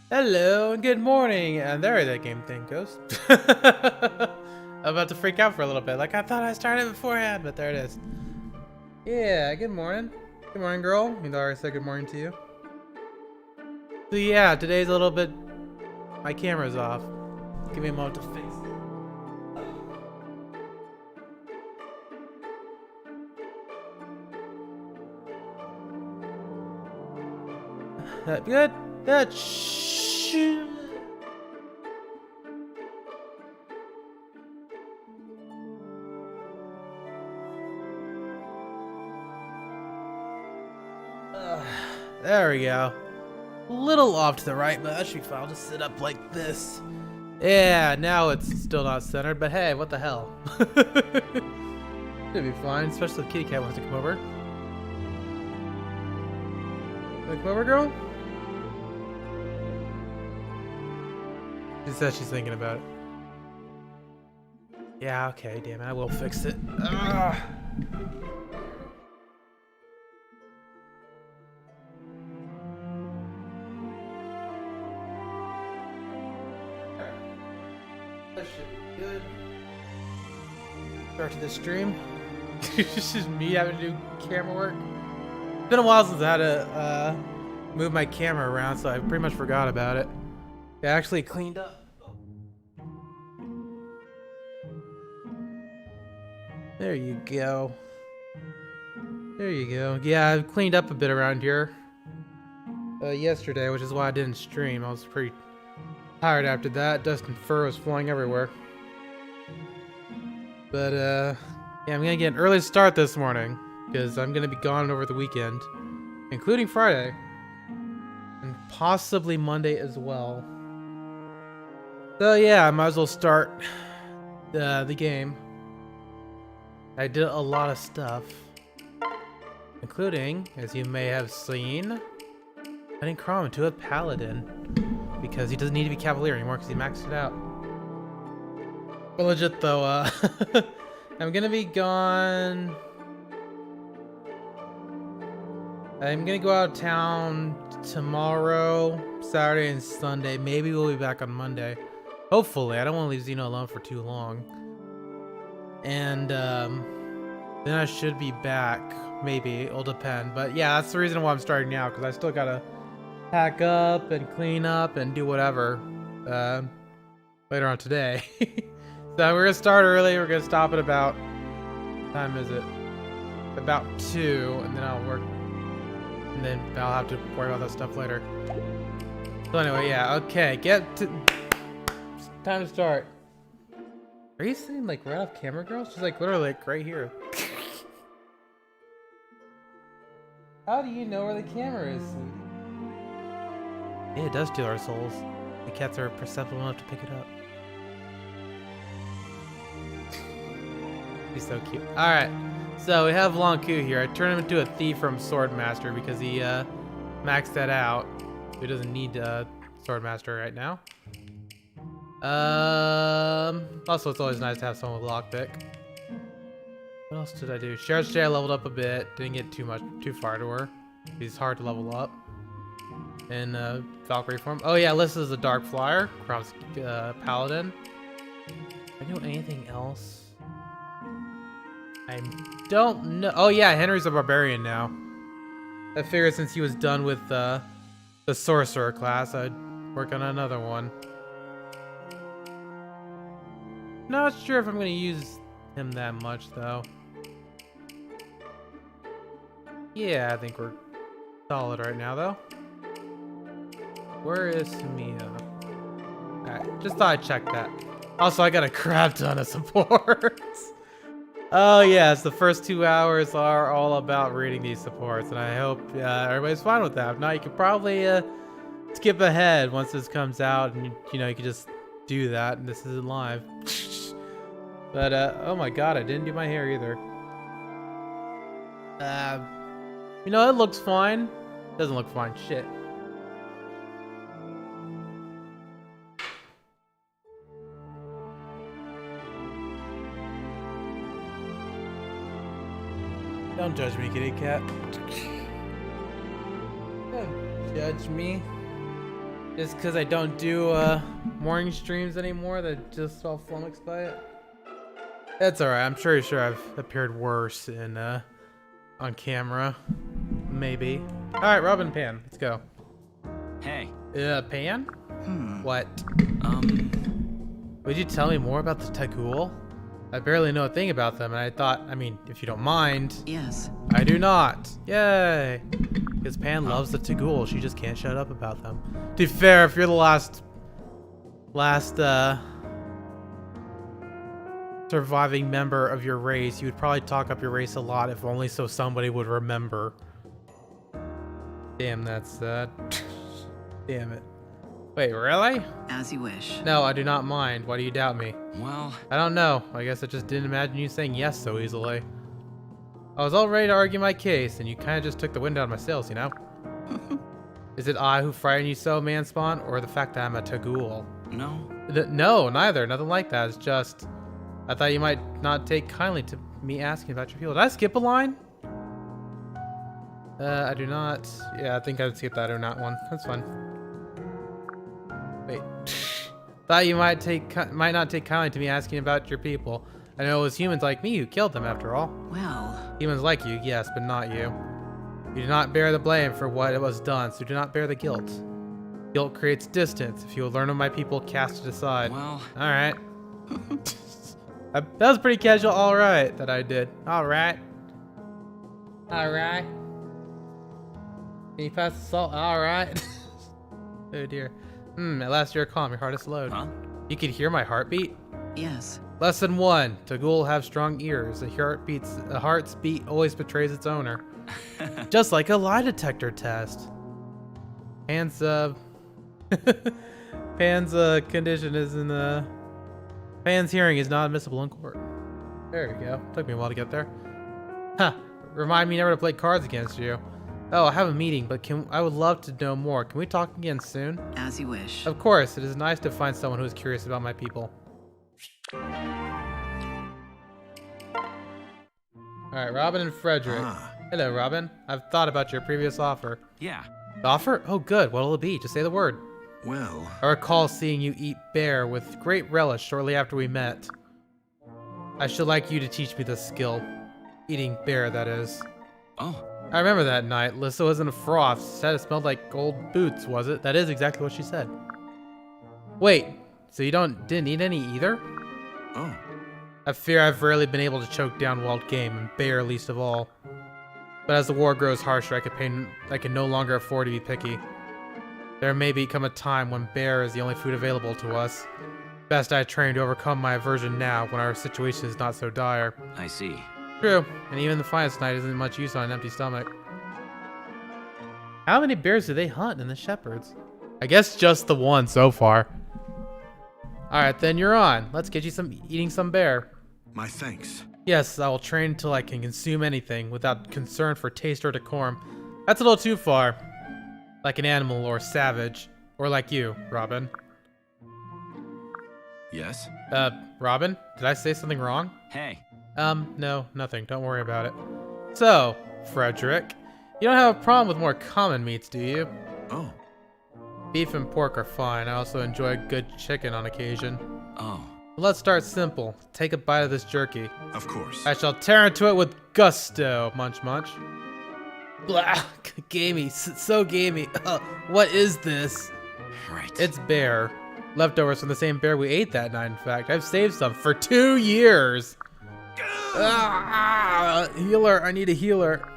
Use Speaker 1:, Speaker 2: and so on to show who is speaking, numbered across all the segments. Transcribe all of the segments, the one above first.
Speaker 1: Hello and good morning. And there that game thing goes. I'm about to freak out for a little bit. Like I thought I started beforehand, but there it is. Yeah, good morning. Good morning, girl. You know I said good morning to you. So yeah, today's a little bit. My camera's off. Give me a moment to fix it. That good? That There we go. A little off to the right, but that should be fine. I'll just sit up like this. Yeah, now it's still not centered, but hey, what the hell? Should be fine, especially if the kitty cat wants to come over. Wanna come over, girl? She says she's thinking about it. Yeah, okay, damn it, I will fix it. Ugh. That should be good. Start to the stream. It's just me having to do camera work. It's been a while since I had to move my camera around, so I pretty much forgot about it. I actually cleaned up. There you go. There you go. Yeah, I've cleaned up a bit around here yesterday, which is why I didn't stream. I was pretty tired after that. Dust and fur was flying everywhere. But yeah, I'm gonna get an early start this morning because I'm gonna be gone over the weekend, including Friday and possibly Monday as well. So yeah, I might as well start the game. I did a lot of stuff, including, as you may have seen, adding Chrome into a Paladin because he doesn't need to be Cavalier anymore because he maxed it out. But legit though, I'm gonna be gone. I'm gonna go out of town tomorrow, Saturday, and Sunday. Maybe we'll be back on Monday. Hopefully, I don't want to leave Xeno alone for too long. And then I should be back. Maybe it'll depend. But yeah, that's the reason why I'm starting now, because I still gotta pack up and clean up and do whatever later on today. So we're gonna start early. We're gonna stop at about, what time is it? About 2, and then I'll work. And then I'll have to worry about that stuff later. So anyway, yeah, okay, it's time to start. Are you sitting like right off camera, girl? She's like literally like right here. How do you know where the camera is, sweetie? Yeah, it does steal our souls. The cats are perceptible enough to pick it up. He's so cute. Alright, so we have Lonku here. I turned him into a thief from Swordmaster because he maxed that out. He doesn't need Swordmaster right now. Also, it's always nice to have someone with lockpick. What else did I do? Sheriff's Jay I leveled up a bit. Didn't get too far to her. He's hard to level up. And Valkyrie form. Oh yeah, Alyssa is a Dark Flyer. Crom's Paladin. I know anything else? I don't know. Oh yeah, Henry's a Barbarian now. I figured since he was done with the Sorcerer class, I'd work on another one. Not sure if I'm gonna use him that much though. Yeah, I think we're solid right now though. Where is Mia? Alright, just thought I'd check that. Also, I got a crap ton of supports. Oh yes, the first 2 hours are all about reading these supports, and I hope everybody's fine with that. If not, you could probably skip ahead once this comes out, and you know you could just do that, and this isn't live. But oh my god, I didn't do my hair either. You know, it looks fine. Doesn't look fine. Shit. Don't judge me, kitty cat. Don't judge me. Just because I don't do morning streams anymore, that just all flummoxed by it. That's alright. I'm sure I've appeared worse in on camera. Maybe. Alright, Robin Pan. Let's go.
Speaker 2: Hey.
Speaker 1: Pan? What? Would you tell me more about the Tagul? I barely know a thing about them, and I thought, I mean, if you don't mind.
Speaker 3: Yes.
Speaker 1: I do not. Yay. Because Pan loves the Tagul. She just can't shut up about them. To be fair, if you're the last surviving member of your race, you would probably talk up your race a lot, if only so somebody would remember. Damn, that's sad. Damn it. Wait, really?
Speaker 3: As you wish.
Speaker 1: No, I do not mind. Why do you doubt me?
Speaker 2: Well,
Speaker 1: I don't know. I guess I just didn't imagine you saying yes so easily. I was all ready to argue my case, and you kind of just took the wind out of my sails, you know? Is it I who frighten you so, Manspawn, or the fact that I'm a Tagul?
Speaker 2: no.
Speaker 1: No, neither. Nothing like that. It's just, I thought you might not take kindly to me asking about your people. Did I skip a line? I do not. Yeah, I think I'd skip that or not one. That's fine. Wait. Thought you might not take kindly to me asking about your people. I know it was humans like me who killed them, after all.
Speaker 3: Well.
Speaker 1: Humans like you, yes, but not you. You do not bear the blame for what was done, so do not bear the guilt. Guilt creates distance. If you will learn of my people, cast it aside.
Speaker 2: Well.
Speaker 1: All right. That was pretty casual. All right, that I did. All right. All right. Can you pass the salt? All right. Oh dear. At last you're calm. Your heart is slowed.
Speaker 2: Huh?
Speaker 1: You can hear my heartbeat?
Speaker 3: Yes.
Speaker 1: Lesson 1. Tagul have strong ears. A heart's beat always betrays its owner. Just like a lie detector test. Pan's condition is in the... Pan's hearing is not admissible in court. There we go. Took me a while to get there. Huh. Remind me never to play cards against you. Oh, I have a meeting, but I would love to know more. Can we talk again soon?
Speaker 3: As you wish.
Speaker 1: Of course. It is nice to find someone who is curious about my people. Alright, Robin and Frederick. Hello, Robin. I've thought about your previous offer.
Speaker 2: Yeah.
Speaker 1: The offer? Oh, good. What'll it be? Just say the word.
Speaker 4: Well,
Speaker 1: I recall seeing you eat bear with great relish shortly after we met. I should like you to teach me the skill. Eating bear, that is.
Speaker 2: Oh.
Speaker 1: I remember that night. Lissa was in a froth. Said it smelled like old boots, was it? That is exactly what she said. Wait, so you didn't eat any either?
Speaker 4: oh,
Speaker 1: I fear I've rarely been able to choke down wild game, and bear least of all. But as the war grows harsher, I can no longer afford to be picky. There may become a time when bear is the only food available to us. Best I train to overcome my aversion now, when our situation is not so dire.
Speaker 2: I see.
Speaker 1: True, and even the finest night isn't much use on an empty stomach. How many bears do they hunt in the shepherds? I guess just the one so far. Alright, then you're on. Let's get you eating some bear.
Speaker 4: my thanks.
Speaker 1: Yes, I will train until I can consume anything without concern for taste or decorum. That's a little too far. Like an animal or savage. Or like you, Robin.
Speaker 4: Yes?
Speaker 1: Robin? Did I say something wrong?
Speaker 2: Hey.
Speaker 1: No, nothing. Don't worry about it. So, Frederick, you don't have a problem with more common meats, do you?
Speaker 4: Oh,
Speaker 1: Beef and pork are fine. I also enjoy good chicken on occasion.
Speaker 2: Oh.
Speaker 1: Let's start simple. Take a bite of this jerky.
Speaker 4: of course.
Speaker 1: I shall tear into it with gusto. Munch, munch. Blah, gamey, so gamey. What is this?
Speaker 2: Right.
Speaker 1: It's bear. Leftovers from the same bear we ate that night, in fact. I've saved some for 2 years. Healer, I need a healer.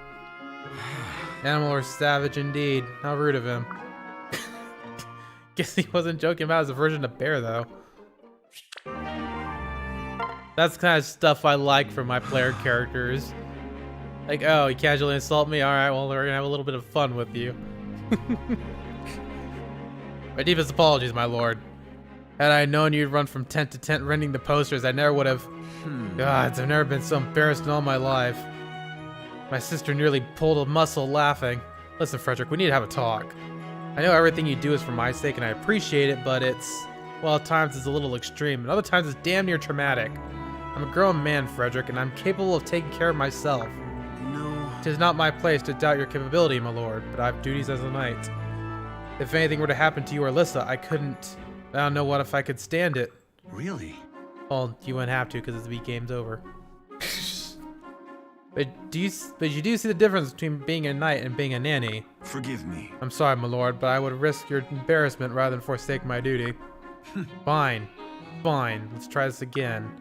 Speaker 1: Animal or savage indeed. How rude of him. Guess he wasn't joking about his aversion to bear, though. That's the kind of stuff I like from my player characters. Like, oh, you casually insult me? Alright, well, we're gonna have a little bit of fun with you. My deepest apologies, my lord. Had I known you'd run from tent to tent rending the posters, I never would have... Gods, I've never been so embarrassed in all my life. My sister nearly pulled a muscle laughing. Listen, Frederick, we need to have a talk. I know everything you do is for my sake, and I appreciate it, but it's... Well, at times it's a little extreme, and other times it's damn near traumatic. I'm a grown man, Frederick, and I'm capable of taking care of myself.
Speaker 4: No.
Speaker 1: 'Tis not my place to doubt your capability, my lord, but I have duties as a knight. If anything were to happen to you or Alyssa, I don't know what if I could stand it.
Speaker 4: Really?
Speaker 1: Well, you wouldn't have to because the game's over. But you do see the difference between being a knight and being a nanny.
Speaker 4: Forgive me.
Speaker 1: I'm sorry, my lord, but I would risk your embarrassment rather than forsake my duty. Fine. Fine. Let's try this again.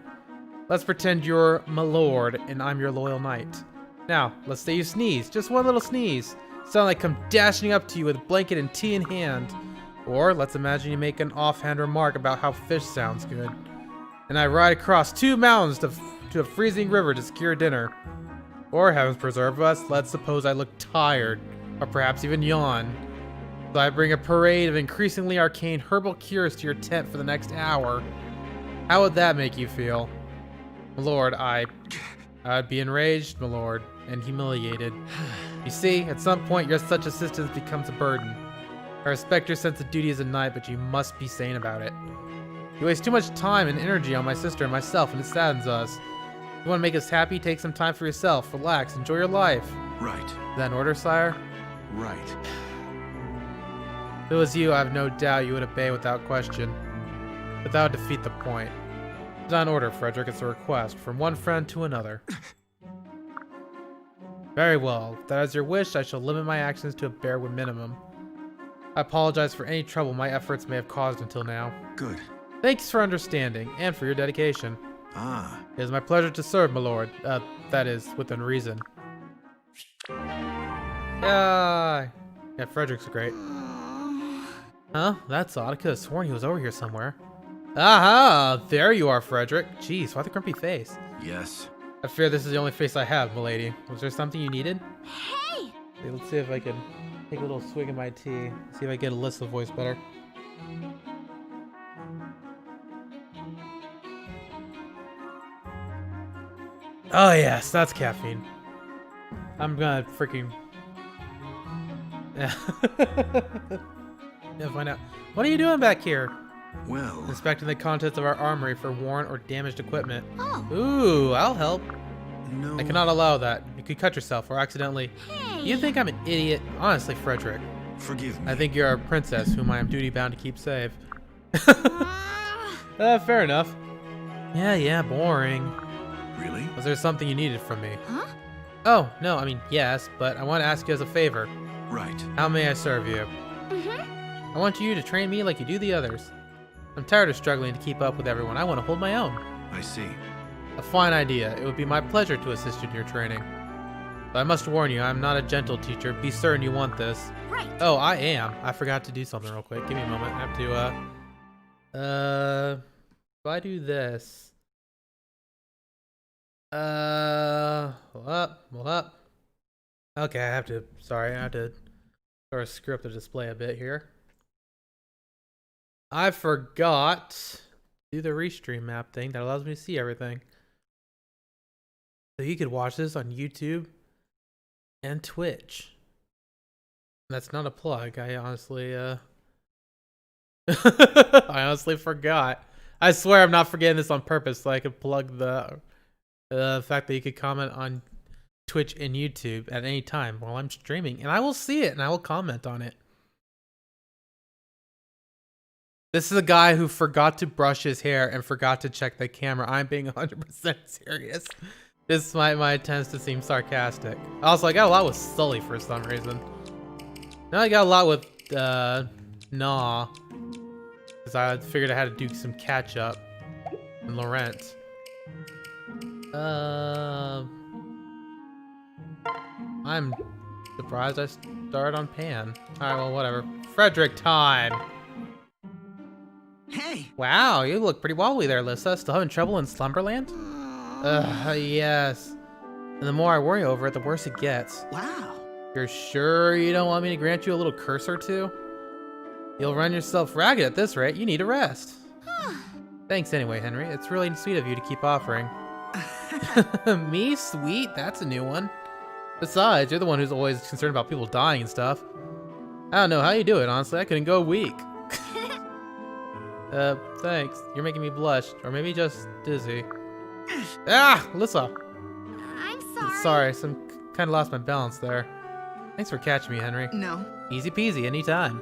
Speaker 1: Let's pretend you're my lord and I'm your loyal knight. Now, let's say you sneeze. Just one little sneeze. Sound like come dashing up to you with a blanket and tea in hand. Or let's imagine you make an offhand remark about how fish sounds good. And I ride across 2 mountains to a freezing river to secure dinner. Or, heavens preserve us, let's suppose I look tired, or perhaps even yawn. So I bring a parade of increasingly arcane herbal cures to your tent for the next hour. How would that make you feel? My lord, I'd be enraged, my lord, and humiliated. You see, at some point your such assistance becomes a burden. I respect your sense of duty as a knight, but you must be sane about it. You waste too much time and energy on my sister and myself, and it saddens us. You want to make us happy? Take some time for yourself. Relax. Enjoy your life.
Speaker 4: Right.
Speaker 1: Is that an order, sire?
Speaker 4: Right.
Speaker 1: If it was you, I have no doubt you would obey without question. But that would defeat the point. It's not an order, Frederick. It's a request from one friend to another. Very well. If that is your wish, I shall limit my actions to a bare minimum. I apologize for any trouble my efforts may have caused until now.
Speaker 4: Good.
Speaker 1: Thanks for understanding and for your dedication.
Speaker 4: Ah.
Speaker 1: It is my pleasure to serve, my lord. That is, within reason. Yeah, Frederick's great. Huh? That's odd. I could have sworn he was over here somewhere. Aha! There you are, Frederick. Jeez, why the grumpy face?
Speaker 4: Yes.
Speaker 1: I fear this is the only face I have, milady. Was there something you needed?
Speaker 5: Hey!
Speaker 1: Okay, let's see if I can take a little swig of my tea. See if I get Alyssa's voice better. Oh yes, that's caffeine. I'm gonna freaking... Yeah. Yeah, find out. What are you doing back here?
Speaker 4: Well.
Speaker 1: Inspecting the contents of our armory for worn or damaged equipment.
Speaker 5: Oh.
Speaker 1: Ooh, I'll help.
Speaker 4: No.
Speaker 1: I cannot allow that. You could cut yourself or accidentally...
Speaker 5: Hey!
Speaker 1: You think I'm an idiot? Honestly, Frederick.
Speaker 4: Forgive me.
Speaker 1: I think you're a princess whom I am duty-bound to keep safe. Fair enough. Yeah, boring.
Speaker 4: Really?
Speaker 1: Was there something you needed from me?
Speaker 5: Huh?
Speaker 1: Oh, no, I mean, yes, but I want to ask you as a favor.
Speaker 4: Right.
Speaker 1: How may I serve you?
Speaker 5: Mm-hmm.
Speaker 1: I want you to train me like you do the others. I'm tired of struggling to keep up with everyone. I want to hold my own.
Speaker 4: I see.
Speaker 1: A fine idea. It would be my pleasure to assist you in your training. But I must warn you, I'm not a gentle teacher. Be certain you want this.
Speaker 5: Right.
Speaker 1: Oh, I am. I forgot to do something real quick. Give me a moment. I have to, if I do this... hold up. Okay, I have to sort of screw up the display a bit here. I forgot to do the restream map thing that allows me to see everything. So you could watch this on YouTube and Twitch. That's not a plug. I honestly, I honestly forgot. I swear I'm not forgetting this on purpose so I could plug the fact that you could comment on Twitch and YouTube at any time while I'm streaming, and I will see it and I will comment on it. This is a guy who forgot to brush his hair and forgot to check the camera. I'm being 100% serious. This my tends to seem sarcastic. Also, I got a lot with Sully for some reason. Now I got a lot with Nah, because I figured I had to do some catch up. And Laurent. I'm surprised I started on Pan. Alright, well, whatever. Frederick time!
Speaker 3: Hey!
Speaker 1: Wow, you look pretty wobbly there, Alyssa. Still having trouble in Slumberland? Yes. And the more I worry over it, the worse it gets.
Speaker 3: Wow.
Speaker 1: You're sure you don't want me to grant you a little curse or two? You'll run yourself ragged at this rate. You need a rest. Thanks anyway, Henry. It's really sweet of you to keep offering. Me? Sweet? That's a new one. Besides, you're the one who's always concerned about people dying and stuff. I don't know how you do it, honestly. I couldn't go a week. Thanks. You're making me blush. Or maybe just dizzy. Ah! Alyssa!
Speaker 5: I'm sorry.
Speaker 1: Sorry, some kind of lost my balance there. Thanks for catching me, Henry.
Speaker 3: No.
Speaker 1: Easy peasy, anytime.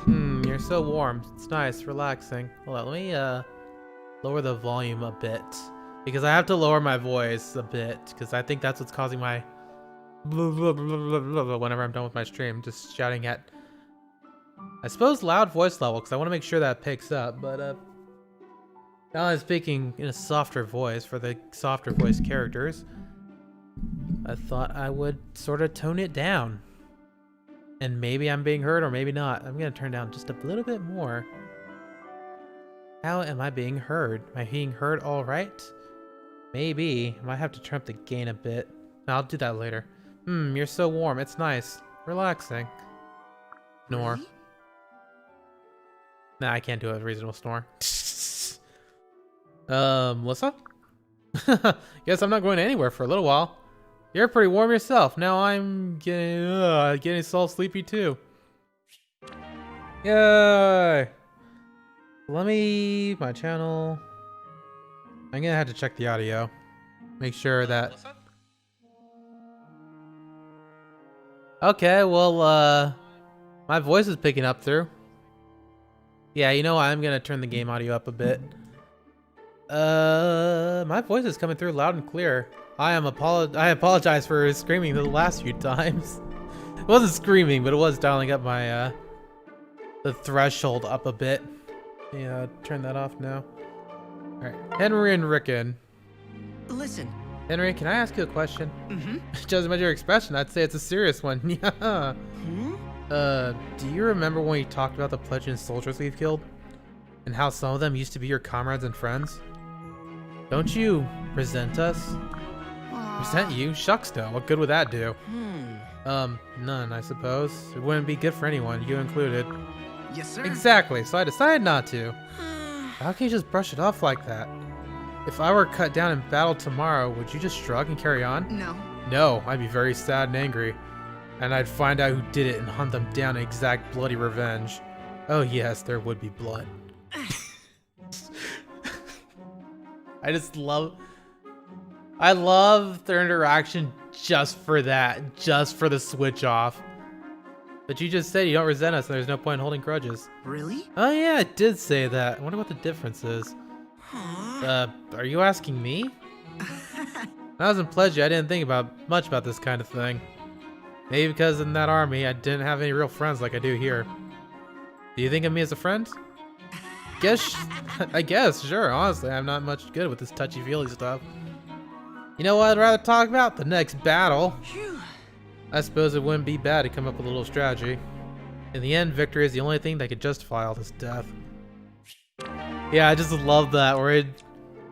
Speaker 1: You're so warm. It's nice, relaxing. Hold on, let me lower the volume a bit. Because I have to lower my voice a bit. Because I think that's what's causing my whenever I'm done with my stream. Just shouting at, I suppose, loud voice level. Because I want to make sure that picks up. But now I'm speaking in a softer voice for the softer voice characters. I thought I would sort of tone it down. And maybe I'm being heard or maybe not. I'm going to turn down just a little bit more. How am I being heard? Am I being heard all right? Maybe. I might have to turn up the gain a bit. No, I'll do that later. You're so warm. It's nice. Relaxing. Snore.
Speaker 3: Really?
Speaker 1: Nah, I can't do a reasonable snore. Melissa? Guess I'm not going anywhere for a little while. You're pretty warm yourself. Now I'm getting so sleepy too. Yay! Let me, my channel. I'm gonna have to check the audio. Make sure that. Okay, well, my voice is picking up through. Yeah, you know what? I'm gonna turn the game audio up a bit. My voice is coming through loud and clear. I apologize for screaming the last few times. It wasn't screaming, but it was dialing up my the threshold up a bit. Yeah, turn that off now. All right, Henry and Rickon.
Speaker 3: Listen.
Speaker 1: Henry, can I ask you a question?
Speaker 3: Mm-hmm.
Speaker 1: Judging by your expression, I'd say it's a serious one. Yeah. Do you remember when we talked about the Pledgeon soldiers we've killed? And how some of them used to be your comrades and friends? Don't you resent us? Resent you? Shucks no. What good would that do? None, I suppose. It wouldn't be good for anyone, you included.
Speaker 3: Yes, sir.
Speaker 1: Exactly, so I decided not to. How can you just brush it off like that? If I were cut down in battle tomorrow, would you just shrug and carry on?
Speaker 3: No.
Speaker 1: No, I'd be very sad and angry. And I'd find out who did it and hunt them down and exact bloody revenge. Oh yes, there would be blood. I love their interaction just for that, just for the switch off. But you just said you don't resent us and there's no point in holding grudges.
Speaker 3: Really?
Speaker 1: Oh yeah, it did say that. I wonder what the difference is. Are you asking me? When I was in Pledge, I didn't think much about this kind of thing. Maybe because in that army, I didn't have any real friends like I do here. Do you think of me as a friend? I guess, sure. Honestly, I'm not much good with this touchy-feely stuff. You know what I'd rather talk about? The next battle.
Speaker 3: Phew.
Speaker 1: I suppose it wouldn't be bad to come up with a little strategy. In the end, victory is the only thing that could justify all this death. Yeah, I just love that, where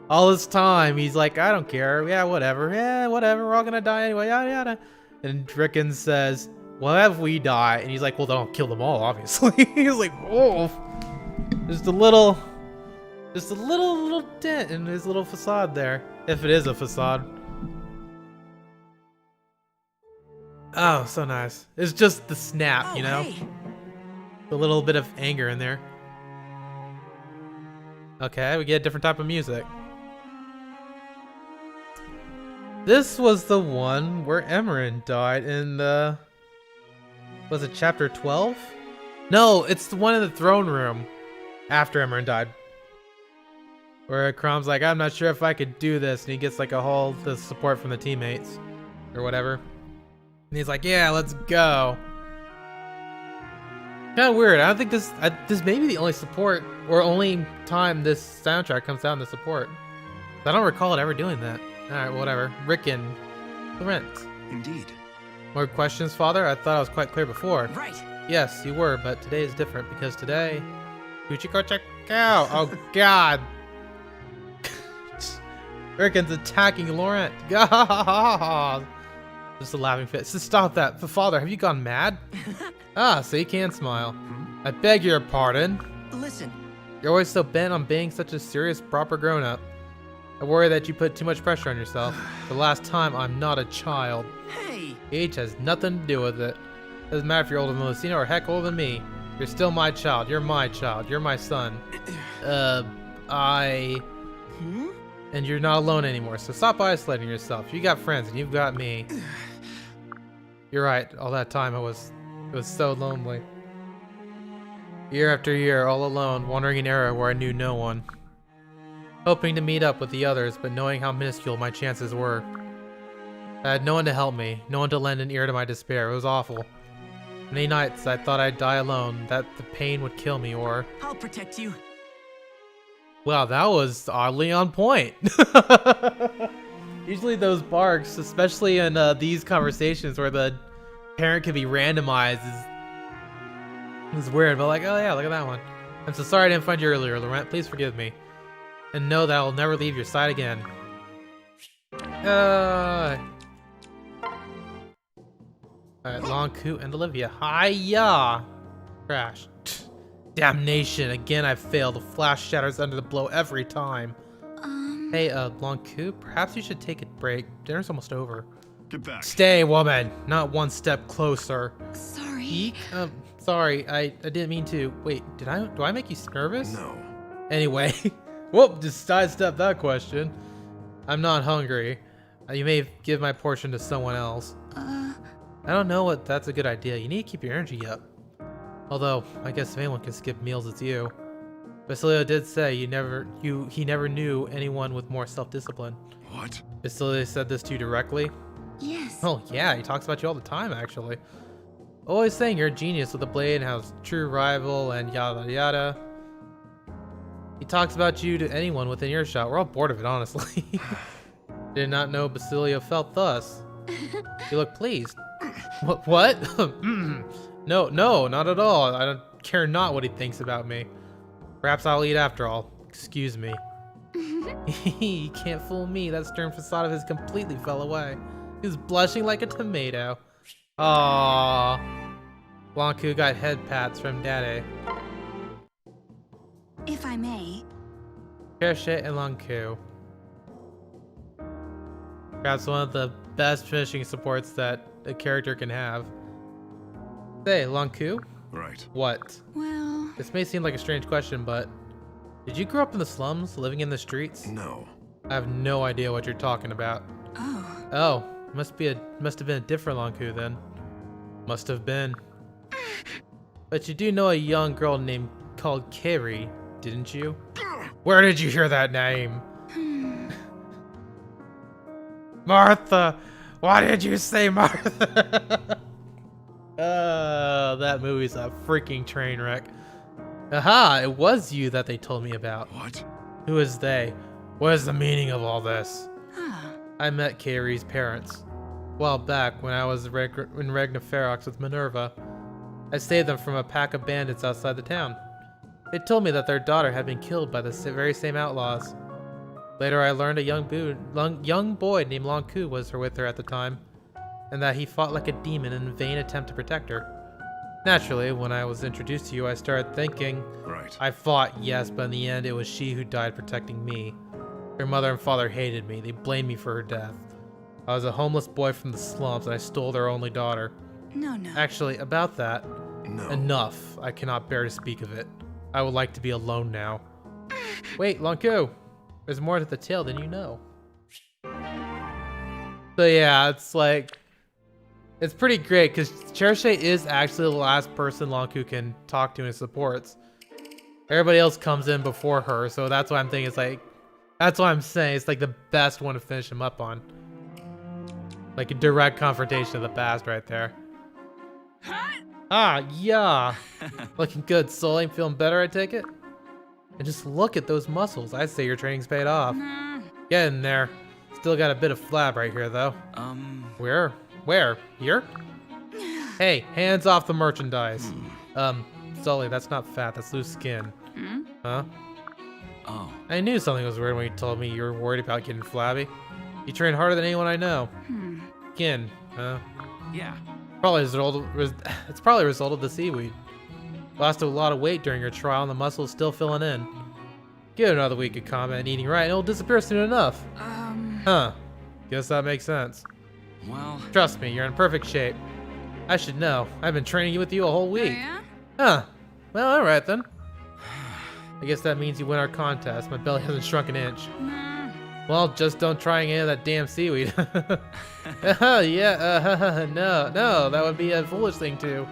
Speaker 1: all this time, he's like, I don't care. Yeah, whatever. Yeah, whatever. We're all gonna die anyway. Yada, yada. And Rickon says, well, if we die? And he's like, well, don't kill them all, obviously. He's like, whoa. Just a little dent in his little facade there. If it is a facade. Oh, so nice. It's just the snap, you know?
Speaker 3: Hey.
Speaker 1: A little bit of anger in there. Okay, we get a different type of music. This was the one where Emerin died in the... Was it chapter 12? No, it's the one in the throne room after Emerin died. Where Crom's like, I'm not sure if I could do this. And he gets like the support from the teammates. Or whatever. And he's like, yeah, let's go. Kind of weird. I don't think this may be the only support or only time this soundtrack comes out in the support. I don't recall it ever doing that. Alright, whatever. Rickon. Laurent.
Speaker 4: Indeed.
Speaker 1: More questions, Father? I thought I was quite clear before.
Speaker 3: Right.
Speaker 1: Yes, you were, but today is different because today... Uchiko check out! Oh god! Rickon's attacking Laurent. God! Just a laughing fit. So stop that. Father, have you gone mad? Ah, so you can smile. I beg your pardon.
Speaker 3: Listen.
Speaker 1: You're always so bent on being such a serious, proper grown-up. I worry that you put too much pressure on yourself. For the last time, I'm not a child.
Speaker 3: Hey.
Speaker 1: Age has nothing to do with it. Doesn't matter if you're older than Lucina or heck older than me. You're still my child. You're my child. You're my son. And you're not alone anymore, so stop isolating yourself. You got friends and you've got me. You're right. All that time it was so lonely. Year after year, all alone, wandering an era where I knew no one. Hoping to meet up with the others, but knowing how minuscule my chances were. I had no one to help me, no one to lend an ear to my despair. It was awful. Many nights I thought I'd die alone, that the pain would kill me, or...
Speaker 3: I'll protect you.
Speaker 1: Wow, that was oddly on point. Usually those barks, especially in these conversations where the parent can be randomized, is weird. But like, oh yeah, look at that one. I'm so sorry I didn't find you earlier, Laurent. Please forgive me. And know that I'll never leave your side again. Alright, Longku and Olivia. Hiya! Crash. Damnation! Again I failed. The flash shatters under the blow every time. Hey, Longku, perhaps you should take a break. Dinner's almost over.
Speaker 4: Get back.
Speaker 1: Stay, woman! Not one step closer.
Speaker 5: Sorry.
Speaker 1: Eek? Sorry, I didn't mean to. Wait, do I make you nervous?
Speaker 4: No.
Speaker 1: Anyway, whoop, just sidestep that question. I'm not hungry. You may give my portion to someone else. I don't know what that's a good idea. You need to keep your energy up. Although, I guess if anyone can skip meals, it's you. Basilio did say he never knew anyone with more self-discipline.
Speaker 4: What?
Speaker 1: Basilio said this to you directly?
Speaker 5: Yes.
Speaker 1: Oh yeah, he talks about you all the time actually. Always saying you're a genius with a blade and how's true rival and yada yada. He talks about you to anyone within earshot. We're all bored of it, honestly. Did not know Basilio felt thus. You look pleased. What? No, not at all. I don't care not what he thinks about me. Perhaps I'll eat after all. Excuse me. You can't fool me. That stern facade of his completely fell away. He was blushing like a tomato. Aww. Blancu got head pats from Daddy.
Speaker 5: If I may.
Speaker 1: Cherche and Lanku. Perhaps one of the best finishing supports that a character can have. Say, Lanku?
Speaker 4: Right.
Speaker 1: What?
Speaker 5: Well.
Speaker 1: This may seem like a strange question, but did you grow up in the slums, living in the streets?
Speaker 4: No.
Speaker 1: I have no idea what you're talking about.
Speaker 5: Oh.
Speaker 1: Oh, must have been a different Lanku then. Must have been. But you do know a young girl named called Carrie, didn't you? Where did you hear that name? Martha! Why did you say Martha? That movie's a freaking train wreck. Aha, it was you that they told me about.
Speaker 4: What?
Speaker 1: Who is they? What is the meaning of all this?
Speaker 5: Huh.
Speaker 1: I met Carrie's parents. A while back when I was in Ragnarok with Minerva. I saved them from a pack of bandits outside the town. They told me that their daughter had been killed by the very same outlaws. Later I learned a young boy named Longku was with her at the time, and that he fought like a demon in a vain attempt to protect her. Naturally, when I was introduced to you, I started thinking,
Speaker 4: Right.
Speaker 1: I fought, yes, but in the end it was she who died protecting me. Her mother and father hated me. They blamed me for her death. I was a homeless boy from the slums and I stole their only daughter.
Speaker 5: No.
Speaker 1: Actually, about that,
Speaker 4: No.
Speaker 1: enough. I cannot bear to speak of it. I would like to be alone now. Wait, Lonku! There's more to the tale than you know. So yeah, it's like... It's pretty great, because Cherche is actually the last person Lonku can talk to and supports. Everybody else comes in before her, so that's why I'm thinking it's like... That's why I'm saying it's like the best one to finish him up on. Like a direct confrontation of the past right there. Ah, yeah. Looking good, Sully. Feeling better, I take it? And just look at those muscles. I'd say your training's paid off. Get in there. Still got a bit of flab right here, though. Where? Here? Hey, hands off the merchandise. Sully, that's not fat. That's loose skin. Huh?
Speaker 2: Oh.
Speaker 1: I knew something was weird when you told me you were worried about getting flabby. You train harder than anyone I know. Skin, huh?
Speaker 2: Yeah.
Speaker 1: It's probably a result of the seaweed. Lost a lot of weight during your trial and the muscle's still filling in. Give it another week of combat and eating right and it'll disappear soon enough. Huh. Guess that makes sense.
Speaker 2: Well.
Speaker 1: Trust me, you're in perfect shape. I should know. I've been training with you a whole week.
Speaker 5: Yeah?
Speaker 1: Huh. Well, alright then. I guess that means you win our contest. My belly hasn't shrunk an inch. Well, just don't try any of that damn seaweed. Yeah, no, that would be a foolish thing to.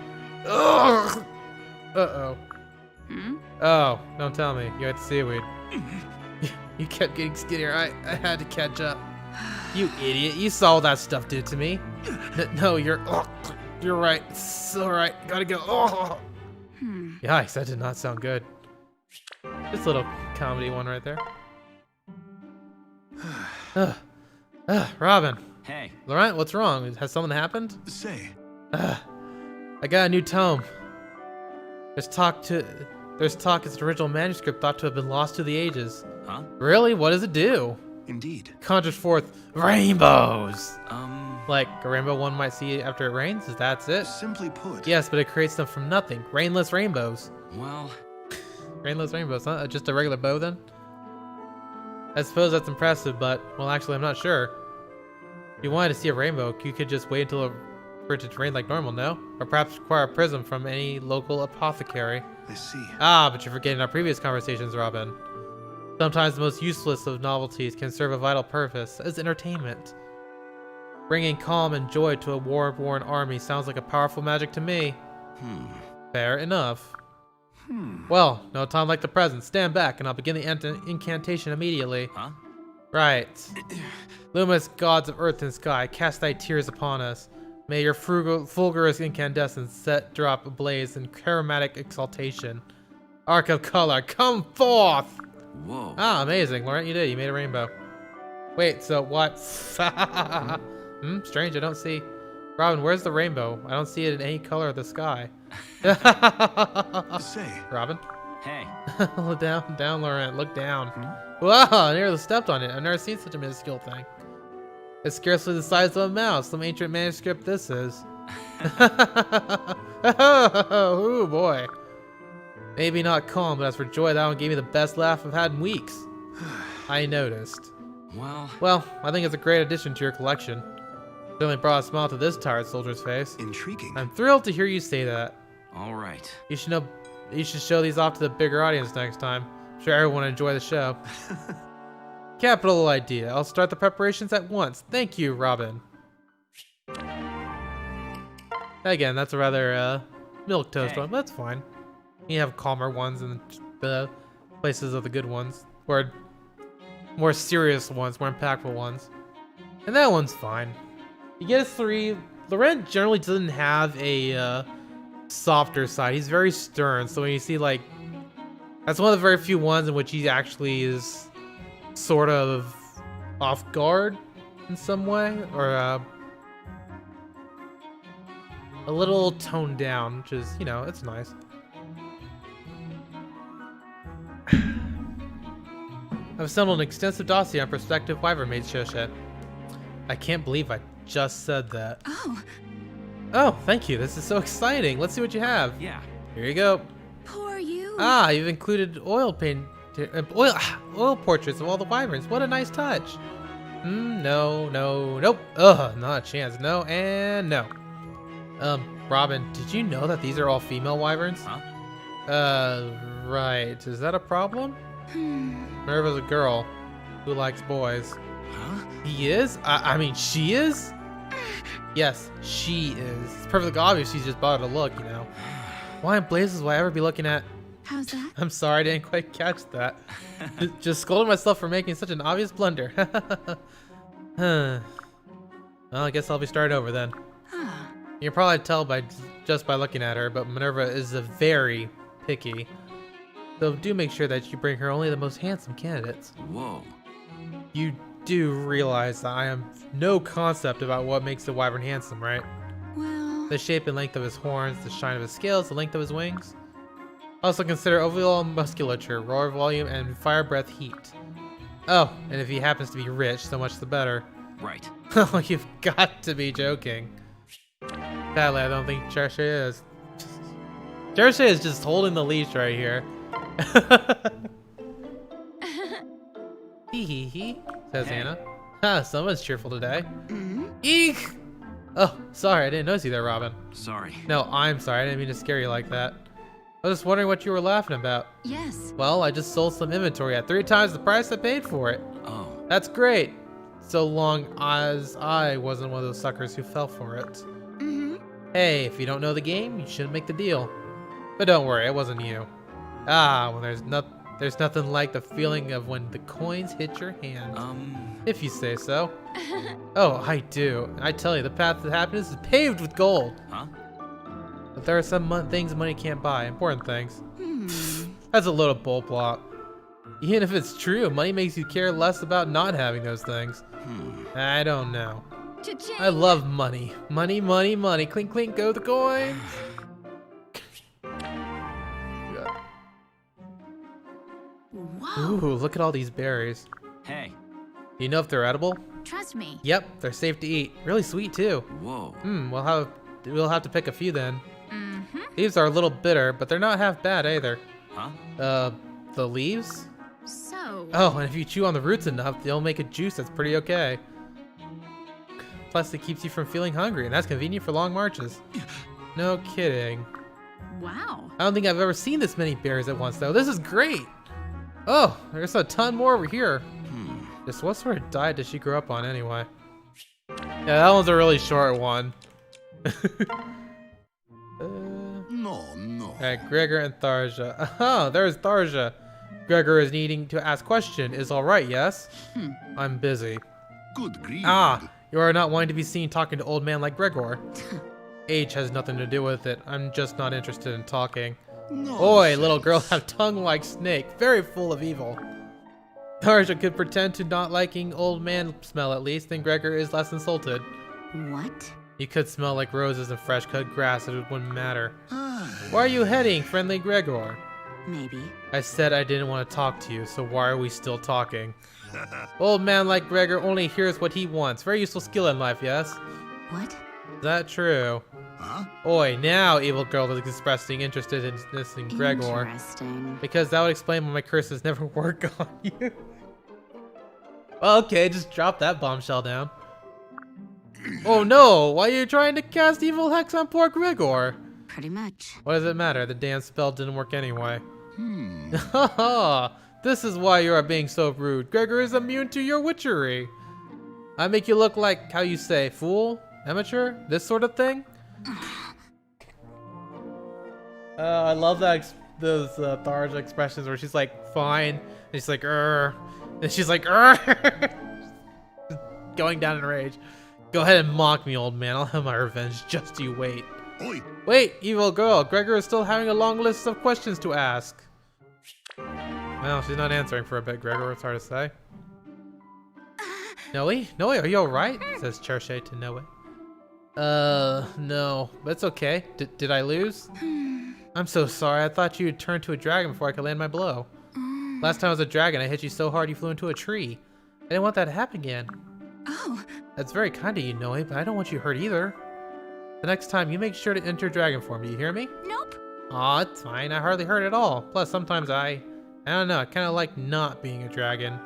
Speaker 1: Ugh. Uh-oh.
Speaker 5: Hmm?
Speaker 1: Oh, don't tell me. You had seaweed. You kept getting skinnier. I had to catch up. You idiot. You saw what that stuff did to me. No, you're right. It's all right. Gotta go. Oh. Yikes, that did not sound good. This little comedy one right there. Robin.
Speaker 2: Hey.
Speaker 1: Laurent, what's wrong? Has something happened?
Speaker 4: Say,
Speaker 1: I got a new tome. There's talk it's an original manuscript thought to have been lost to the ages.
Speaker 2: Huh?
Speaker 1: Really? What does it do?
Speaker 4: indeed.
Speaker 1: Conjures forth rainbows.
Speaker 2: Um.
Speaker 1: Like a rainbow one might see after it rains? Is that it?
Speaker 4: Simply put,
Speaker 1: Yes, but it creates them from nothing. Rainless rainbows.
Speaker 2: Well.
Speaker 1: Rainless rainbows, huh? Just a regular bow then? I suppose that's impressive, but, well, actually, I'm not sure. If you wanted to see a rainbow, you could just wait until for it to rain like normal, no? Or perhaps require a prism from any local apothecary.
Speaker 4: I see.
Speaker 1: Ah, but you're forgetting our previous conversations, Robin. Sometimes the most useless of novelties can serve a vital purpose as entertainment. Bringing calm and joy to a war-worn army sounds like a powerful magic to me. Fair enough. Well, no time like the present. Stand back and I'll begin the incantation immediately.
Speaker 2: Huh?
Speaker 1: Right. Luminous gods of earth and sky, cast thy tears upon us. May your fulgurous incandescence set drop ablaze in chromatic exaltation. Arc of color, come forth!
Speaker 2: Whoa.
Speaker 1: Ah, amazing. Laurent, you did. You made a rainbow. Wait, so what? Strange, I don't see... Robin, where's the rainbow? I don't see it in any color of the sky.
Speaker 4: Say,
Speaker 1: Robin?
Speaker 2: Hey.
Speaker 1: Look down, Laurent. Look down. Wow, I nearly stepped on it. I've never seen such a minuscule thing. It's scarcely the size of a mouse. Some ancient manuscript this is. Oh boy. Maybe not calm, but as for joy, that one gave me the best laugh I've had in weeks. I noticed.
Speaker 2: Well,
Speaker 1: I think it's a great addition to your collection. Certainly brought a smile to this tired soldier's face.
Speaker 4: intriguing.
Speaker 1: I'm thrilled to hear you say that.
Speaker 2: all right.
Speaker 1: You should show these off to the bigger audience next time. I'm sure everyone will enjoy the show. Capital idea. I'll start the preparations at once. Thank you, Robin. Again, that's a rather milk toast
Speaker 2: Hey.
Speaker 1: one, but that's fine. You have calmer ones and the places of the good ones, or more serious ones, more impactful ones. And that one's fine. You get a 3. Laurent generally doesn't have a softer side. He's very stern. So when you see like, that's one of the very few ones in which he actually is sort of off guard in some way, or a little toned down, which is, you know, it's nice. I've assembled an extensive dossier on prospective wyvern mates, Shoshet. I can't believe I just said that.
Speaker 5: Oh,
Speaker 1: Oh, thank you. This is so exciting. Let's see what you have.
Speaker 2: Yeah.
Speaker 1: Here you go.
Speaker 5: poor you.
Speaker 1: Ah, you've included oil portraits of all the wyverns. What a nice touch. No, nope. Ugh, not a chance. No and no. Robin, did you know that these are all female wyverns?
Speaker 2: Huh?
Speaker 1: Right. Is that a problem? Minerva's a girl who likes boys.
Speaker 2: Huh?
Speaker 1: He is? I mean, she is? Yes, she is. It's perfectly obvious she's just bothered to look, you know. Why in blazes will I ever be looking at...
Speaker 5: How's that?
Speaker 1: I'm sorry, I didn't quite catch that. Just scolded myself for making such an obvious blunder. Well, I guess I'll be starting over then.
Speaker 5: Ah,
Speaker 1: You can probably tell just by looking at her, but Minerva is a very picky. So do make sure that you bring her only the most handsome candidates.
Speaker 2: Whoa.
Speaker 1: You do realize that I have no concept about what makes the wyvern handsome, right?
Speaker 5: well,
Speaker 1: The shape and length of his horns, the shine of his scales, the length of his wings. Also consider overall musculature, roar volume, and fire breath heat. Oh, and if he happens to be rich, so much the better.
Speaker 2: Right.
Speaker 1: Oh, you've got to be joking. Sadly, I don't think Cherche is. Cherche is just holding the leash right here. Hee hee hee, says
Speaker 2: Hey.
Speaker 1: Anna. Ha, someone's cheerful today.
Speaker 5: mm,
Speaker 1: Eek! Oh, sorry, I didn't notice you there, Robin.
Speaker 2: Sorry.
Speaker 1: No, I'm sorry, I didn't mean to scare you like that. I was just wondering what you were laughing about.
Speaker 5: yes.
Speaker 1: Well, I just sold some inventory at 3 times the price I paid for it.
Speaker 2: Oh.
Speaker 1: That's great. So long as I wasn't one of those suckers who fell for it.
Speaker 5: Mm-hmm.
Speaker 1: Hey, if you don't know the game, you shouldn't make the deal. But don't worry, it wasn't you. Ah, well, there's nothing like the feeling of when the coins hit your hand. If you say so. Oh, I do. I tell you, the path to happiness is paved with gold.
Speaker 2: Huh?
Speaker 1: But there are some things money can't buy. Important things. That's a little bullplop. Even if it's true, money makes you care less about not having those things. I don't know.
Speaker 5: Cha-ching.
Speaker 1: I love money. Money, money, money. Clink, clink, go the coins.
Speaker 5: Whoa.
Speaker 1: Ooh, look at all these berries.
Speaker 2: Hey.
Speaker 1: You know if they're edible?
Speaker 5: Trust me.
Speaker 1: Yep, they're safe to eat. Really sweet too.
Speaker 2: Whoa.
Speaker 1: We'll have to pick a few then.
Speaker 5: Mm-hmm.
Speaker 1: These are a little bitter, but they're not half bad either.
Speaker 2: Huh?
Speaker 1: The leaves?
Speaker 5: So.
Speaker 1: Oh, and if you chew on the roots enough, they'll make a juice that's pretty okay. Plus, it keeps you from feeling hungry, and that's convenient for long marches. No kidding.
Speaker 5: Wow.
Speaker 1: I don't think I've ever seen this many berries at once, though. This is great. Oh, there's a ton more over here. Just what sort of diet does she grow up on anyway? Yeah, that one's a really short one.
Speaker 4: No.
Speaker 1: Alright, Gregor and Tharja. Aha, there's Tharja. Gregor is needing to ask question. Is alright, yes? I'm busy.
Speaker 4: Good grief.
Speaker 1: Ah, you are not wanting to be seen talking to old man like Gregor. Age has nothing to do with it. I'm just not interested in talking. Oi, little girl, have tongue like snake, very full of evil. Tharja could pretend to not liking old man smell at least, then Gregor is less insulted.
Speaker 5: What?
Speaker 1: You could smell like roses and fresh cut grass, and it wouldn't matter. Where are you heading, friendly Gregor?
Speaker 5: Maybe.
Speaker 1: I said I didn't want to talk to you, so why are we still talking? Old man like Gregor only hears what he wants. Very useful skill in life, yes?
Speaker 5: What?
Speaker 1: Is that true?
Speaker 4: Huh?
Speaker 1: Oi, now evil girl is expressing interest in listening Gregor.
Speaker 5: Interesting.
Speaker 1: Because that would explain why my curses never work on you. Well, okay, just drop that bombshell down. Oh no, why are you trying to cast evil hex on poor Gregor?
Speaker 5: Pretty much.
Speaker 1: What does it matter? The damn spell didn't work anyway. Haha, this is why you are being so rude. Gregor is immune to your witchery. I make you look like, how you say, fool? Amateur? This sort of thing? I love that those Tharja expressions where she's like, fine, and she's like, and she's like, going down in rage. Go ahead and mock me, old man. I'll have my revenge. Just you wait.
Speaker 4: Oi.
Speaker 1: Wait, evil girl. Gregor is still having a long list of questions to ask. Well, she's not answering for a bit, Gregor. It's hard to say. Noe? Noe, are you alright? Says Cherche to Noe. No. But it's okay. Did I lose? I'm so sorry. I thought you had turned to a dragon before I could land my blow. Last time I was a dragon, I hit you so hard you flew into a tree. I didn't want that to happen again.
Speaker 5: Oh.
Speaker 1: That's very kind of you, Noe, but I don't want you hurt either. The next time, you make sure to enter dragon form. Do you hear me?
Speaker 5: Nope.
Speaker 1: Aw, it's fine. I hardly hurt at all. Plus, sometimes I don't know. I kind of like not being a dragon.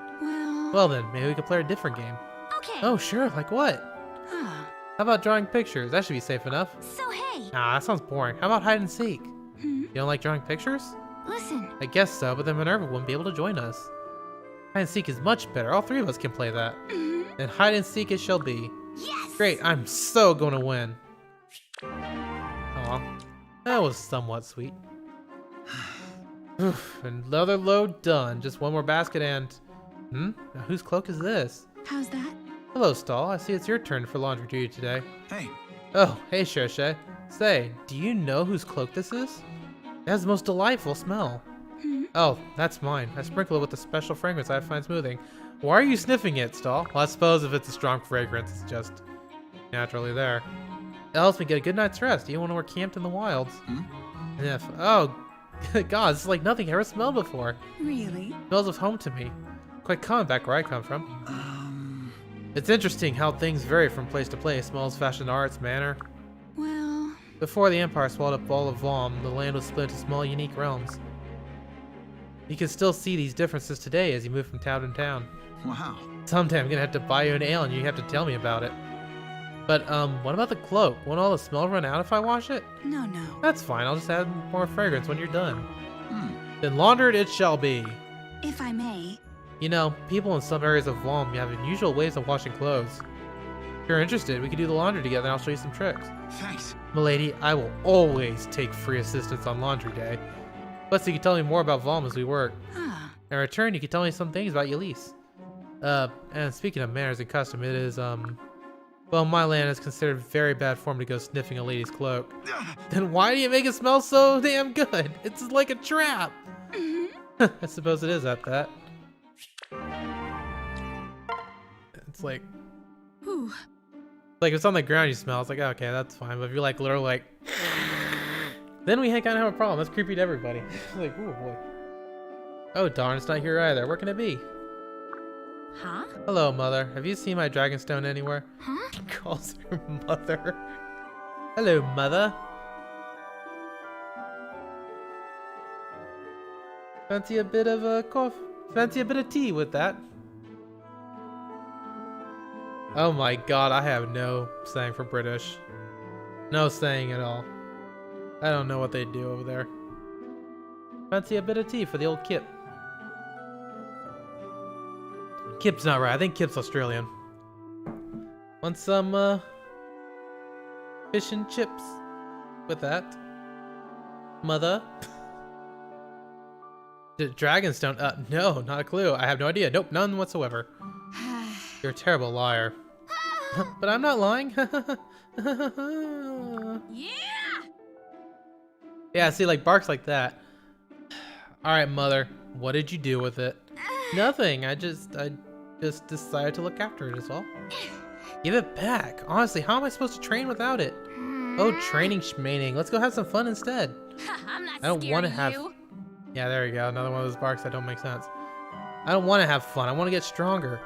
Speaker 1: Well then, maybe we could play a different game.
Speaker 5: Okay.
Speaker 1: Oh, sure. Like what?
Speaker 5: Huh.
Speaker 1: How about drawing pictures? That should be safe enough.
Speaker 5: So hey.
Speaker 1: Ah, that sounds boring. How about hide and seek?
Speaker 5: Hmm.
Speaker 1: You don't like drawing pictures?
Speaker 5: Listen.
Speaker 1: I guess so, but then Minerva wouldn't be able to join us. Hide and seek is much better. All three of us can play that. Then hide and seek it shall be.
Speaker 5: Yes.
Speaker 1: Great, I'm so gonna win. Aw, that was somewhat sweet. Oof, another load done. Just one more basket and... Now whose cloak is this?
Speaker 5: How's that?
Speaker 1: Hello, Stall. I see it's your turn for laundry duty today.
Speaker 4: Hey.
Speaker 1: Oh, hey, Cherche. Say, do you know whose cloak this is? It has the most delightful smell. Oh, that's mine. I sprinkle it with a special fragrance I find smoothing. Why are you sniffing it, Stall? Well, I suppose if it's a strong fragrance, it's just naturally there. It helps me get a good night's rest, even when we're camped in the wilds. And if, oh, God, this is like nothing I ever smelled before.
Speaker 5: Really?
Speaker 1: It smells of home to me. Quite common back where I come from. It's interesting how things vary from place to place. Smells, fashion, arts, manner.
Speaker 5: Well...
Speaker 1: Before the Empire swallowed up all of Valm, the land was split into small, unique realms. You can still see these differences today as you move from town to town.
Speaker 4: Wow.
Speaker 1: Someday I'm gonna have to buy you an ale and you have to tell me about it. But, what about the cloak? Won't all the smell run out if I wash it?
Speaker 5: No.
Speaker 1: That's fine, I'll just add more fragrance when you're done. Then laundered it shall be.
Speaker 5: If I may.
Speaker 1: You know, people in some areas of Valm have unusual ways of washing clothes. If you're interested, we could do the laundry together and I'll show you some tricks.
Speaker 4: Thanks.
Speaker 1: Milady, I will always take free assistance on laundry day. Plus, you can tell me more about Valm as we work.
Speaker 5: Huh.
Speaker 1: In return, you can tell me some things about Yelise. And speaking of manners and custom, it is, well, my land is considered very bad form to go sniffing a lady's cloak. Then why do you make it smell so damn good? It's like a trap. I suppose it is at that. It's like if it's on the ground you smell, it's like, okay, that's fine. But if you're like literally like, then we kind of have a problem. That's creepy to everybody. Like, oh boy. Oh darn, it's not here either. Where can it be?
Speaker 5: Huh?
Speaker 1: Hello, mother. Have you seen my dragonstone anywhere?
Speaker 5: Huh?
Speaker 1: He calls her mother. Hello, mother. Fancy a bit of coffee? Fancy a bit of tea with that? Oh my god, I have no saying for British. No saying at all. I don't know what they do over there. Fancy a bit of tea for the old Kip. Kip's not right. I think Kip's Australian. Want some fish and chips with that? Mother? Dragonstone? No, not a clue. I have no idea. Nope, none whatsoever. You're a terrible liar. But I'm not lying.
Speaker 5: Yeah!
Speaker 1: Yeah, see, like, barks like that. Alright, mother. What did you do with it? Nothing. I just decided to look after it is all. Give it back. Honestly, how am I supposed to train without it? Oh, training schmaining. Let's go have some fun instead.
Speaker 5: I'm not
Speaker 1: I don't want to have... Yeah, there you go. Another one of those barks that don't make sense. I don't want to have fun. I want to get stronger.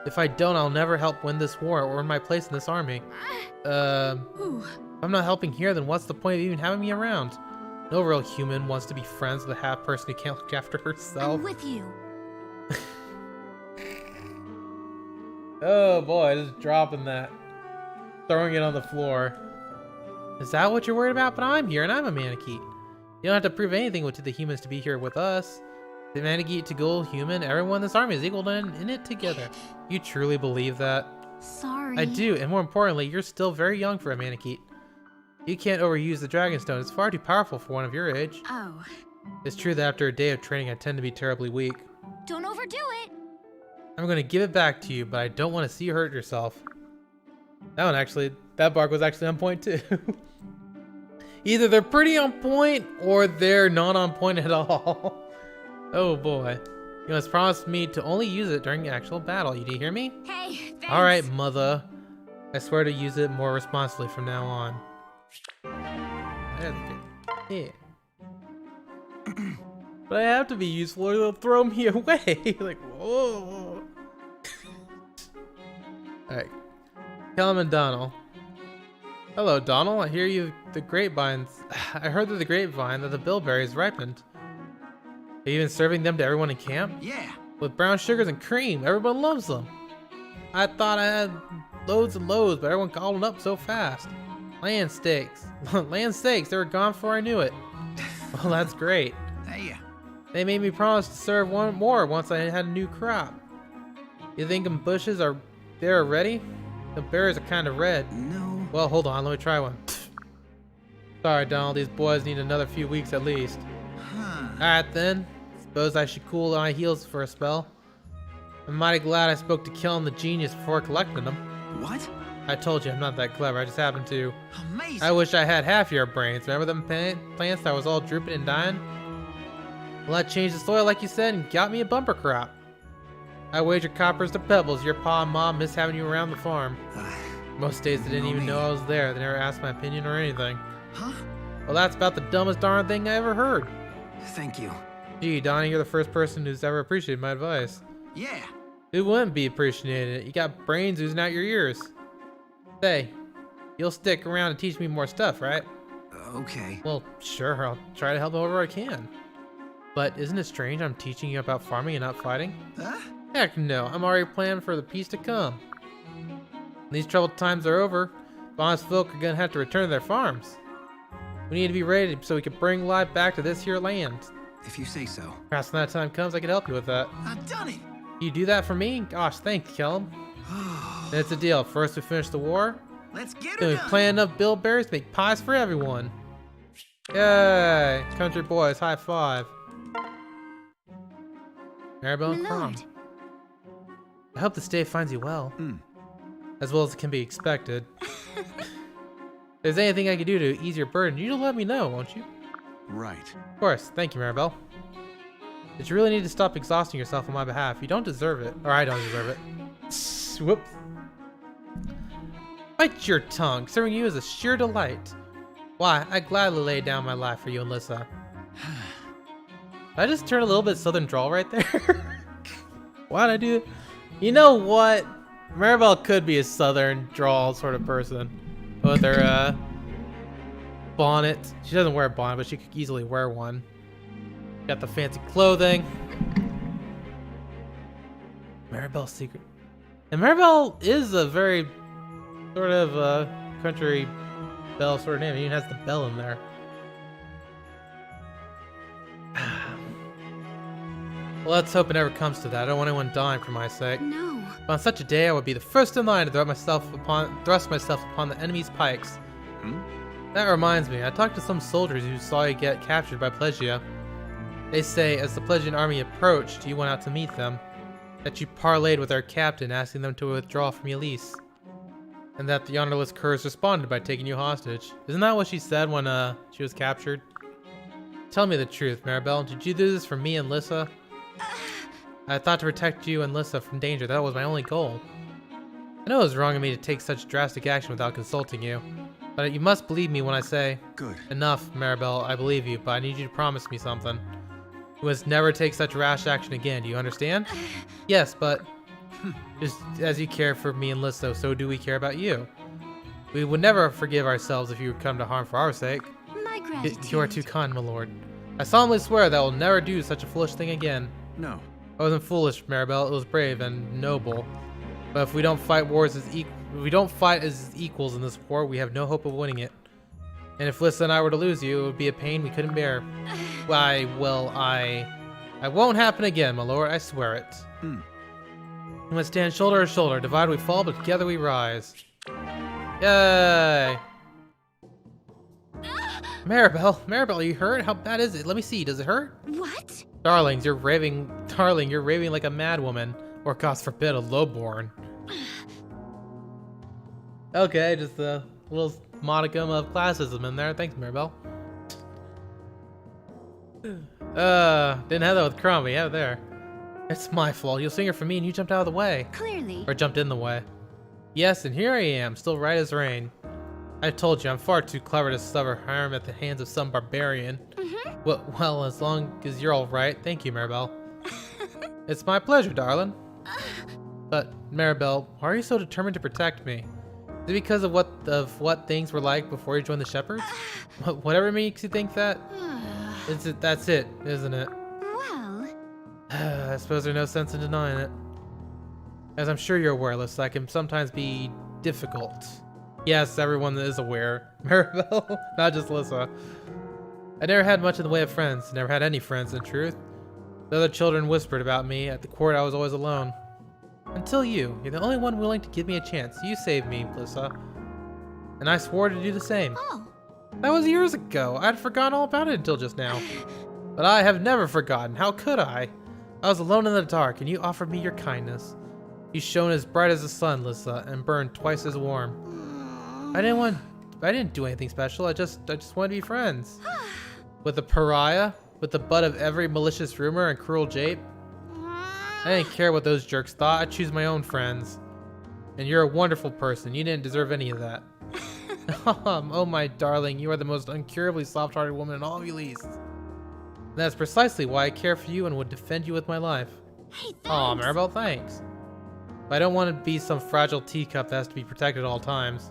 Speaker 1: If I don't, I'll never help win this war or earn my place in this army. If I'm not helping here, then what's the point of even having me around? No real human wants to be friends with a half person who can't look after herself.
Speaker 5: I'm with you.
Speaker 1: Oh boy, just dropping that. Throwing it on the floor. Is that what you're worried about? But I'm here and I'm a Manakete. You don't have to prove anything to the humans to be here with us. The Manakete to go human, everyone in this army is equal in it together. You truly believe that?
Speaker 5: Sorry.
Speaker 1: I do, and more importantly, you're still very young for a Manakete. You can't overuse the Dragonstone. It's far too powerful for one of your age.
Speaker 5: Oh.
Speaker 1: It's true that after a day of training, I tend to be terribly weak.
Speaker 5: Don't overdo it.
Speaker 1: I'm going to give it back to you, but I don't want to see you hurt yourself. That bark was actually on point too. Either they're pretty on point, or they're not on point at all. Oh boy. You must promise me to only use it during actual battle. You do hear me?
Speaker 5: Hey, thanks.
Speaker 1: Alright, mother. I swear to use it more responsibly from now on. Yeah. But I have to be useful or they'll throw me away. Like, whoa. Alright. Kelman Donald. Hello, Donald. I hear you the grapevines. I heard through the grapevine that the bilberries ripened. Are you even serving them to everyone in camp?
Speaker 3: Yeah.
Speaker 1: With brown sugars and cream. Everyone loves them. I thought I had loads and loads, but everyone gobbled them up so fast. Land steaks. Land steaks. They were gone before I knew it. Well, that's great.
Speaker 3: Hey.
Speaker 1: They made me promise to serve one more once I had a new crop. You think them bushes are there already? The berries are kind of red.
Speaker 3: No.
Speaker 1: Well, hold on. Let me try one. Sorry, Donald. These boys need another few weeks at least.
Speaker 3: Huh.
Speaker 1: Alright then. Suppose I should cool my heels for a spell. I'm mighty glad I spoke to Killen the genius before collecting them.
Speaker 3: What?
Speaker 1: I told you I'm not that clever. I just happened to.
Speaker 3: Amazing.
Speaker 1: I wish I had half your brains. Remember them plants that was all drooping and dying? Well, that changed the soil like you said and got me a bumper crop. I wager coppers to pebbles your pa and mom miss having you around the farm. Most days they didn't even know I was there. They never asked my opinion or anything.
Speaker 3: Huh?
Speaker 1: Well, that's about the dumbest darn thing I ever heard.
Speaker 3: Thank you.
Speaker 1: Gee, Donnie, you're the first person who's ever appreciated my advice.
Speaker 3: Yeah.
Speaker 1: Who wouldn't be appreciating it? You got brains oozing out your ears. Say, you'll stick around and teach me more stuff, right?
Speaker 3: Okay.
Speaker 1: Well, sure, I'll try to help however I can. But isn't it strange I'm teaching you about farming and not fighting?
Speaker 3: Huh?
Speaker 1: Heck no, I'm already planning for the peace to come. When these troubled times are over, honest folk are gonna have to return to their farms. We need to be ready so we can bring life back to this here land.
Speaker 3: If you say so.
Speaker 1: Perhaps when that time comes, I can help you with that.
Speaker 3: I've done it.
Speaker 1: You do that for me? Gosh, thanks, Kellum. Then it's a deal. First we finish the war,
Speaker 3: Let's get
Speaker 1: then
Speaker 3: it
Speaker 1: we
Speaker 3: done.
Speaker 1: plant enough bilberries to make pies for everyone. Yay! Country boys, high five. Maribel and Crom.
Speaker 5: Milord.
Speaker 1: I hope this day finds you well. As well as can be expected. If there's anything I can do to ease your burden, you just let me know, won't you?
Speaker 4: Right.
Speaker 1: Of course. Thank you, Maribel. But you really need to stop exhausting yourself on my behalf. You don't deserve it. Or I don't deserve it. Whoops. Bite your tongue. Serving you is a sheer delight. Why, I gladly lay down my life for you and Lissa. Did I just turn a little bit southern drawl right there? Why'd I do it? You know what? Maribel could be a southern drawl sort of person. With her bonnet. She doesn't wear a bonnet, but she could easily wear one. Got the fancy clothing. Maribel's secret. And Maribel is a very sort of country belle sort of name. It even has the bell in there. Well, let's hope it never comes to that. I don't want anyone dying for my sake.
Speaker 5: No.
Speaker 1: But on such a day, I would be the first in line to thrust myself upon the enemy's pikes. That reminds me, I talked to some soldiers who saw you get captured by Plegia. They say, as the Plegian army approached, you went out to meet them, that you parleyed with our captain, asking them to withdraw from Elise, and that the honorless curs responded by taking you hostage. Isn't that what she said when she was captured? Tell me the truth, Maribel. Did you do this for me and Lissa? I thought to protect you and Lissa from danger. That was my only goal. I know it was wrong of me to take such drastic action without consulting you, but you must believe me when I say,
Speaker 4: Good.
Speaker 1: enough, Maribel. I believe you, but I need you to promise me something. You must never take such rash action again. Do you understand? Yes, but just as you care for me and Lissa, so do we care about you. We would never forgive ourselves if you would come to harm for our sake.
Speaker 5: My gratitude.
Speaker 1: You are too kind, my lord. I solemnly swear that I will never do such a foolish thing again.
Speaker 4: No.
Speaker 1: I wasn't foolish, Maribel. It was brave and noble. But if we don't fight as equals in this war, we have no hope of winning it. And if Lissa and I were to lose you, it would be a pain we couldn't bear. Why, well, I won't happen again, my lord. I swear it. We must stand shoulder to shoulder. Divided we fall, but together we rise. Yay! Maribel, are you hurt? How bad is it? Let me see. Does it hurt?
Speaker 5: What?
Speaker 1: Darling, you're raving like a madwoman, or God forbid, a lowborn. Okay, just a little modicum of classism in there. Thanks, Maribel. Didn't have that with Cromby. Yeah, there. It's my fault. You'll sing her for me, and you jumped out of the way,
Speaker 5: Clearly.
Speaker 1: or jumped in the way. Yes, and here I am, still right as rain. I told you, I'm far too clever to suffer harm at the hands of some barbarian. Well, as long as you're all right, thank you, Maribel. It's my pleasure, darling. But Maribel, why are you so determined to protect me? Is it because of what things were like before you joined the Shepherds? Whatever makes you think that? That's it, isn't it?
Speaker 5: Well.
Speaker 1: I suppose there's no sense in denying it. As I'm sure you're aware, Lissa, I can sometimes be difficult. Yes, everyone is aware. Maribel, not just Lissa. I never had much in the way of friends. Never had any friends, in truth. The other children whispered about me. At the court, I was always alone. Until you. You're the only one willing to give me a chance. You saved me, Lissa. And I swore to do the same.
Speaker 5: Oh.
Speaker 1: That was years ago. I'd forgotten all about it until just now. But I have never forgotten. How could I? I was alone in the dark, and you offered me your kindness. You shone as bright as the sun, Lissa, and burned twice as warm. I didn't do anything special. I just wanted to be friends. With a pariah, with the butt of every malicious rumor and cruel jape. I didn't care what those jerks thought. I choose my own friends. And you're a wonderful person. You didn't deserve any of that. Oh my darling, you are the most incurably soft-hearted woman in all of Elise. And that's precisely why I care for you and would defend you with my life.
Speaker 5: Hey, thanks.
Speaker 1: Aw, Maribel, thanks. But I don't want to be some fragile teacup that has to be protected at all times.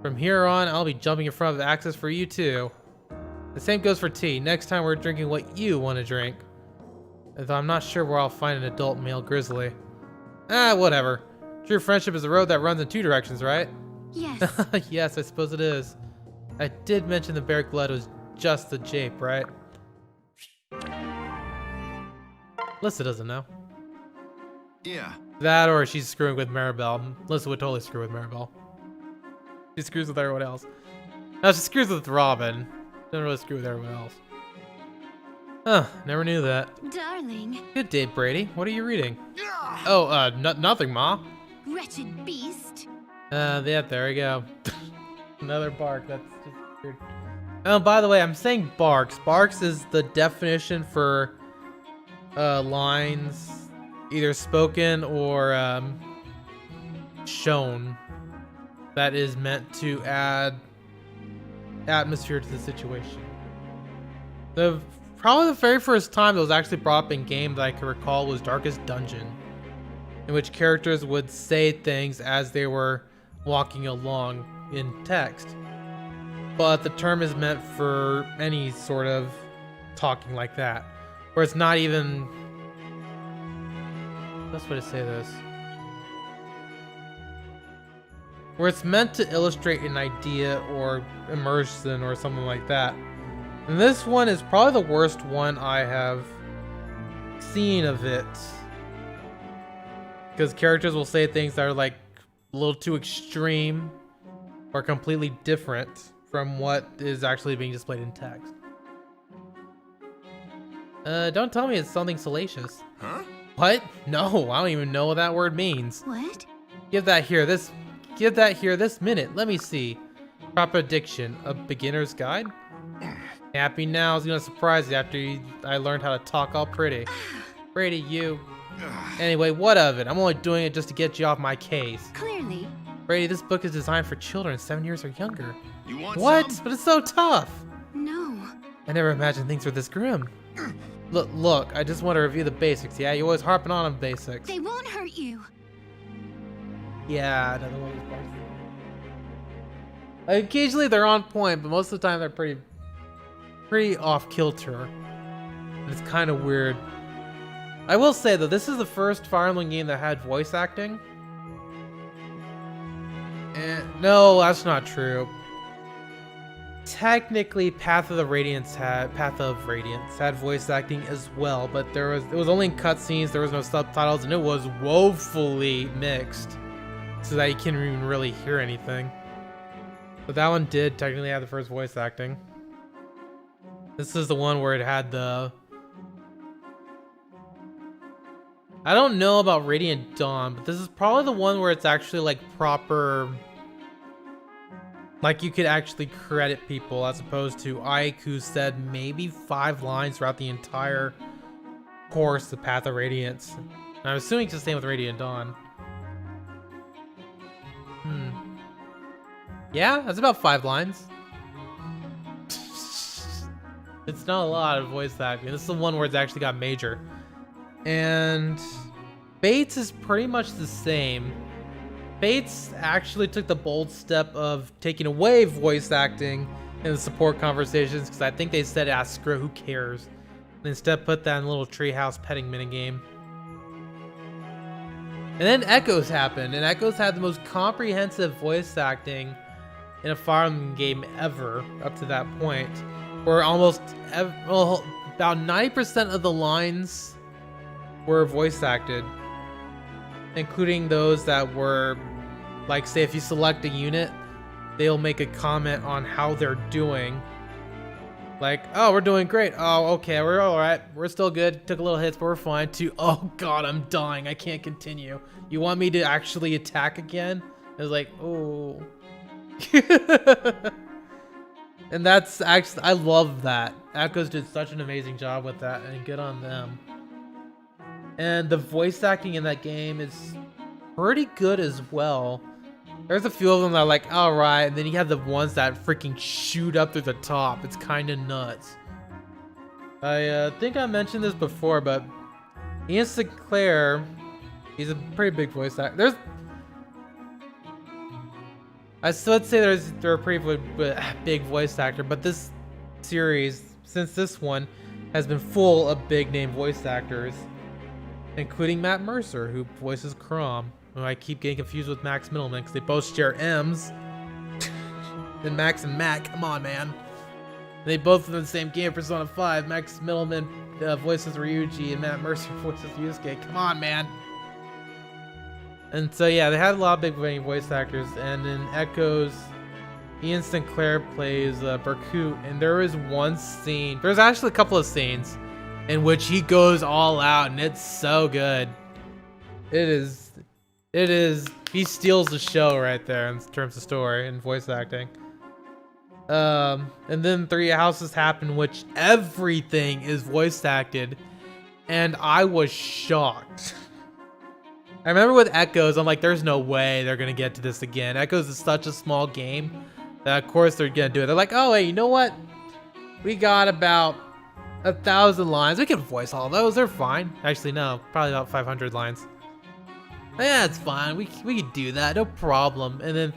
Speaker 1: From here on, I'll be jumping in front of Axis for you too. The same goes for tea. Next time we're drinking what you want to drink. Though I'm not sure where I'll find an adult male grizzly. Whatever. True friendship is a road that runs in two directions, right?
Speaker 5: Yes.
Speaker 1: Yes, I suppose it is. I did mention the bear blood was just the jape, right? Lissa doesn't know.
Speaker 4: Yeah.
Speaker 1: That or she's screwing with Maribel. Lissa would totally screw with Maribel. She screws with everyone else. Now she screws with Robin. Don't really screw with everyone else. Huh, never knew that.
Speaker 5: Darling.
Speaker 1: Good day, Brady. What are you reading? Oh, nothing, Ma.
Speaker 5: Wretched beast.
Speaker 1: Yeah, there we go. Another bark. That's just weird. Oh, by the way, I'm saying barks. Barks is the definition for lines either spoken or shown that is meant to add atmosphere to the situation. Probably the very first time it was actually brought up in game that I can recall was Darkest Dungeon, in which characters would say things as they were walking along in text. But the term is meant for any sort of talking like that, where it's not even... Best way to say this. Where it's meant to illustrate an idea or immersion or something like that. And this one is probably the worst one I have seen of it. Because characters will say things that are like a little too extreme or completely different from what is actually being displayed in text. Don't tell me it's something salacious.
Speaker 4: Huh?
Speaker 1: What? No, I don't even know what that word means.
Speaker 5: What?
Speaker 1: Give that here this minute. Let me see. Proper diction, a beginner's guide? Happy now is gonna surprise you after I learned how to talk all pretty. Brady, you. Anyway, what of it? I'm only doing it just to get you off my case.
Speaker 5: Clearly.
Speaker 1: Brady, this book is designed for children 7 years or younger.
Speaker 4: You want
Speaker 1: What?
Speaker 4: some?
Speaker 1: But it's so tough.
Speaker 5: No.
Speaker 1: I never imagined things were this grim. Look, I just want to review the basics, yeah? You're always harping on basics.
Speaker 5: They won't hurt you.
Speaker 1: Yeah, another one of these parts. Occasionally they're on point, but most of the time they're pretty off kilter. And it's kind of weird. I will say though, this is the first Fire Emblem game that had voice acting. And no, that's not true. Technically, Path of Radiance had voice acting as well, but it was only in cutscenes. There was no subtitles, and it was woefully mixed, so that you can't even really hear anything. But that one did technically have the first voice acting. This is the one where it had the... I don't know about Radiant Dawn, but this is probably the one where it's actually like proper... Like you could actually credit people as opposed to Ike, who said maybe 5 lines throughout the entire course of Path of Radiance. And I'm assuming it's the same with Radiant Dawn. Yeah, that's about 5 lines. It's not a lot of voice acting. This is the one where it's actually got major. And Bates is pretty much the same. Bates actually took the bold step of taking away voice acting in the support conversations because I think they said, ah, screw, who cares? And instead put that in a little treehouse petting minigame. And then Echoes happened, and Echoes had the most comprehensive voice acting in a Fire Emblem game ever up to that point, where almost about 90% of the lines were voice acted, including those that were, like, say if you select a unit, they'll make a comment on how they're doing. Like, oh, we're doing great. Oh, okay, we're all right. We're still good. Took a little hits, but we're fine. To, oh god, I'm dying. I can't continue. You want me to actually attack again? It was like, oh. And that's actually, I love that. Echoes did such an amazing job with that, and good on them. And the voice acting in that game is pretty good as well. There's a few of them that are like, alright, and then you have the ones that freaking shoot up through the top. It's kind of nuts. I think I mentioned this before, but Ian Sinclair, he's a pretty big voice actor. I still would say they're a pretty big voice actor, but this series, since this one, has been full of big name voice actors, including Matt Mercer, who voices Chrom. Who I keep getting confused with Max Middleman because they both share M's. And Max and Mac, come on, man. They both in the same game, Persona 5. Max Middleman voices Ryuji, and Matt Mercer voices Yusuke. Come on, man. And so yeah, they had a lot of big voice actors, and in Echoes, Ian Sinclair plays Berkut, and there is one scene. There's actually a couple of scenes in which he goes all out, and it's so good. It is. He steals the show right there in terms of story and voice acting. And then Three Houses happen, which everything is voice acted, and I was shocked. I remember with Echoes, I'm like, there's no way they're gonna get to this again. Echoes is such a small game that of course they're gonna do it. They're like, oh hey, you know what? We got about 1,000 lines. We can voice all those. They're fine. Actually, no, probably about 500 lines. Yeah, it's fine. We can do that. No problem. And then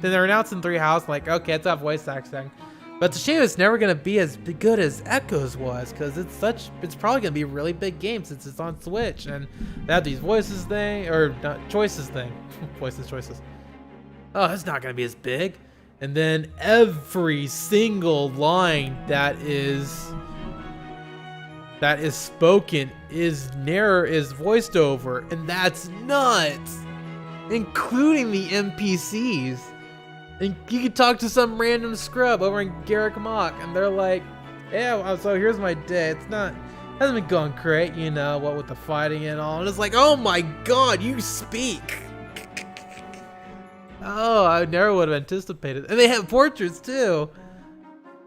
Speaker 1: they're announcing Three House. Like, okay, it's not voice acting. But it's a shame it's never gonna be as good as Echoes was, because it's probably gonna be a really big game since it's on Switch and they have these voices thing or not, choices thing, choices. Oh, it's not gonna be as big. And then every single line that is spoken is voiced over, and that's nuts, including the NPCs. And you can talk to some random scrub over in Garrick Mock, and they're like, yeah, so here's my day. Hasn't been going great, you know, what with the fighting and all. And it's like, oh my god, you speak. Oh, I never would have anticipated. And they have portraits too.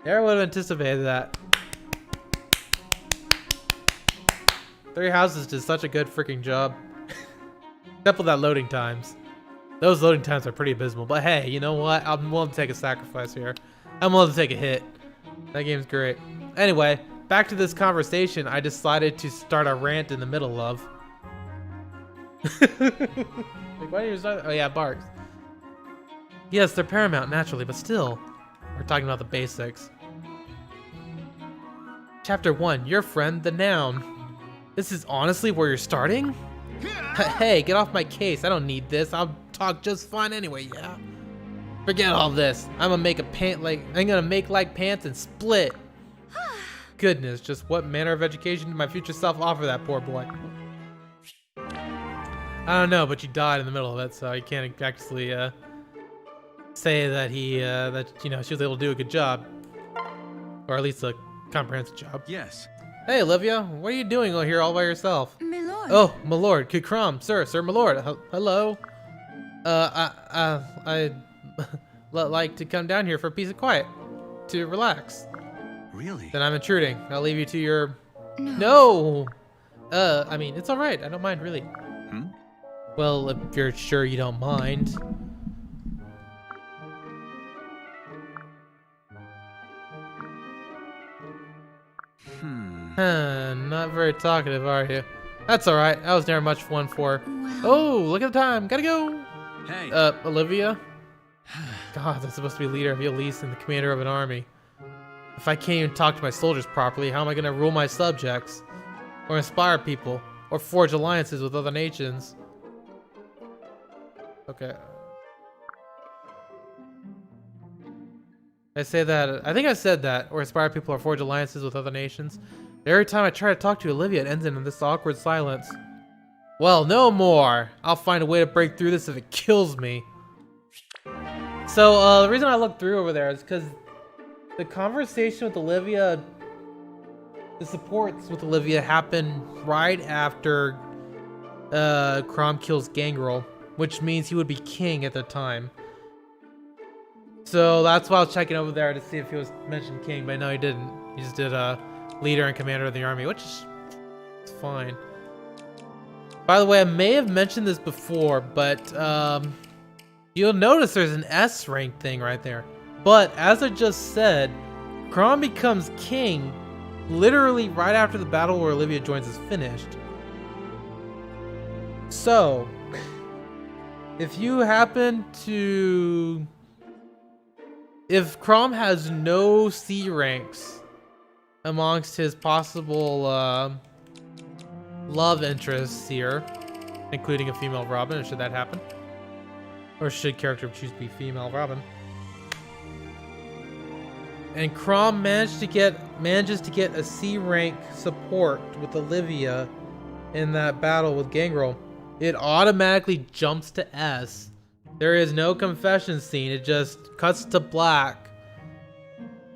Speaker 1: Never would have anticipated that. Three Houses did such a good freaking job. Except for that loading times. Those loading times are pretty abysmal, but hey, you know what? I'm willing to take a sacrifice here. I'm willing to take a hit. That game's great. Anyway, back to this conversation I decided to start a rant in the middle of. Like, why did you start? Oh yeah, barks. Yes, they're paramount naturally, but still, we're talking about the basics. Chapter 1, your friend, the noun. This is honestly where you're starting? Hey, get off my case. I don't need this. I'll talk just fine anyway, yeah? Forget all this. I'm gonna make like pants and split. Goodness, just what manner of education did my future self offer that poor boy? I don't know, but you died in the middle of it, so you can't actually say that she was able to do a good job, or at least a comprehensive job.
Speaker 4: Yes.
Speaker 1: Hey, Olivia, what are you doing here all by yourself?
Speaker 5: My lord.
Speaker 1: Oh, my lord, Kukram, sir, my lord. Hello. I'd like to come down here for a piece of quiet, to relax.
Speaker 4: Really?
Speaker 1: Then I'm intruding. I'll leave you to your. No. I mean, it's all right. I don't mind, really.
Speaker 4: Hmm?
Speaker 1: Well, if you're sure you don't mind. Not very talkative, are you? That's all right. I was never much fun for.
Speaker 5: Well.
Speaker 1: Oh, look at the time. Gotta go.
Speaker 4: Hey.
Speaker 1: Olivia. God, I'm supposed to be leader of Elise and the commander of an army. If I can't even talk to my soldiers properly, how am I gonna rule my subjects, or inspire people, or forge alliances with other nations? Okay. I say that. I think I said that, or inspire people or forge alliances with other nations. Every time I try to talk to Olivia, it ends in this awkward silence. Well, no more. I'll find a way to break through this if it kills me. So the reason I looked through over there is because the conversation with Olivia, the supports with Olivia happened right after Crom kills Gangrel, which means he would be king at the time. So that's why I was checking over there to see if he was mentioned king, but no, he didn't. He just did leader and commander of the army, which is fine. By the way, I may have mentioned this before, but you'll notice there's an S rank thing right there. But as I just said, Crom becomes king literally right after the battle where Olivia joins is finished. So, if you happen to... If Crom has no C ranks amongst his possible love interests here, including a female Robin, should that happen, or should character choose to be female Robin, and Crom manages to get a C rank support with Olivia in that battle with Gangrel, it automatically jumps to S There is no confession scene. It just cuts to black,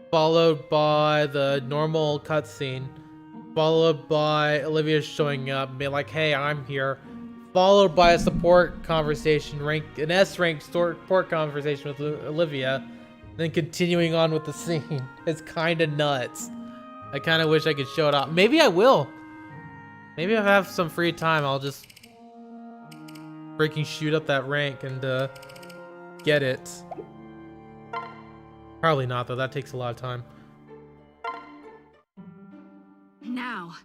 Speaker 1: followed by the normal cutscene, followed by Olivia showing up and being like, "Hey, I'm here," followed by a support conversation, an S-rank support conversation with Olivia, then continuing on with the scene. It's kind of nuts. I kind of wish I could show it off. Maybe I will. Maybe if I have some free time, I'll just freaking shoot up that rank and get it. Probably not, though. That takes a lot of time.
Speaker 5: Now.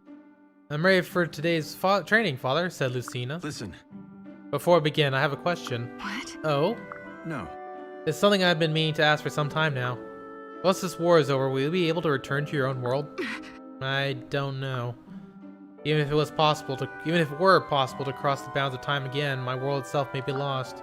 Speaker 1: I'm ready for today's training, Father, said Lucina.
Speaker 4: Listen.
Speaker 1: Before we begin, I have a question.
Speaker 5: What?
Speaker 1: Oh?
Speaker 4: No.
Speaker 1: It's something I've been meaning to ask for some time now. Once this war is over, will you be able to return to your own world? I don't know. Even if it were possible to cross the bounds of time again, my world itself may be lost.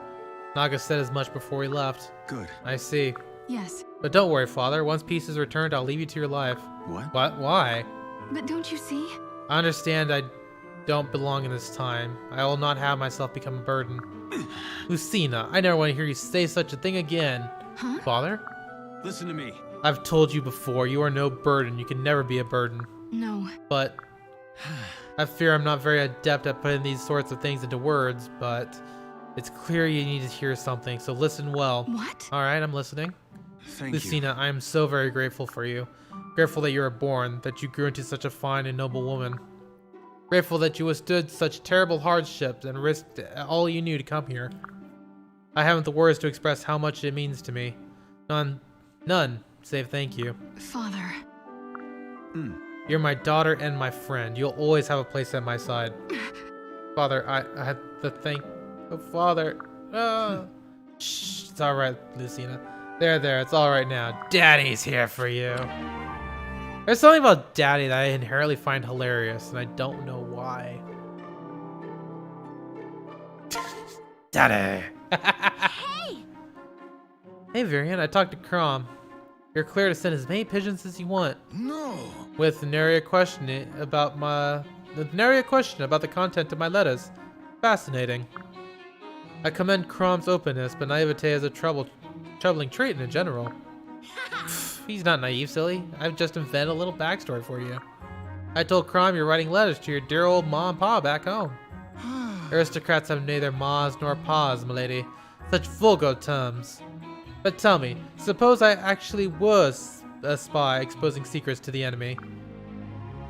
Speaker 1: Naga said as much before he left.
Speaker 4: Good.
Speaker 1: I see.
Speaker 5: Yes.
Speaker 1: But don't worry, Father. Once peace is returned, I'll leave you to your life.
Speaker 4: What?
Speaker 1: What? Why?
Speaker 5: But don't you see?
Speaker 1: I understand I don't belong in this time. I will not have myself become a burden. Lucina, I never want to hear you say such a thing again.
Speaker 5: Huh?
Speaker 1: Father?
Speaker 4: Listen to me.
Speaker 1: I've told you before, you are no burden. You can never be a burden.
Speaker 5: No.
Speaker 1: But I fear I'm not very adept at putting these sorts of things into words, but it's clear you need to hear something, so listen well.
Speaker 5: What?
Speaker 1: Alright, I'm listening.
Speaker 4: Thank
Speaker 1: Lucina, I am so very grateful for you. Grateful that you were born, that you grew into such a fine and noble woman. Grateful that you withstood such terrible hardships and risked all you knew to come here. I haven't the words to express how much it means to me. None, save thank you.
Speaker 5: Father.
Speaker 4: you.
Speaker 1: You're my daughter and my friend. You'll always have a place at my side. Father, I have to thank... Oh, Father. Shh, it's alright, Lucina. There, it's alright now. Daddy's here for you. There's something about Daddy that I inherently find hilarious, and I don't know why. Daddy!
Speaker 5: Hey!
Speaker 1: Hey, Varian, I talked to Crom. You're clear to send as many pigeons as you want.
Speaker 4: No.
Speaker 1: With nary a question about the content of my letters. Fascinating. I commend Crom's openness, but naivete is a troubling trait in general. He's not naive, silly. I've just invented a little backstory for you. I told Crom you're writing letters to your dear old ma and pa back home. Aristocrats have neither ma's nor pa's, milady. Such vulgar terms. But tell me, suppose I actually was a spy exposing secrets to the enemy.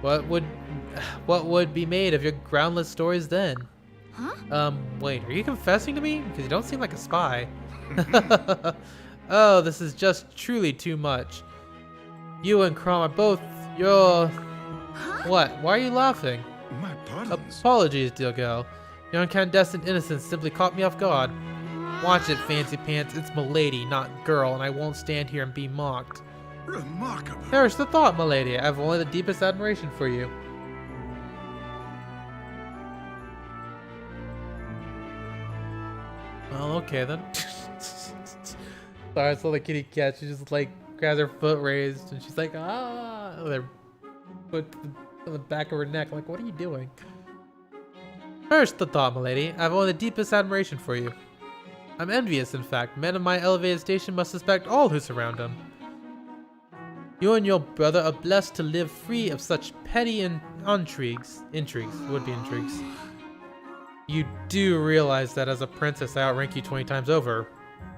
Speaker 1: What would be made of your groundless stories then?
Speaker 5: Huh?
Speaker 1: Wait, are you confessing to me? Because you don't seem like a spy. Oh, this is just truly too much. You and Crom are both your...
Speaker 5: Huh?
Speaker 1: What? Why are you laughing?
Speaker 4: My pardons.
Speaker 1: Apologies, dear girl. Your incandescent innocence simply caught me off guard. Watch it, fancy pants. It's milady, not girl, and I won't stand here and be mocked.
Speaker 4: Remarkable.
Speaker 1: Perish the thought, milady. I have only the deepest admiration for you. Well, okay then. Sorry, I saw the kitty cat. She just like grabs her foot raised and she's like, ah, with her foot on the back of her neck. I'm like, what are you doing? First the thought, milady. I have only the deepest admiration for you. I'm envious, in fact. Men of my elevated station must suspect all who surround them. You and your brother are blessed to live free of such petty intrigues. Would-be intrigues. You do realize that as a princess I outrank you 20 times over,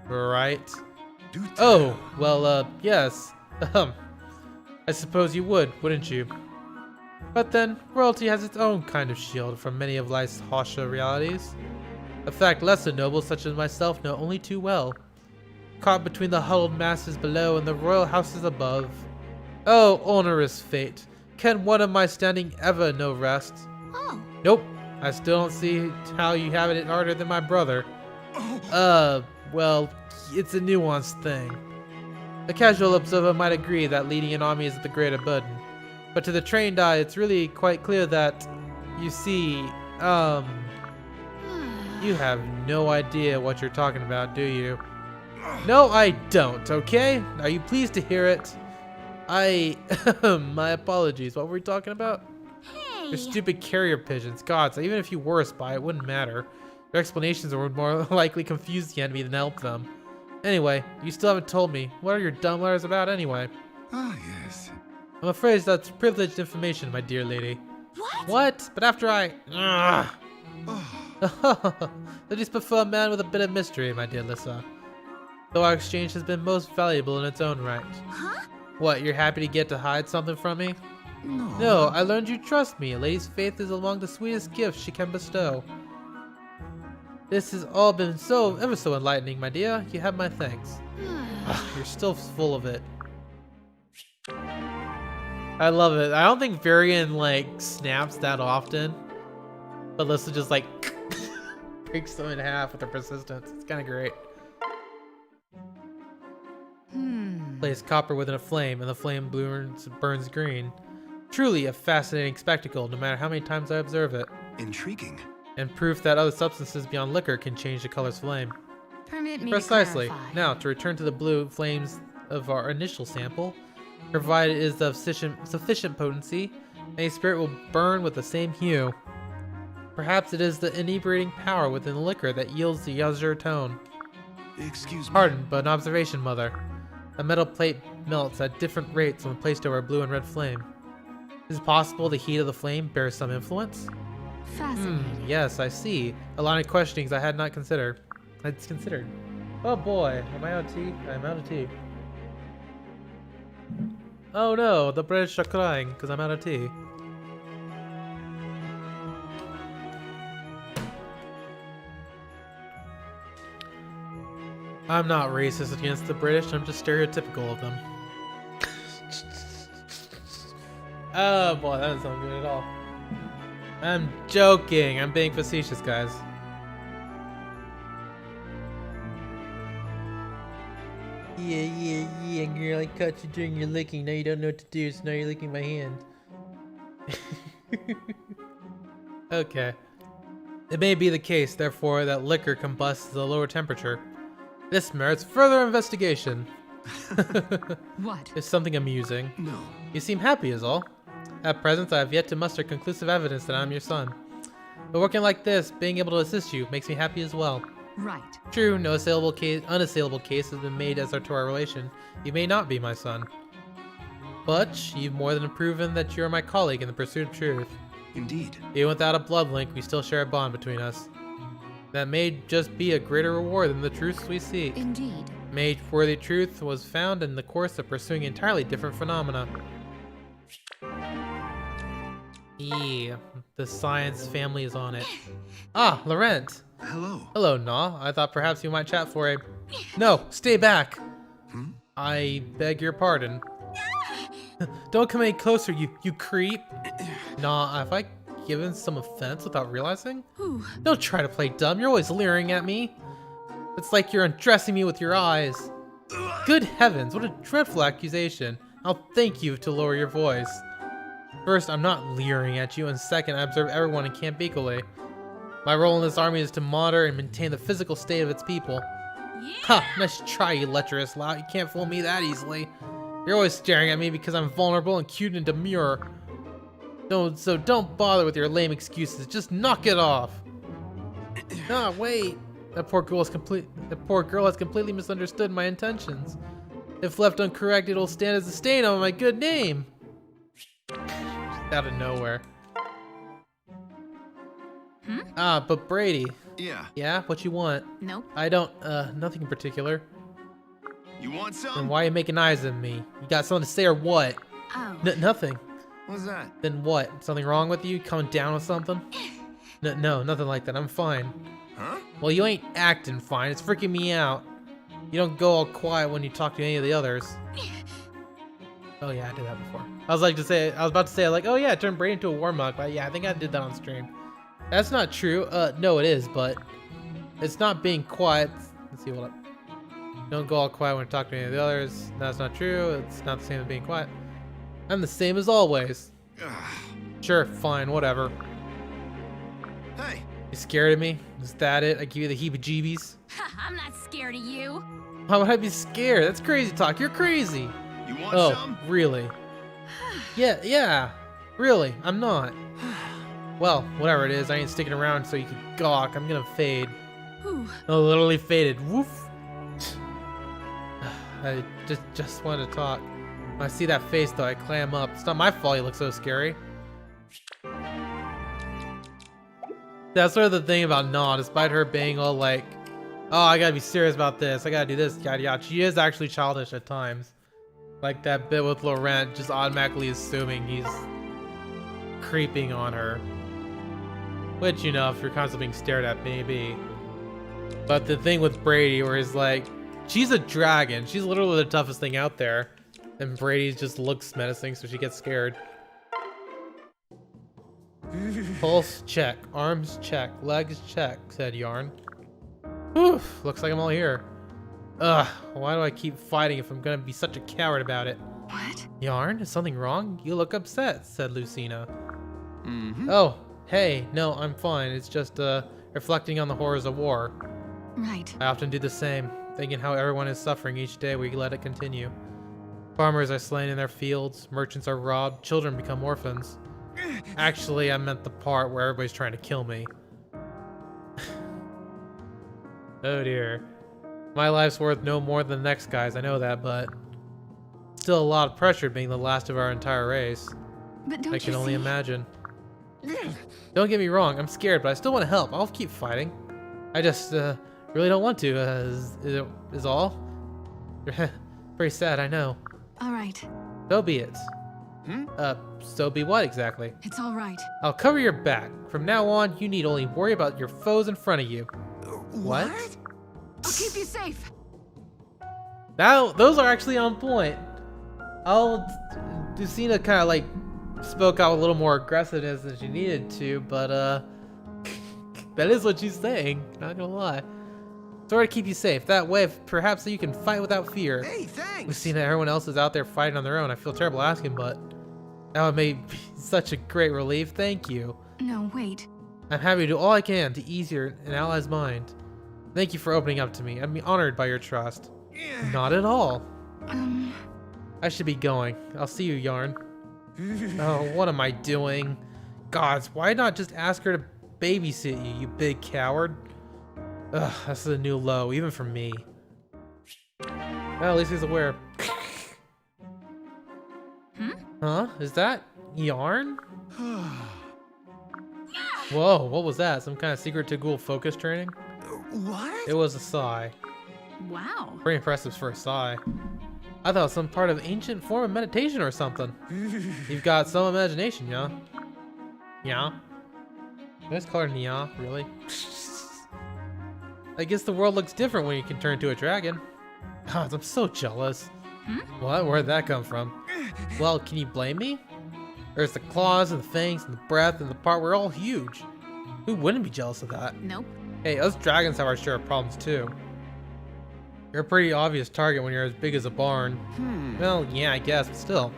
Speaker 1: right?
Speaker 4: Do tell.
Speaker 1: Oh, well, yes. I suppose you would, wouldn't you? But then, royalty has its own kind of shield from many of life's harsher realities. A fact lesser nobles such as myself know only too well. Caught between the huddled masses below and the royal houses above. Oh, onerous fate. Can one of my standing ever know rest?
Speaker 5: Oh.
Speaker 1: Nope. I still don't see how you have it harder than my brother. Well, it's a nuanced thing. A casual observer might agree that leading an army is the greater burden. But to the trained eye, it's really quite clear that, you see, you have no idea what you're talking about, do you? No, I don't, okay? Are you pleased to hear it? My apologies. What were we talking about?
Speaker 5: Hey.
Speaker 1: Your stupid carrier pigeons. God, so even if you were a spy, it wouldn't matter. Their explanations would more likely confuse the enemy than help them. Anyway, you still haven't told me. What are your dumb letters about anyway?
Speaker 4: Ah, yes.
Speaker 1: I'm afraid that's privileged information, my dear lady.
Speaker 5: What?
Speaker 1: What? But after I... Ugh.
Speaker 4: Oh,
Speaker 1: I just prefer a man with a bit of mystery, my dear Lissa. Though our exchange has been most valuable in its own right.
Speaker 5: Huh?
Speaker 1: What, you're happy to get to hide something from me?
Speaker 4: no.
Speaker 1: No, I learned you trust me. A lady's faith is among the sweetest gifts she can bestow. This has all been ever so enlightening, my dear. You have my thanks. You're still full of it. I love it. I don't think Varian, like, snaps that often. But Lissa just, like, breaks them in half with her persistence. It's kind of great. Place copper within a flame, and the flame burns green. Truly a fascinating spectacle, no matter how many times I observe it.
Speaker 3: Intriguing.
Speaker 1: And proof that other substances beyond liquor can change the color's flame.
Speaker 5: Permit me
Speaker 1: Precisely.
Speaker 5: to clarify.
Speaker 1: Now, to return to the blue flames of our initial sample, provided it is of sufficient potency, any spirit will burn with the same hue. Perhaps it is the inebriating power within the liquor that yields the azure tone.
Speaker 4: Excuse me.
Speaker 1: Pardon, but an observation, Mother. A metal plate melts at different rates when placed over a blue and red flame. Is it possible the heat of the flame bears some influence?
Speaker 5: Fascinating.
Speaker 1: Yes, I see. A line of questionings I had not considered. Oh boy, am I out of tea? I'm out of tea. Oh no, the British are crying because I'm out of tea. I'm not racist against the British, I'm just stereotypical of them. Oh boy, that doesn't sound good at all. I'm joking, I'm being facetious, guys. Yeah, girl, I caught you during your licking. Now you don't know what to do, so now you're licking my hand. Okay. It may be the case, therefore, that liquor combusts at a lower temperature. This merits further investigation.
Speaker 5: What?
Speaker 1: It's something amusing.
Speaker 3: No.
Speaker 1: You seem happy is all. At present, I have yet to muster conclusive evidence that I'm your son. But working like this, being able to assist you, makes me happy as well.
Speaker 5: Right.
Speaker 1: True, no unassailable case has been made as to our relation. You may not be my son. But you've more than proven that you are my colleague in the pursuit of truth.
Speaker 3: Indeed.
Speaker 1: Even without a blood link, we still share a bond between us. That may just be a greater reward than the truths we seek.
Speaker 5: Indeed.
Speaker 1: Worthy truth was found in the course of pursuing entirely different phenomena. Yeah, the science family is on it. Ah, Laurent.
Speaker 3: Hello.
Speaker 1: Hello, Nah. I thought perhaps you might chat for a... No, stay back.
Speaker 3: Hmm?
Speaker 1: I beg your pardon. Don't come any closer, you creep. Nah, have I given some offense without realizing?
Speaker 5: Ooh.
Speaker 1: Don't try to play dumb. You're always leering at me. It's like you're undressing me with your eyes. Good heavens, what a dreadful accusation. I'll thank you to lower your voice. First, I'm not leering at you, and second, I observe everyone in camp equally. My role in this army is to monitor and maintain the physical state of its people.
Speaker 5: Yeah.
Speaker 1: Ha! Nice try, you lecherous lout. You can't fool me that easily. You're always staring at me because I'm vulnerable and cute and demure. So don't bother with your lame excuses. Just knock it off. Ah, wait. That poor girl has completely misunderstood my intentions. If left uncorrected, it'll stand as a stain on my good name. Out of nowhere. Ah, but Brady.
Speaker 3: Yeah.
Speaker 1: Yeah, what you want?
Speaker 5: Nope.
Speaker 1: I don't, nothing in particular.
Speaker 3: You want
Speaker 1: Then
Speaker 3: some?
Speaker 1: why are you making eyes at me? You got something to say or what?
Speaker 5: Oh.
Speaker 1: Nothing.
Speaker 3: What's that?
Speaker 1: Then what? Something wrong with you? Coming down with something? No, nothing like that. I'm fine.
Speaker 3: Huh?
Speaker 1: Well, you ain't acting fine. It's freaking me out. You don't go all quiet when you talk to any of the others. Oh yeah, I did that before. I was about to say, like, oh yeah, I turned Brady into a war mug, but yeah, I think I did that on stream. That's not true. No, it is, but it's not being quiet. Let's see, what up. Don't go all quiet when you talk to any of the others. That's not true. It's not the same as being quiet. I'm the same as always. Sure, fine, whatever.
Speaker 3: Hey.
Speaker 1: You scared of me? Is that it? I give you the heebie-jeebies?
Speaker 5: I'm not scared of you.
Speaker 1: Why would I be scared? That's crazy talk. You're crazy.
Speaker 3: You want
Speaker 1: Oh,
Speaker 3: some?
Speaker 1: really? Yeah, really. I'm not. Well, whatever it is, I ain't sticking around so you can gawk. I'm gonna fade.
Speaker 5: Whew.
Speaker 1: Oh, literally faded. Woof. I just wanted to talk. When I see that face, though, I clam up. It's not my fault you look so scary. That's sort of the thing about Na, despite her being all like, oh, I gotta be serious about this, I gotta do this, yada yada. She is actually childish at times. Like that bit with Laurent, just automatically assuming he's creeping on her. Which, you know, if you're constantly being stared at, maybe. But the thing with Brady, where he's like, she's a dragon, she's literally the toughest thing out there. And Brady just looks menacing, so she gets scared. Pulse check, arms check, legs check, said Yarn. Whew, looks like I'm all here. Ugh, why do I keep fighting if I'm gonna be such a coward about it?
Speaker 5: What?
Speaker 1: Yarn, is something wrong? You look upset, said Lucina.
Speaker 3: Mm-hmm.
Speaker 1: Oh, hey, no, I'm fine. It's just, reflecting on the horrors of war.
Speaker 5: Right.
Speaker 1: I often do the same, thinking how everyone is suffering each day we let it continue. Farmers are slain in their fields, merchants are robbed, children become orphans. Actually, I meant the part where everybody's trying to kill me. Oh dear. My life's worth no more than the next guy's, I know that, but still a lot of pressure being the last of our entire race.
Speaker 5: But don't
Speaker 1: I can
Speaker 5: you
Speaker 1: only
Speaker 5: see?
Speaker 1: imagine. Don't get me wrong, I'm scared, but I still want to help. I'll keep fighting. I just really don't want to, is all. Pretty sad, I know.
Speaker 5: All right.
Speaker 1: So be it. So be what exactly?
Speaker 5: It's all right.
Speaker 1: I'll cover your back. From now on, you need only worry about your foes in front of you. What?
Speaker 5: I'll keep you safe.
Speaker 1: Now, those are actually on point. Lucina kind of like spoke out a little more aggressiveness than she needed to, but that is what she's saying. Not gonna lie. Sort of keep you safe. That way, perhaps you can fight without fear.
Speaker 3: Hey, thanks.
Speaker 1: Lucina, everyone else is out there fighting on their own. I feel terrible asking, but that would make such a great relief. Thank you.
Speaker 5: No, wait.
Speaker 1: I'm happy to do all I can to ease your and ally's mind. Thank you for opening up to me. I'm honored by your trust. Not at all. I should be going. I'll see you, Yarn. Oh, what am I doing? Gods, why not just ask her to babysit you, you big coward? Ugh, that's a new low, even for me. Well, at least he's aware. Huh? Is that Yarn? Whoa, what was that? Some kind of secret to ghoul focus training?
Speaker 3: What?
Speaker 1: It was a sigh.
Speaker 5: Wow.
Speaker 1: Pretty impressive for a sigh. I thought it was some part of ancient form of meditation or something. You've got some imagination, yeah? Yeah? I just call her Nya, really? I guess the world looks different when you can turn into a dragon. God, I'm so jealous. What? Where'd that come from? Well, can you blame me? There's the claws and the fangs and the breath and the part we're all huge. Who wouldn't be jealous of that?
Speaker 5: Nope.
Speaker 1: Hey, us dragons have our share of problems too. You're a pretty obvious target when you're as big as a barn. Well, yeah, I guess, but still.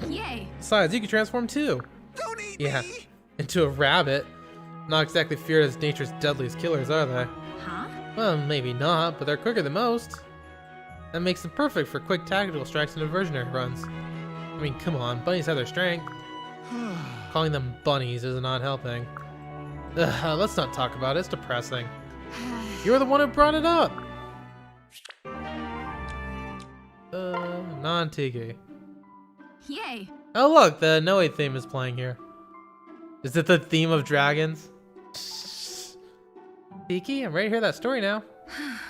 Speaker 5: Yay.
Speaker 1: Besides, you can transform too.
Speaker 3: Don't eat
Speaker 1: Yeah,
Speaker 3: me.
Speaker 1: into a rabbit. Not exactly feared as nature's deadliest killers, are they?
Speaker 5: Huh?
Speaker 1: Well, maybe not, but they're quicker than most. That makes them perfect for quick tactical strikes and diversionary runs. I mean, come on, bunnies have their strength. Calling them bunnies is not helping. Ugh, let's not talk about it, it's depressing. You're the one who brought it up! Non-Tiki.
Speaker 5: Yay.
Speaker 1: Oh look, the Noe theme is playing here. Is it the theme of dragons? Tiki, I'm ready to hear that story now.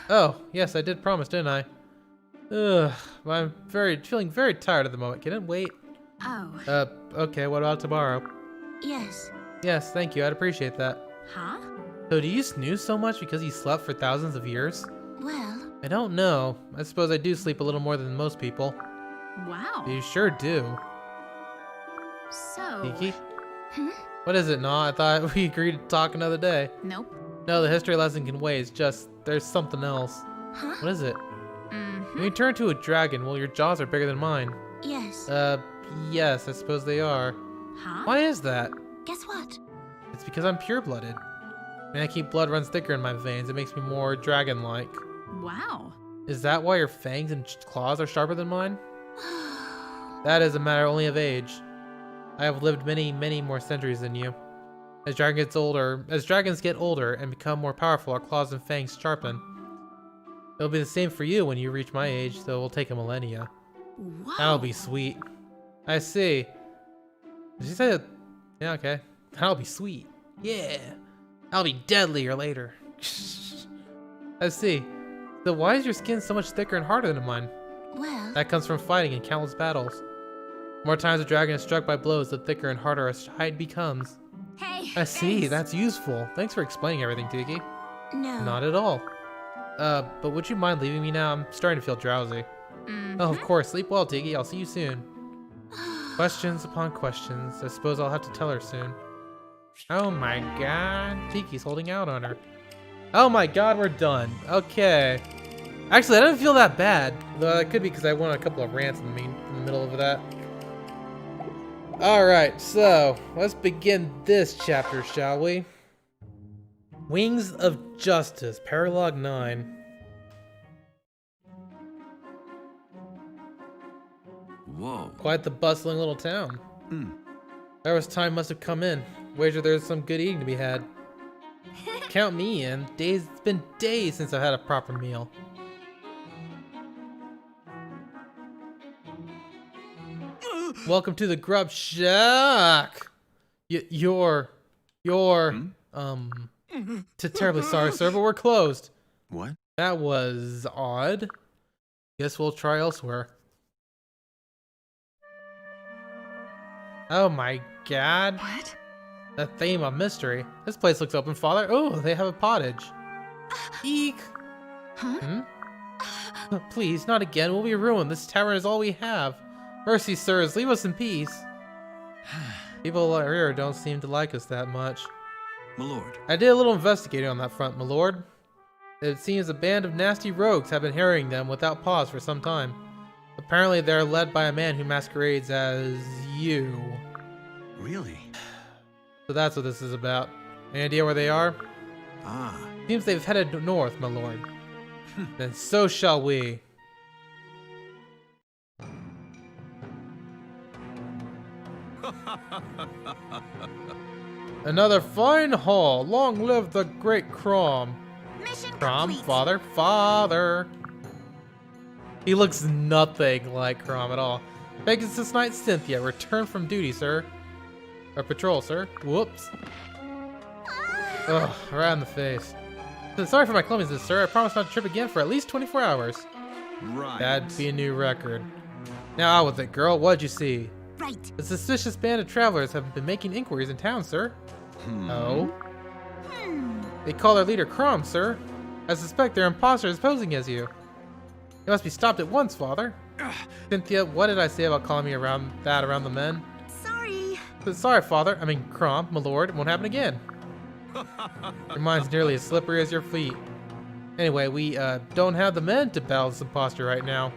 Speaker 1: Oh, yes, I did promise, didn't I? Ugh, I'm feeling very tired at the moment. Can it wait?
Speaker 5: Oh.
Speaker 1: Okay, what about tomorrow?
Speaker 5: Yes.
Speaker 1: Yes, thank you, I'd appreciate that.
Speaker 5: Huh?
Speaker 1: So do you snooze so much because you slept for thousands of years?
Speaker 5: Well.
Speaker 1: I don't know. I suppose I do sleep a little more than most people.
Speaker 5: Wow.
Speaker 1: You sure do.
Speaker 5: So.
Speaker 1: Tiki?
Speaker 5: Hmm?
Speaker 1: What is it, Na? I thought we agreed to talk another day.
Speaker 5: Nope.
Speaker 1: No, the history lesson can wait. It's just, there's something else.
Speaker 5: Huh?
Speaker 1: What is it?
Speaker 5: Mm-hmm.
Speaker 1: When you turn into a dragon, well, your jaws are bigger than mine.
Speaker 5: Yes.
Speaker 1: Yes, I suppose they are.
Speaker 5: Huh?
Speaker 1: Why is that?
Speaker 5: Guess what?
Speaker 1: It's because I'm pure-blooded. When I keep blood runs thicker in my veins, it makes me more dragon-like.
Speaker 5: Wow.
Speaker 1: Is that why your fangs and claws are sharper than mine? That is a matter only of age. I have lived many, many more centuries than you. As dragons get older and become more powerful, our claws and fangs sharpen. It'll be the same for you when you reach my age, though it will take a millennia.
Speaker 5: Whoa.
Speaker 1: That'll be sweet. I see. Did you say that? Yeah, okay. That'll be sweet. Yeah. That'll be deadlier later. I see. So why is your skin so much thicker and harder than mine?
Speaker 5: Well.
Speaker 1: That comes from fighting in countless battles. The more times a dragon is struck by blows, the thicker and harder its hide becomes.
Speaker 5: Hey.
Speaker 1: I see.
Speaker 5: thanks.
Speaker 1: That's useful. Thanks for explaining everything, Tiki.
Speaker 5: No.
Speaker 1: Not at all. But would you mind leaving me now? I'm starting to feel drowsy. Oh, of course. Sleep well, Tiki. I'll see you soon. Questions upon questions. I suppose I'll have to tell her soon. Oh my god. Tiki's holding out on her. Oh my god, we're done. Okay. Actually, I didn't feel that bad. Though it could be because I went on a couple of rants in the middle of that. Alright, so let's begin this chapter, shall we? Wings of Justice, Paralogue 9.
Speaker 2: Whoa.
Speaker 1: Quite the bustling little town. Pharaoh's time must have come in. Wager there's some good eating to be had. Count me in. It's been days since I've had a proper meal. Welcome to the Grub Shack. You're terribly sorry, sir, but we're closed.
Speaker 4: What?
Speaker 1: That was odd. Guess we'll try elsewhere. Oh my god.
Speaker 5: What?
Speaker 1: The theme of mystery. This place looks open, Father. Oh, they have a pottage. Eek.
Speaker 5: Huh?
Speaker 1: Please, not again. We'll be ruined. This tavern is all we have. Mercy, sirs, leave us in peace. People here don't seem to like us that much.
Speaker 4: My lord.
Speaker 1: I did a little investigating on that front, my lord. It seems a band of nasty rogues have been harrying them without pause for some time. Apparently they're led by a man who masquerades as you.
Speaker 4: Really?
Speaker 1: So that's what this is about. Any idea where they are?
Speaker 4: Ah.
Speaker 1: Seems they've headed north, my lord. Then so shall we. Another fine haul. Long live the great Crom.
Speaker 5: Mission
Speaker 1: Crom,
Speaker 5: complete.
Speaker 1: father. He looks nothing like Crom at all. Pegasus Knight Cynthia, return from duty, sir. Or patrol, sir. Whoops. Ugh, right in the face. Sorry for my clumsiness, sir. I promise not to trip again for at least 24 hours.
Speaker 4: Right.
Speaker 1: That'd be a new record. Now out with it, girl. What'd you see?
Speaker 5: Right.
Speaker 1: A suspicious band of travelers have been making inquiries in town, sir. Oh? They call their leader Crom, sir. I suspect they're imposters posing as you. You must be stopped at once, father. Cynthia, what did I say about calling me around the men?
Speaker 5: Sorry.
Speaker 1: Sorry, father. I mean, Crom, my lord. It won't happen again. Your mind's nearly as slippery as your feet. Anyway, we don't have the men to battle this imposter right now.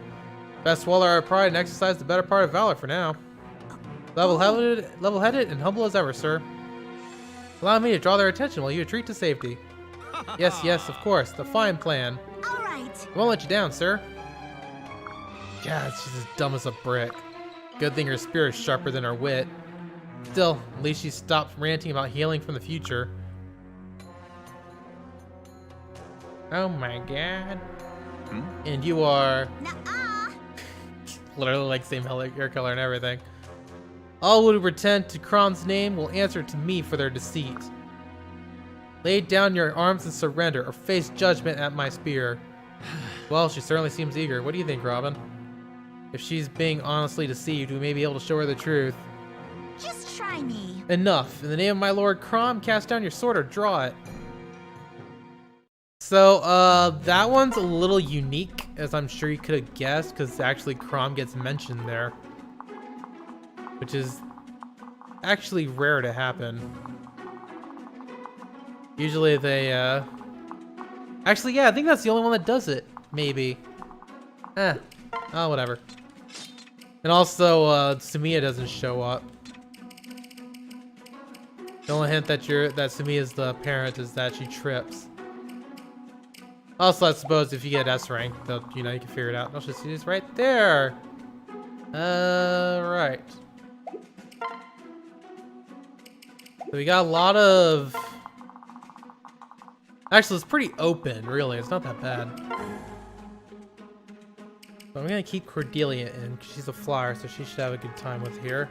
Speaker 1: Best swallow our pride and exercise the better part of valor for now. Level-headed and humble as ever, sir. Allow me to draw their attention while you retreat to safety. Yes, of course. The fine plan.
Speaker 5: All right.
Speaker 1: I won't let you down, sir. God, she's as dumb as a brick. Good thing her spirit's sharper than her wit. Still, at least she stopped ranting about healing from the future. Oh my god. And you are...
Speaker 5: Nuh-uh.
Speaker 1: literally like same hair color and everything. All who pretend to Crom's name will answer to me for their deceit. Lay down your arms and surrender, or face judgment at my spear. Well, she certainly seems eager. What do you think, Robin? If she's being honestly deceived, we may be able to show her the truth.
Speaker 5: Just try me.
Speaker 1: Enough. In the name of my lord Crom, cast down your sword or draw it. So, that one's a little unique, as I'm sure you could have guessed, because actually Crom gets mentioned there. Which is actually rare to happen. Usually they, actually, yeah, I think that's the only one that does it. Maybe. Oh, whatever. And also, Sumiya doesn't show up. The only hint that Sumiya's the parent is that she trips. Also, I suppose if you get S rank, you can figure it out. No, she's right there. Right. So we got a lot of... Actually, it's pretty open, really. It's not that bad. But I'm gonna keep Cordelia in, because she's a flyer, so she should have a good time with here.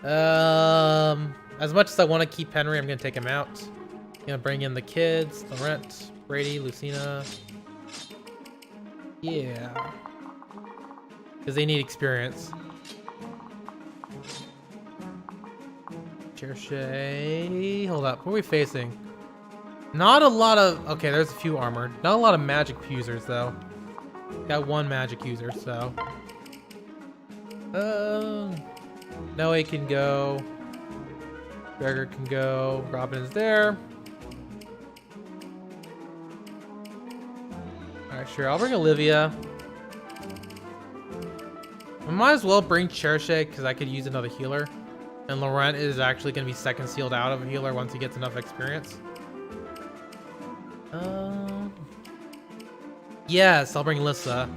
Speaker 1: As much as I want to keep Henry, I'm gonna take him out. I'm gonna bring in the kids, Laurent, Brady, Lucina. Yeah. Because they need experience. Cherche. Hold up. Who are we facing? Not a lot of... Okay, there's a few armored. Not a lot of magic users, though. Got one magic user, so... Noe can go. Gregor can go. Robin is there. Alright, sure. I'll bring Olivia. I might as well bring Cherche because I could use another healer. And Laurent is actually going to be second sealed out of a healer once he gets enough experience. Yes, I'll bring Lissa.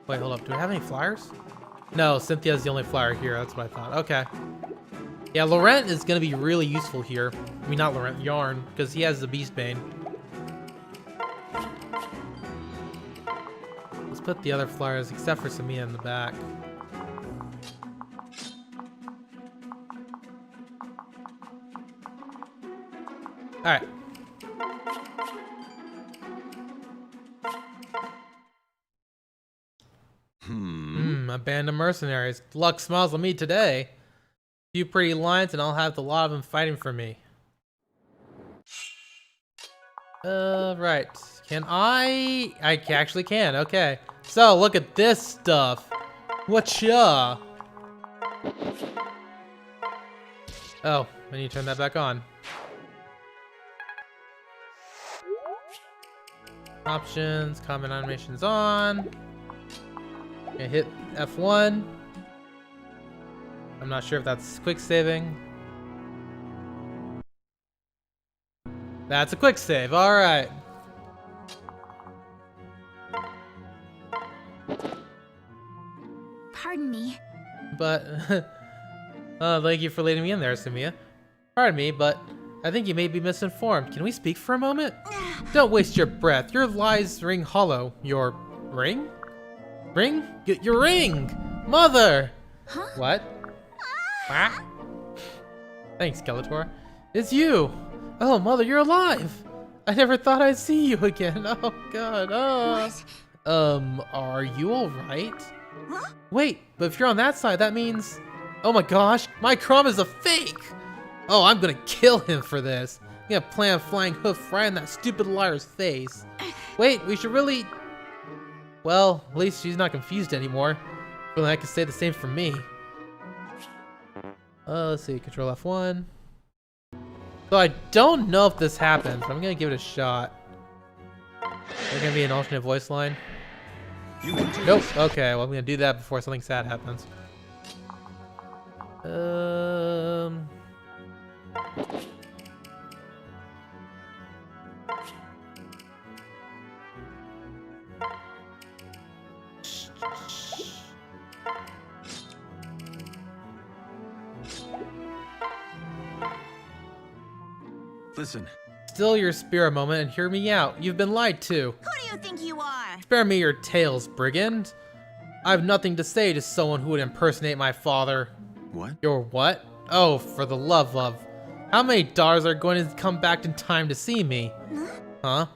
Speaker 1: Wait, hold up. Do we have any flyers? No, Cynthia's the only flyer here. That's what I thought. Okay. Yeah, Laurent is going to be really useful here. I mean, not Laurent, Yarn, because he has the Beastbane. Let's put the other flyers, except for Samia, in the back. Alright. A band of mercenaries. Luck smiles on me today. A few pretty lines and I'll have the lot of them fighting for me. Right. Can I actually can. Okay. So, look at this stuff. Whatcha? Oh, I need to turn that back on. Options, common animations on. Okay, hit F1. I'm not sure if that's quick saving. That's a quick save, alright.
Speaker 5: Pardon me.
Speaker 1: But, thank you for letting me in there, Samia. Pardon me, but I think you may be misinformed. Can we speak for a moment? Don't waste your breath. Your lies ring hollow. Your ring? Ring? Your ring! Mother!
Speaker 5: Huh?
Speaker 1: What? Ah. Thanks, Skeletor. It's you! Oh, Mother, you're alive! I never thought I'd see you again. Oh, God. Oh.
Speaker 5: What?
Speaker 1: Are you alright?
Speaker 5: Huh?
Speaker 1: Wait, but if you're on that side, that means... Oh my gosh, my Crom is a fake! Oh, I'm gonna kill him for this. I'm gonna plant a flying hoof right in that stupid liar's face. Wait, we should really... Well, at least she's not confused anymore. But I can say the same for me. Let's see, Control F1. So I don't know if this happens, but I'm gonna give it a shot. There's gonna be an alternate voice line. Nope. Okay, well I'm gonna do that before something sad happens.
Speaker 4: Listen.
Speaker 1: Still your spirit moment and hear me out. You've been lied to.
Speaker 5: Who do you think you are?
Speaker 1: Spare me your tales, brigand. I have nothing to say to someone who would impersonate my father.
Speaker 4: What?
Speaker 1: Your what? Oh, for the love of. How many daughters are going to come back in time to see me? Huh?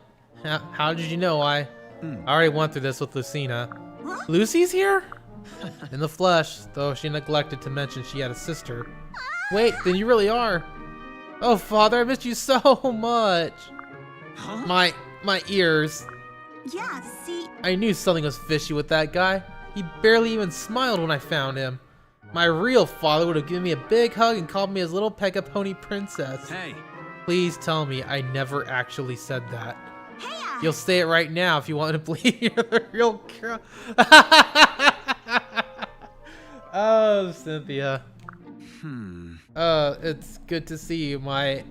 Speaker 1: How did you know I already went through this with Lucina?
Speaker 5: Huh?
Speaker 1: Lucy's here? In the flesh, though she neglected to mention she had a sister. Wait, then you really are. Oh, Father, I missed you so much.
Speaker 4: Huh?
Speaker 1: My ears.
Speaker 5: Yeah, see,
Speaker 1: I knew something was fishy with that guy. He barely even smiled when I found him. My real father would have given me a big hug and called me his little Pekka Pony princess.
Speaker 4: Hey.
Speaker 1: Please tell me I never actually said that.
Speaker 5: Heyo!
Speaker 1: You'll say it right now if you want to believe you're the real girl. Oh, Cynthia. It's good to see you, my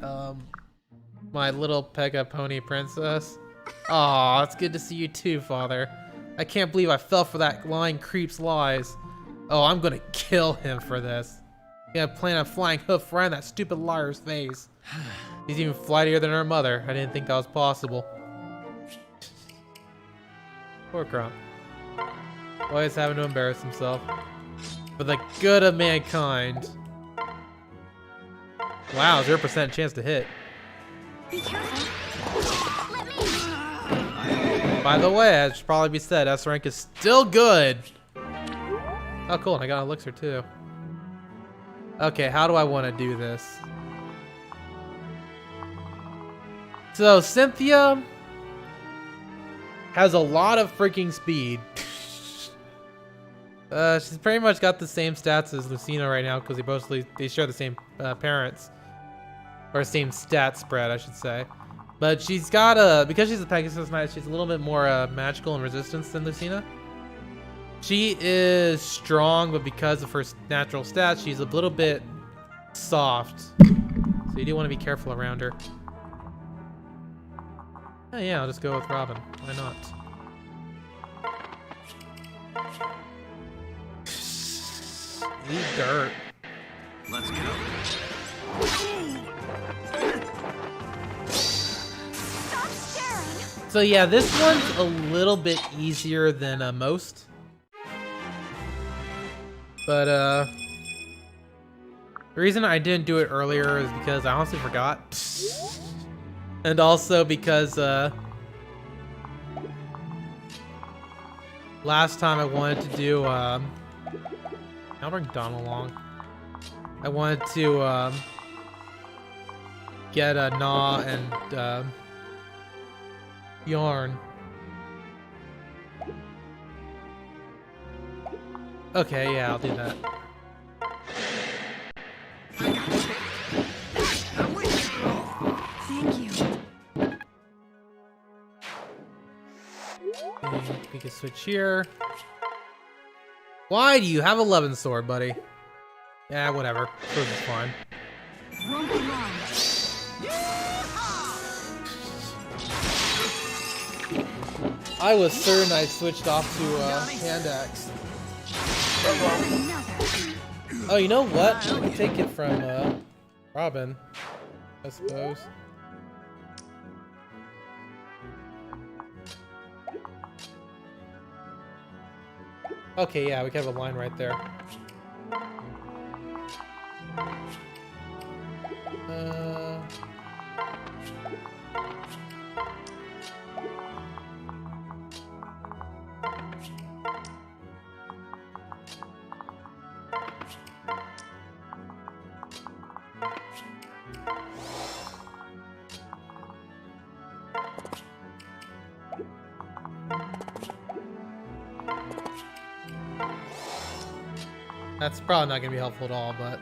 Speaker 1: little Pekka Pony princess. Aw, it's good to see you too, Father. I can't believe I fell for that lying creep's lies. Oh, I'm gonna kill him for this. Yeah, plant a flying hoof right in that stupid liar's face. He's even flightier than her mother. I didn't think that was possible. Poor Kronk. Always having to embarrass himself. For the good of mankind. Wow, 0% chance to hit.
Speaker 5: Be careful. Let me.
Speaker 1: By the way, as should probably be said, S rank is still good. Oh, cool, and I got an elixir too. Okay, how do I want to do this? So, Cynthia has a lot of freaking speed. She's pretty much got the same stats as Lucina right now because they share the same parents. Or same stat spread, I should say. But she's got because she's a Pegasus Knight, she's a little bit more magical and resistance than Lucina. She is strong, but because of her natural stats, she's a little bit soft. So you do want to be careful around her. Oh, yeah, I'll just go with Robin. Why not? Eat dirt.
Speaker 2: Let's go.
Speaker 5: Stop staring.
Speaker 1: So yeah, this one's a little bit easier than most. But the reason I didn't do it earlier is because I honestly forgot. And also because last time I wanted to do I'll bring Don along. I wanted to get a Gnaw and Yarn. Okay, yeah, I'll do that.
Speaker 5: Thank you.
Speaker 1: Okay, we can switch here. Why do you have 11 sword, buddy? Yeah, whatever. Sword is fine.
Speaker 5: Won't be long.
Speaker 1: I was certain I switched off to hand axe.
Speaker 5: Another.
Speaker 1: Oh, you know what? I can take it from Robin, I suppose. Okay, yeah, we can have a line right there. That's probably not gonna be helpful at all, but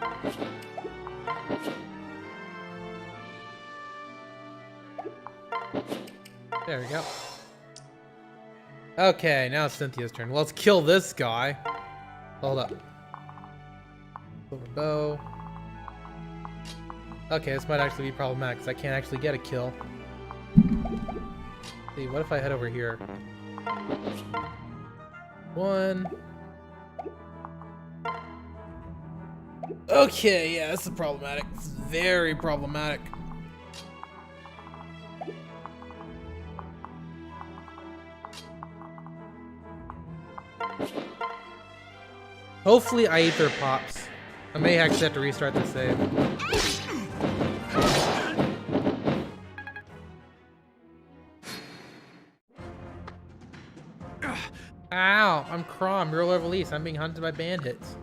Speaker 1: there we go. Okay, now it's Cynthia's turn. Let's kill this guy. Hold up. Silver bow. Okay, this might actually be problematic because I can't actually get a kill. Let's see, what if I head over here? One. Okay, yeah, this is problematic. It's very problematic. Hopefully, Aether pops. I may actually have to restart the save. Ow, I'm Crom, real level release. I'm being hunted by bandits.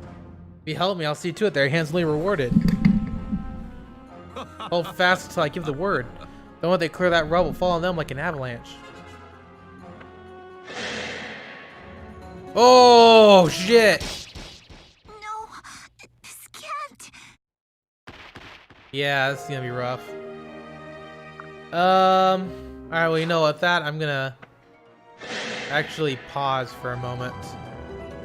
Speaker 1: If you help me, I'll see to it they're handsomely rewarded. Hold fast until I give the word. Then when they clear that rubble, fall on them like an avalanche. Oh, shit!
Speaker 5: No, this can't.
Speaker 1: Yeah, this is gonna be rough. Alright, well, you know what, that I'm gonna actually pause for a moment.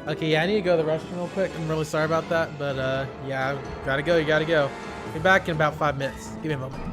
Speaker 1: Okay, yeah, I need to go to the restroom real quick. I'm really sorry about that, but yeah, gotta go, you gotta go. Be back in about 5 minutes. Give me a moment.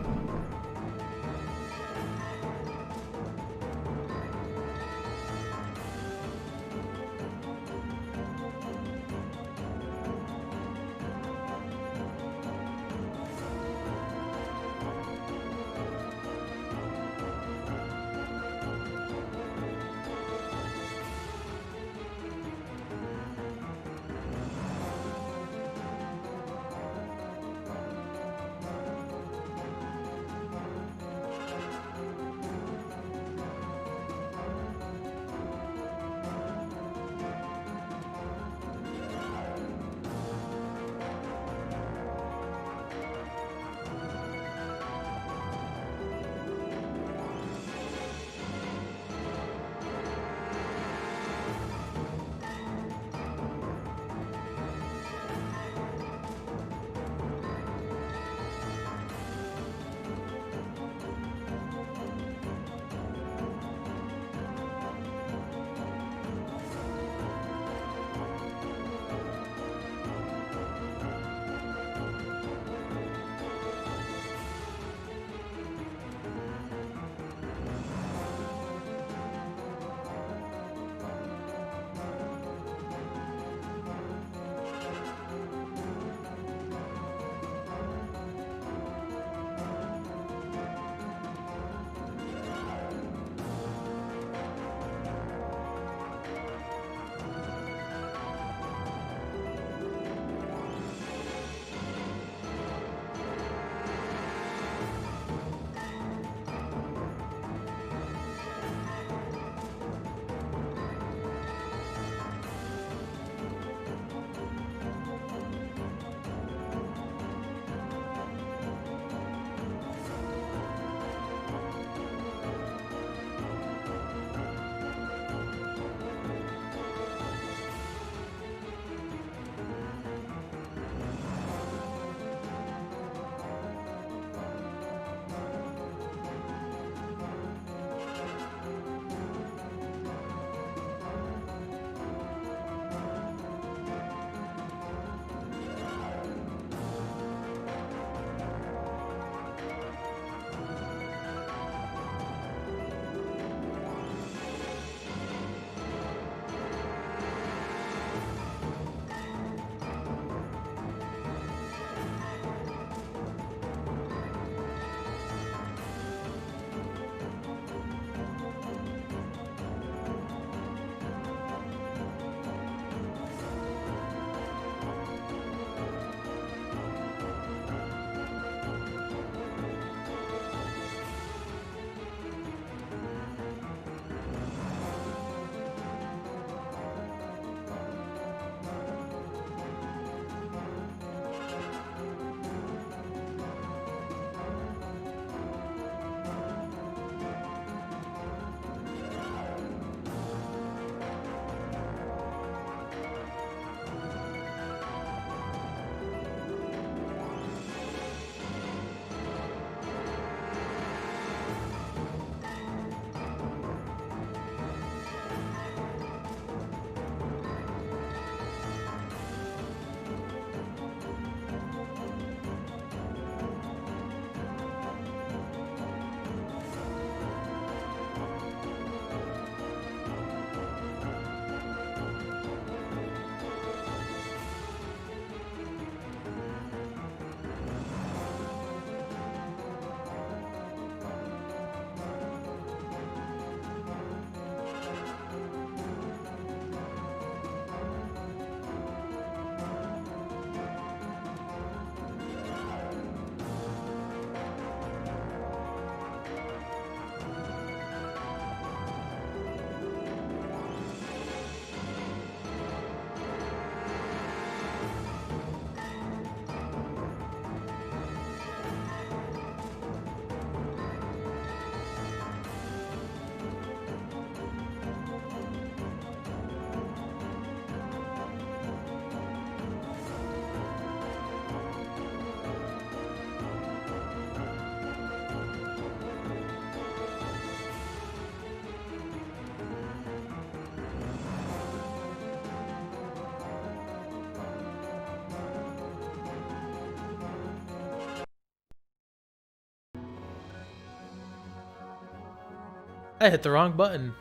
Speaker 1: I hit the wrong button.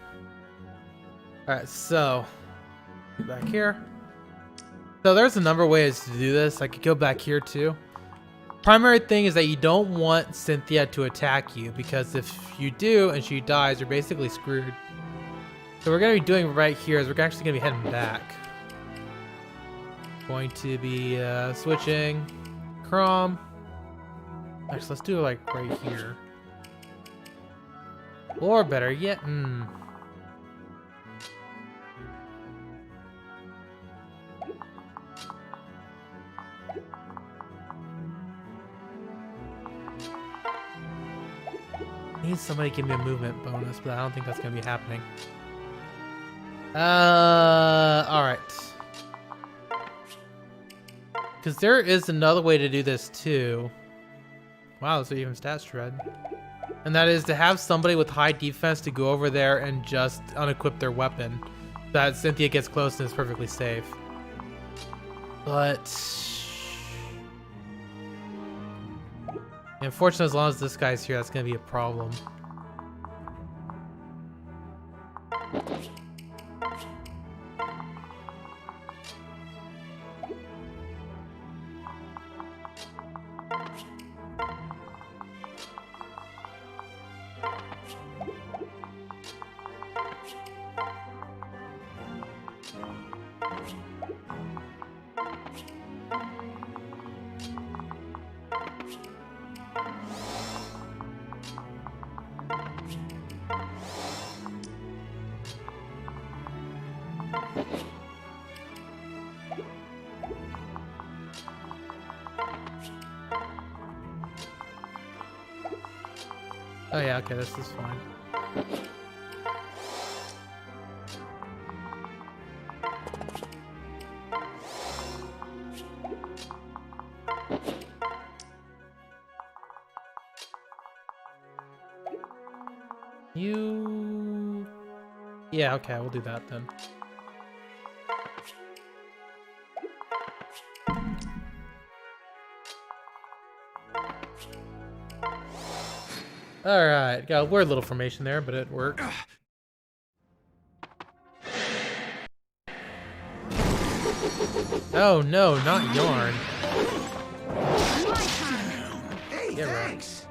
Speaker 1: Alright, so get back here. So there's a number of ways to do this. I could go back here too. Primary thing is that you don't want Cynthia to attack you, because if you do and she dies, you're basically screwed. So what we're gonna be doing right here is we're actually gonna be heading back. Going to be switching Crom. Actually, let's do it like right here. Or better yet, I need somebody to give me a movement bonus, but I don't think that's gonna be happening. Alright. Because there is another way to do this too. Wow, that's even stats shred. And that is to have somebody with high defense to go over there and just unequip their weapon. So that Cynthia gets close and is perfectly safe. But unfortunately, as long as this guy's here, that's gonna be a problem. Oh yeah, okay, this is fine. You... Yeah, okay, we'll do that then. Alright, got a weird little formation there, but it worked. Oh no, not Yarn.
Speaker 3: Hey,
Speaker 1: Yeah, right.
Speaker 3: thanks.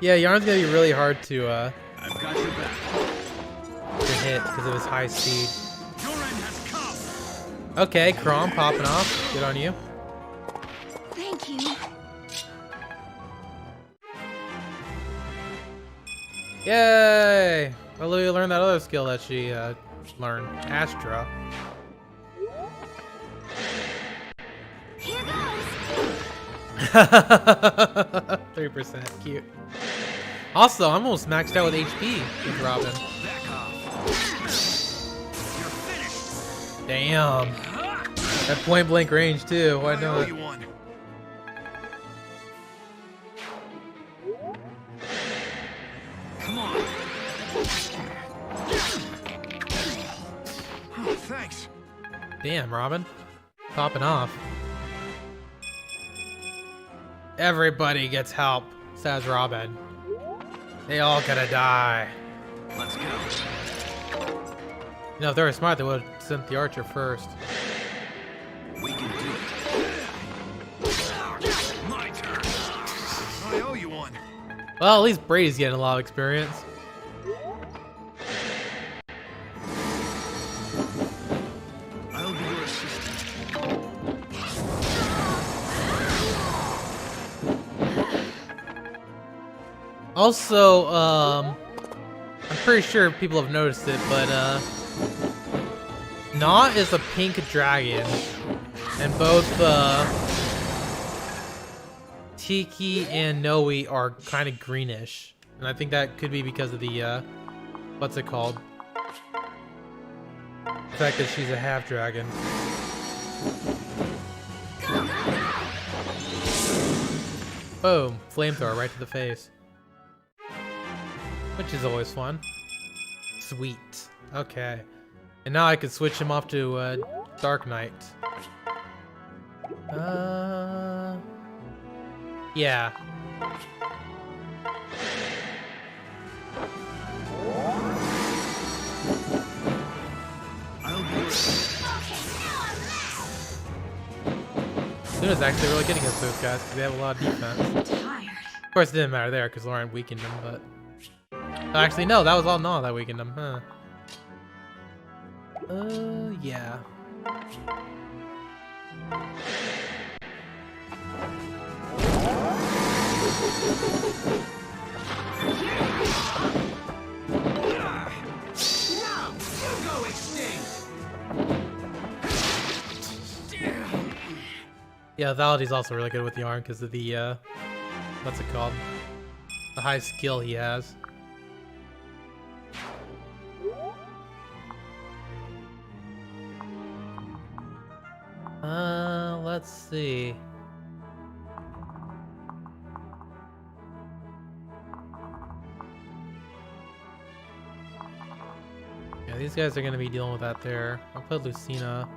Speaker 1: Yeah, Yarn's gonna be really hard to
Speaker 4: I've got your back.
Speaker 1: hit because of his high speed.
Speaker 3: Your end has come.
Speaker 1: Okay, Crom popping off. Good on you.
Speaker 5: Thank you.
Speaker 1: Yay! Olivia learned that other skill that she learned, Astra.
Speaker 5: Here goes.
Speaker 1: 3%, cute. Also, I'm almost maxed out with HP with Robin.
Speaker 3: Back off. You're finished.
Speaker 1: Damn. At point blank range too. Why
Speaker 3: I owe
Speaker 1: not?
Speaker 3: you one. Come on. Oh, thanks.
Speaker 1: Damn, Robin. Popping off. Everybody gets help, says Robin. They all gonna die.
Speaker 3: Let's go.
Speaker 1: You know, if they were smart, they would have sent the archer first.
Speaker 3: We can do it. My turn. I owe you one.
Speaker 1: Well, at least Brady's getting a lot of experience.
Speaker 3: I'll be your assistant.
Speaker 1: Also, I'm pretty sure people have noticed it, but Knot is a pink dragon, and both Tiki and Noe are kind of greenish, and I think that could be because of the what's it called? The fact that she's a half dragon. Boom! Flamethrower right to the face. Which is always fun. Sweet. Okay. And now I could switch him off to Dark Knight. Yeah. Luna's actually really good against those guys because they have a lot of defense.
Speaker 5: Tired.
Speaker 1: Of course, it didn't matter there because Lauren weakened them, but... Actually, no, that was all Nala that weakened them, huh? Yeah. Yeah, Validy's also really good with the arm because of the, what's it called? The high skill he has. Let's see. Yeah, these guys are gonna be dealing with that there. I'll put Lucina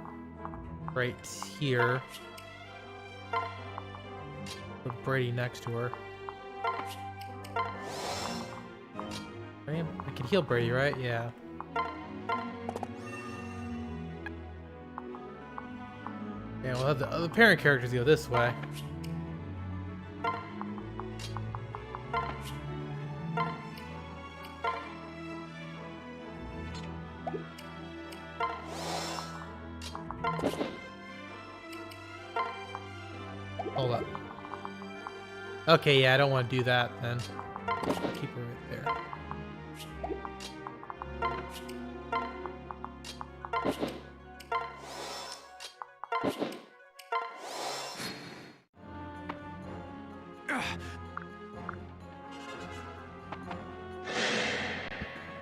Speaker 1: right here. With Brady next to her. Right? I can heal Brady, right? Yeah. Yeah, we'll have the other parent characters go this way. Hold up. Okay, yeah, I don't want to do that then. Keep her right there.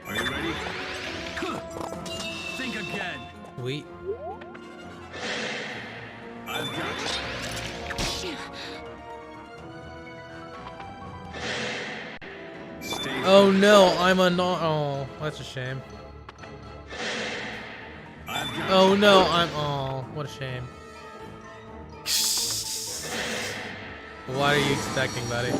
Speaker 3: Are you ready? Think again.
Speaker 1: Sweet.
Speaker 3: I've got you. Stay
Speaker 1: Oh no, I'm a no. Oh, that's a shame.
Speaker 3: I've got
Speaker 1: Oh no, I'm. Oh, what a shame. What are you expecting, buddy?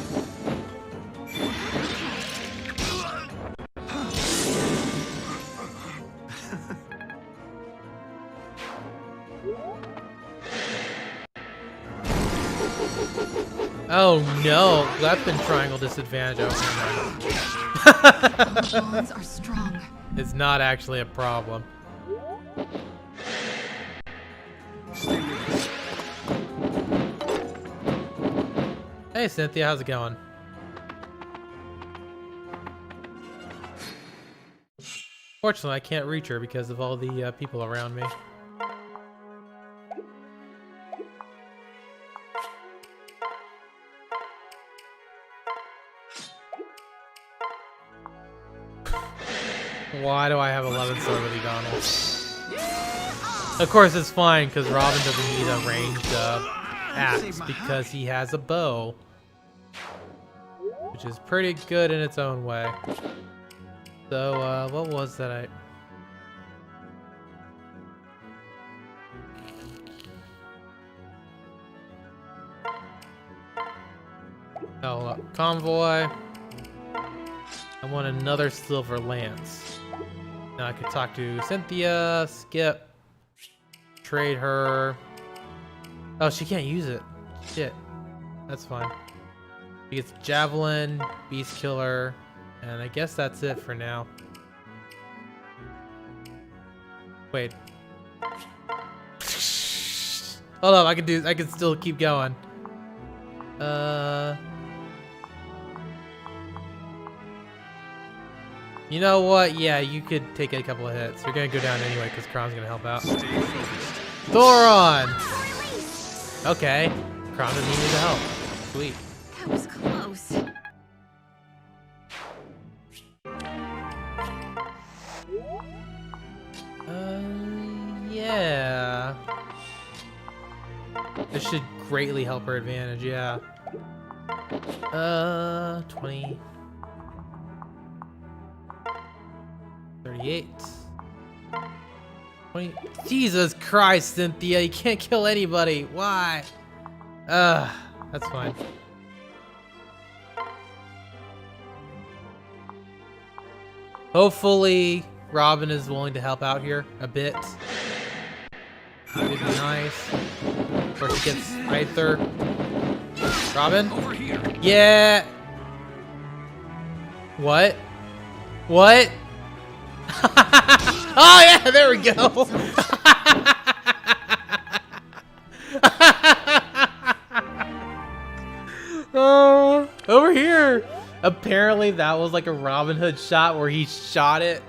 Speaker 1: Oh no, weapon triangle disadvantage. Oh my
Speaker 5: Bonds are strong.
Speaker 1: It's not actually a problem. Hey Cynthia, how's it going? Fortunately, I can't reach her because of all the people around me. Why do I have 11 sword with Donald? Of course it's fine because Robin doesn't need a ranged axe because he has a bow. Which is pretty good in its own way. So, what was that I... Oh, convoy. I want another silver lance. Now I could talk to Cynthia, skip, trade her. Oh, she can't use it. Shit. That's fine. She gets javelin, beast killer, and I guess that's it for now. Wait. Hold up, I can still keep going. You know what? Yeah, you could take a couple of hits. You're gonna go down anyway because Kron's gonna help out. Thoron! Okay. Kron doesn't need the help. Sweet.
Speaker 5: That was close.
Speaker 1: Yeah. This should greatly help her advantage, yeah. 20. 38. 20. Jesus Christ, Cynthia, you can't kill anybody. Why? That's fine. Hopefully, Robin is willing to help out here a bit. Would be nice. Or he gets Aether. Robin?
Speaker 2: Over here.
Speaker 1: Yeah! What? What? Oh yeah, there we go! Over here! Apparently that was like a Robin Hood shot where he shot it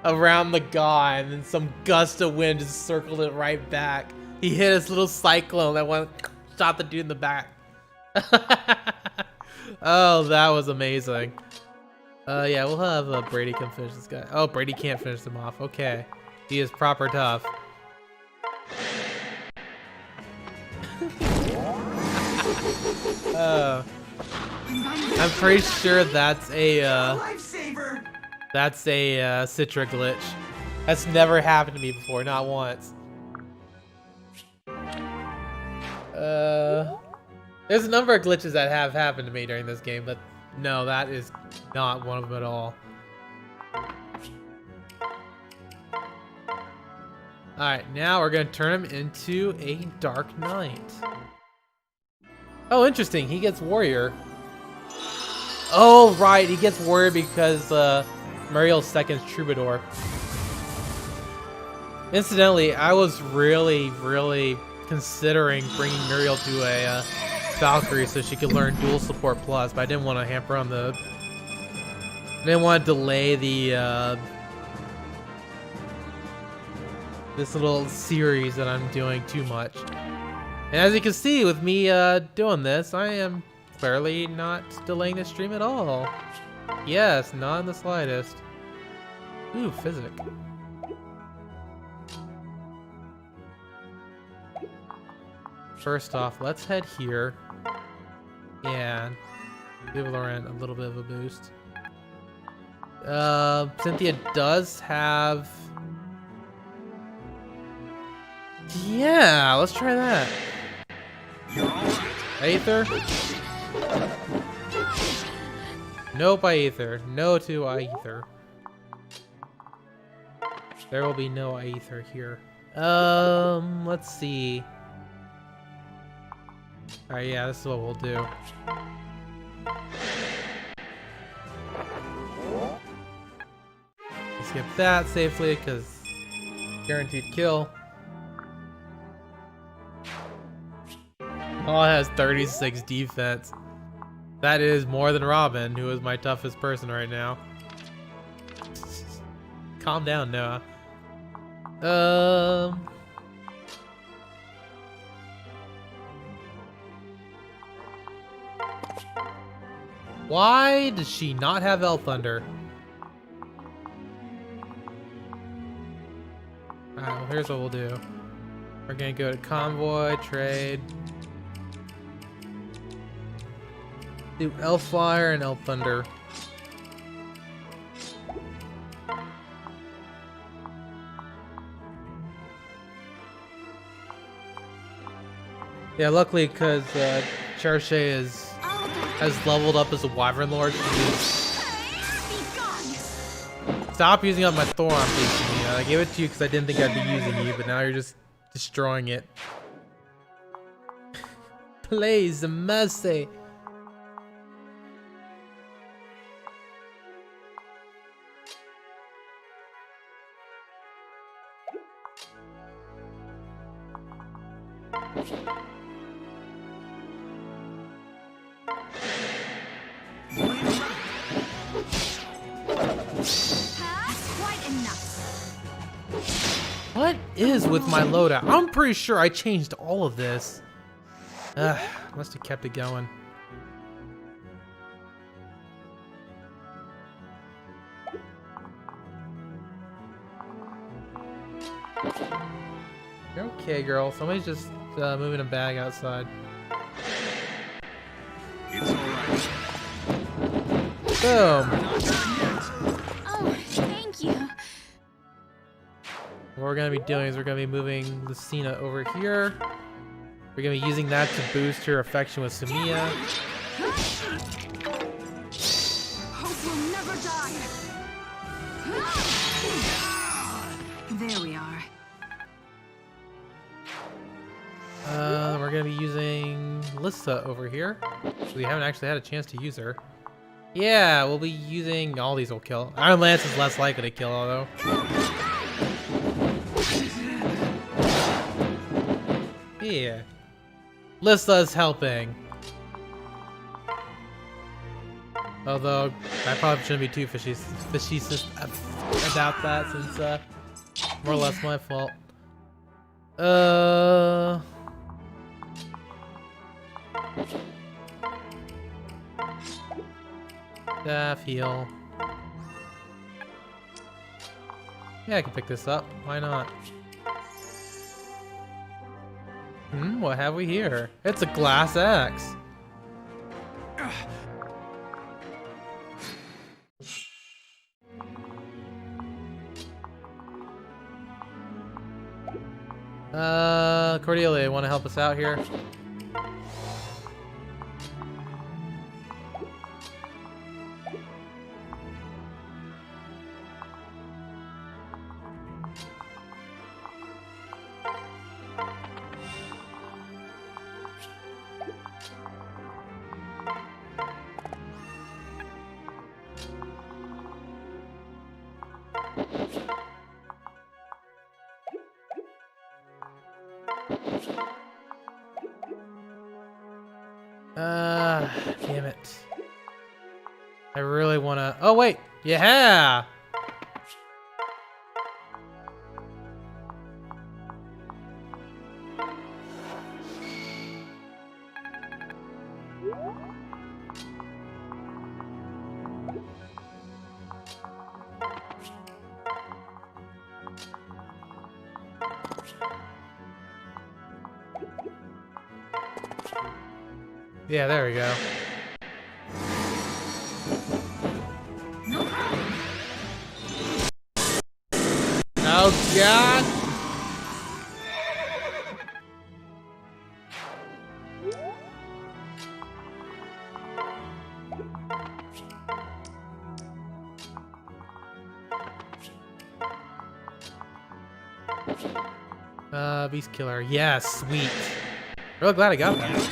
Speaker 1: around the guy and then some gust of wind just circled it right back. He hit his little cyclone that went shot the dude in the back. Oh, that was amazing. Yeah, we'll have Brady come finish this guy. Oh, Brady can't finish him off. Okay. He is proper tough. I'm pretty sure that's a Citra glitch. That's never happened to me before, not once. There's a number of glitches that have happened to me during this game, but no, that is not one of them at all. Alright, now we're gonna turn him into a Dark Knight. Oh, interesting, he gets Warrior. Oh, right, he gets Warrior because Muriel's second Troubadour. Incidentally, I was really considering bringing Muriel to a Valkyrie so she could learn Dual Support Plus, but I didn't want to hamper on the... I didn't want to delay the this little series that I'm doing too much. And as you can see with me doing this, I am clearly not delaying the stream at all. Yes, not in the slightest. Ooh, physic. First off, let's head here and give Laurent a little bit of a boost. Cynthia does have... Yeah, let's try that. Aether? Nope, Aether. No to Aether. There will be no Aether here. Let's see. Alright, yeah, this is what we'll do. Let's skip that safely, because guaranteed kill. All has 36 defense. That is more than Robin, who is my toughest person right now. Calm down, Noah. Why does she not have Elf Thunder? Alright, well, here's what we'll do. We're gonna go to Convoy, Trade. Do Elf Fire and Elf Thunder. Yeah, luckily, because Cherche has leveled up as a Wyvern Lord. Stop using up my Thoron, please. I gave it to you because I didn't think I'd be using you, but now you're just destroying it. Please, mercy. What is with my loadout? I'm pretty sure I changed all of this. Must have kept it going. You're okay, girl. Somebody's just moving a bag outside.
Speaker 3: It's alright.
Speaker 1: Boom.
Speaker 5: Oh, thank you.
Speaker 1: What we're gonna be doing is we're gonna be moving Lucina over here. We're gonna be using that to boost her affection with Sumiya.
Speaker 5: Hope will never die. There we are.
Speaker 1: Lissa over here. We haven't actually had a chance to use her. Yeah, we'll be using all these will kill. Iron Lance is less likely to kill, although. Yeah. Lissa's helping. Although, I probably shouldn't be too facetious about that, since, more or less my fault. Staff, heal. Yeah, I can pick this up. Why not? What have we here? It's a glass axe. Cordelia, want to help us out here? Damn it. I really wanna. Oh, wait. Yeah! Yeah, there we go. Oh, God! Beast Killer. Yeah, sweet. Real glad I got that.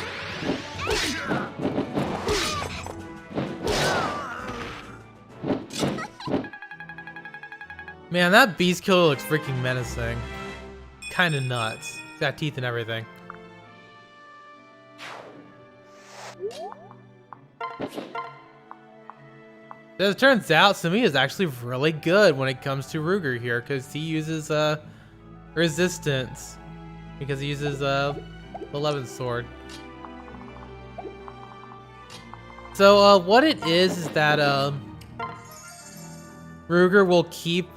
Speaker 1: Man, that Beast Killer looks freaking menacing. Kinda nuts. He's got teeth and everything. As it turns out, Sumi is actually really good when it comes to Ruger here, because he uses resistance. Because he uses the 11th sword. So what it is that Ruger will keep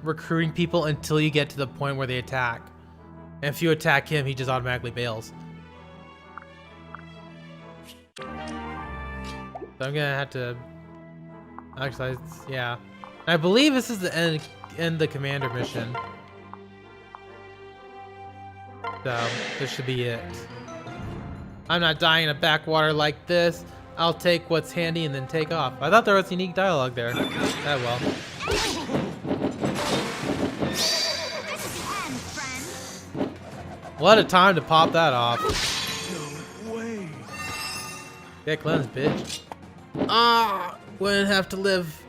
Speaker 1: recruiting people until you get to the point where they attack. And if you attack him, he just automatically bails. So I'm gonna have to actually, yeah. I believe this is the end the commander mission. So this should be it. I'm not dying in a backwater like this. I'll take what's handy and then take off. I thought there was unique dialogue there. Oh well. What a time to pop that off.
Speaker 4: No way.
Speaker 1: Get cleansed, bitch. Wouldn't have to live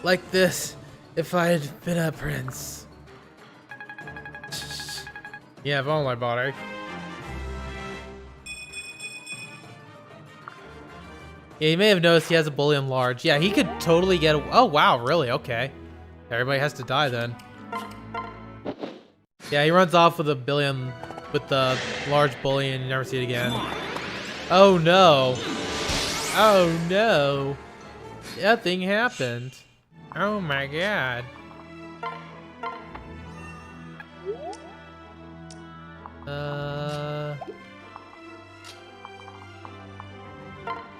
Speaker 1: like this if I had been a prince. Yeah, if only my body. Yeah, you may have noticed he has a bullion large. Yeah, he could totally get a— oh, wow, really? Okay. Everybody has to die then. Yeah, he runs off with a billion, with the large bullion. You never see it again. Oh, no. Oh, no. Nothing happened. Oh, my God.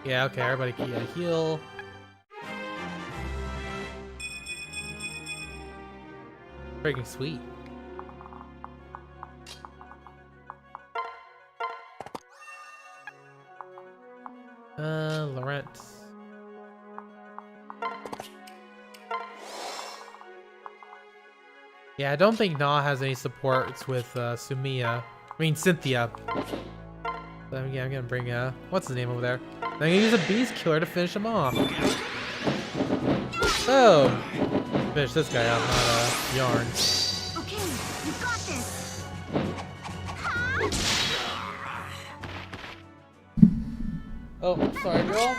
Speaker 1: Yeah, okay, everybody can heal. Freaking sweet. Lawrence. Yeah, I don't think Na has any supports with Sumiya. I mean, Cynthia. So yeah, I'm gonna bring what's his name over there? I'm gonna use a beast killer to finish him off. Oh, finish this guy off, not Yarn.
Speaker 5: Okay, you got this.
Speaker 1: Oh, sorry, girl.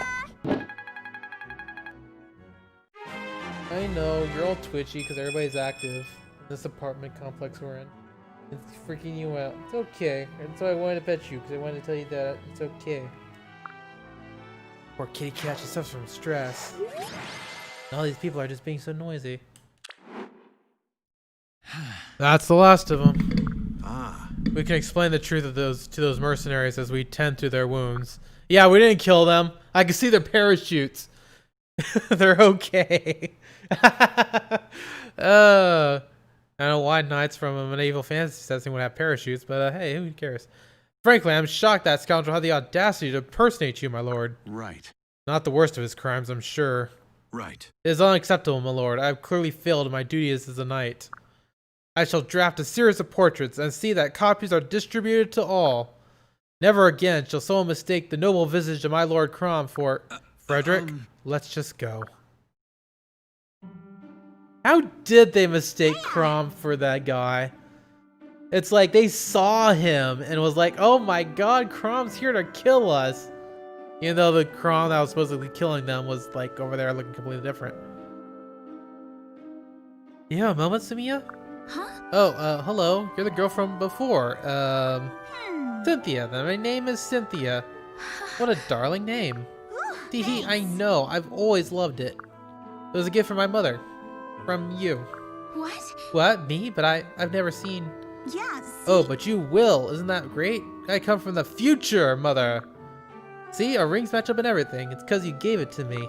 Speaker 1: I know you're all twitchy because everybody's active in this apartment complex we're in. It's freaking you out. It's okay. And so I wanted to pet you because I wanted to tell you that it's okay. Poor kitty cat, she suffers from stress. All these people are just being so noisy. That's the last of them.
Speaker 3: Ah.
Speaker 1: We can explain the truth of those to those mercenaries as we tend to their wounds. Yeah, we didn't kill them. I can see their parachutes. They're okay. I don't know why knights from a medieval fantasy setting would have parachutes, but hey, who cares? Frankly, I'm shocked that scoundrel had the audacity to impersonate you, my lord.
Speaker 3: Right.
Speaker 1: Not the worst of his crimes, I'm sure.
Speaker 3: Right.
Speaker 1: It is unacceptable, my lord. I have clearly failed in my duties as a knight. I shall draft a series of portraits and see that copies are distributed to all. Never again shall someone mistake the noble visage of my lord Crom for... Frederick, let's just go. How did they mistake Crom for that guy? It's like they saw him and was like, oh my god, Crom's here to kill us. Even though the Crom that was supposedly killing them was like over there looking completely different. You have a moment, Sumia?
Speaker 5: Huh?
Speaker 1: Oh, hello. You're the girl from before. Cynthia. My name is Cynthia. What a darling name. Teehee, I know. I've always loved it. It was a gift from my mother. From you.
Speaker 5: What?
Speaker 1: What? Me? But I've never seen...
Speaker 5: Yes.
Speaker 1: Oh, but you will. Isn't that great? I come from the future, mother. See, our rings match up and everything. It's because you gave it to me.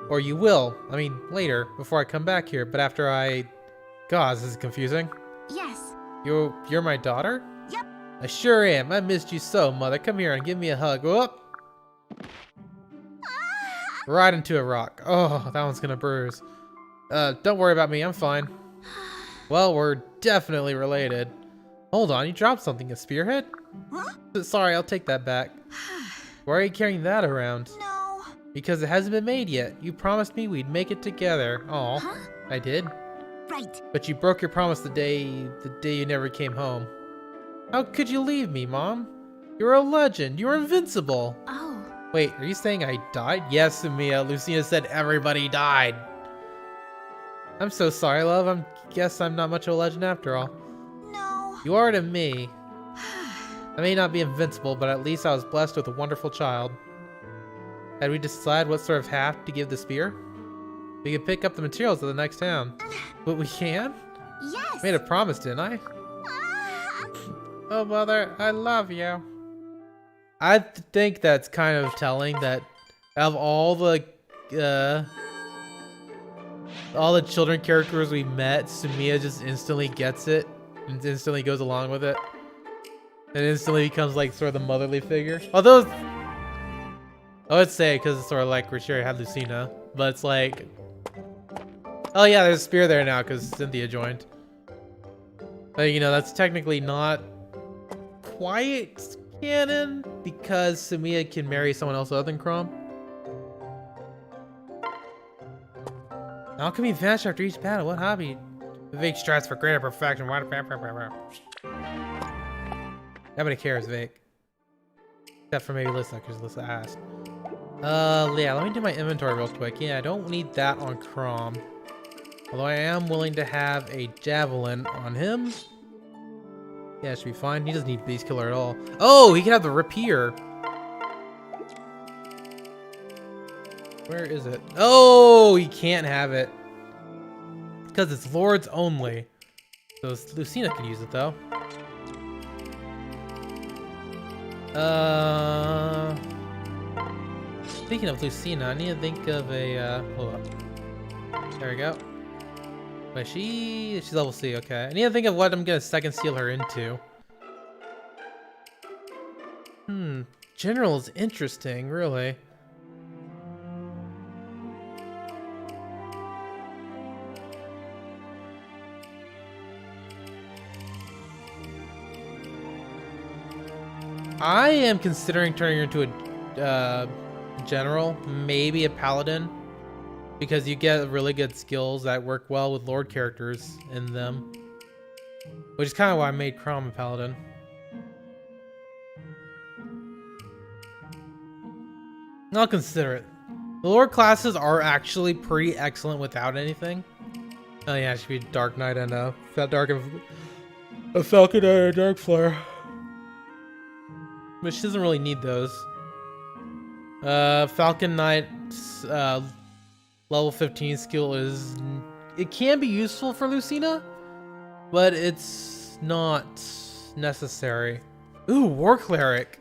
Speaker 1: Or you will. I mean, later, before I come back here. But after I... God, this is confusing.
Speaker 5: Yes.
Speaker 1: You're my daughter?
Speaker 5: Yep.
Speaker 1: I sure am. I missed you so, mother. Come here and give me a hug. Whoop. Right into a rock. Oh, that one's gonna bruise. Don't worry about me. I'm fine. Well, we're definitely related. Hold on, you dropped something. A spearhead?
Speaker 5: Huh?
Speaker 1: Sorry, I'll take that back. Why are you carrying that around?
Speaker 5: No.
Speaker 1: Because it hasn't been made yet. You promised me we'd make it together. Aw,
Speaker 5: Huh?
Speaker 1: I did.
Speaker 5: Right.
Speaker 1: But you broke your promise the day you never came home. How could you leave me, Mom? You're a legend. You're invincible.
Speaker 5: Oh.
Speaker 1: Wait, are you saying I died? Yes, Mia. Lucina said everybody died. I'm so sorry, love. Guess I'm not much of a legend after all.
Speaker 5: No.
Speaker 1: You are to me. I may not be invincible, but at least I was blessed with a wonderful child. Had we decided what sort of half to give the spear? We could pick up the materials at the next town. But we can?
Speaker 5: Yes.
Speaker 1: Made a promise, didn't I? Oh, mother, I love you. I think that's kind of telling that of all the children characters we met, Sumia just instantly gets it and instantly goes along with it. And instantly becomes like sort of the motherly figure. Although I would say because it's sort of like we sure had Lucina, but it's like, oh yeah, there's a spear there now because Cynthia joined. But you know, that's technically not quite canon because Sumia can marry someone else other than Crom. Alchemy vanished after each battle. What hobby? Vivek strives for greater perfection. Nobody cares, Vic. Except for maybe Lissa, because Lissa asked. Yeah, let me do my inventory real quick. Yeah, I don't need that on Crom. Although I am willing to have a javelin on him. Yeah, it should be fine. He doesn't need Beast Killer at all. Oh, he can have the rapier. Where is it? Oh, he can't have it. Because it's Lords only. So Lucina can use it though. Speaking of Lucina, I need to think of a hold up. There we go. Wait, she's level C, okay. I need to think of what I'm gonna second seal her into. General is interesting, really. I am considering turning her into a general, maybe a paladin, because you get really good skills that work well with Lord characters in them, which is kind of why I made Chrom a paladin. I'll consider it. The Lord classes are actually pretty excellent without anything. Oh yeah, it should be Dark Knight and a Falcon Knight and Dark Flare. Which doesn't really need those. Falcon Knight's level 15 skill is... It can be useful for Lucina, but it's not necessary. Ooh, War Cleric.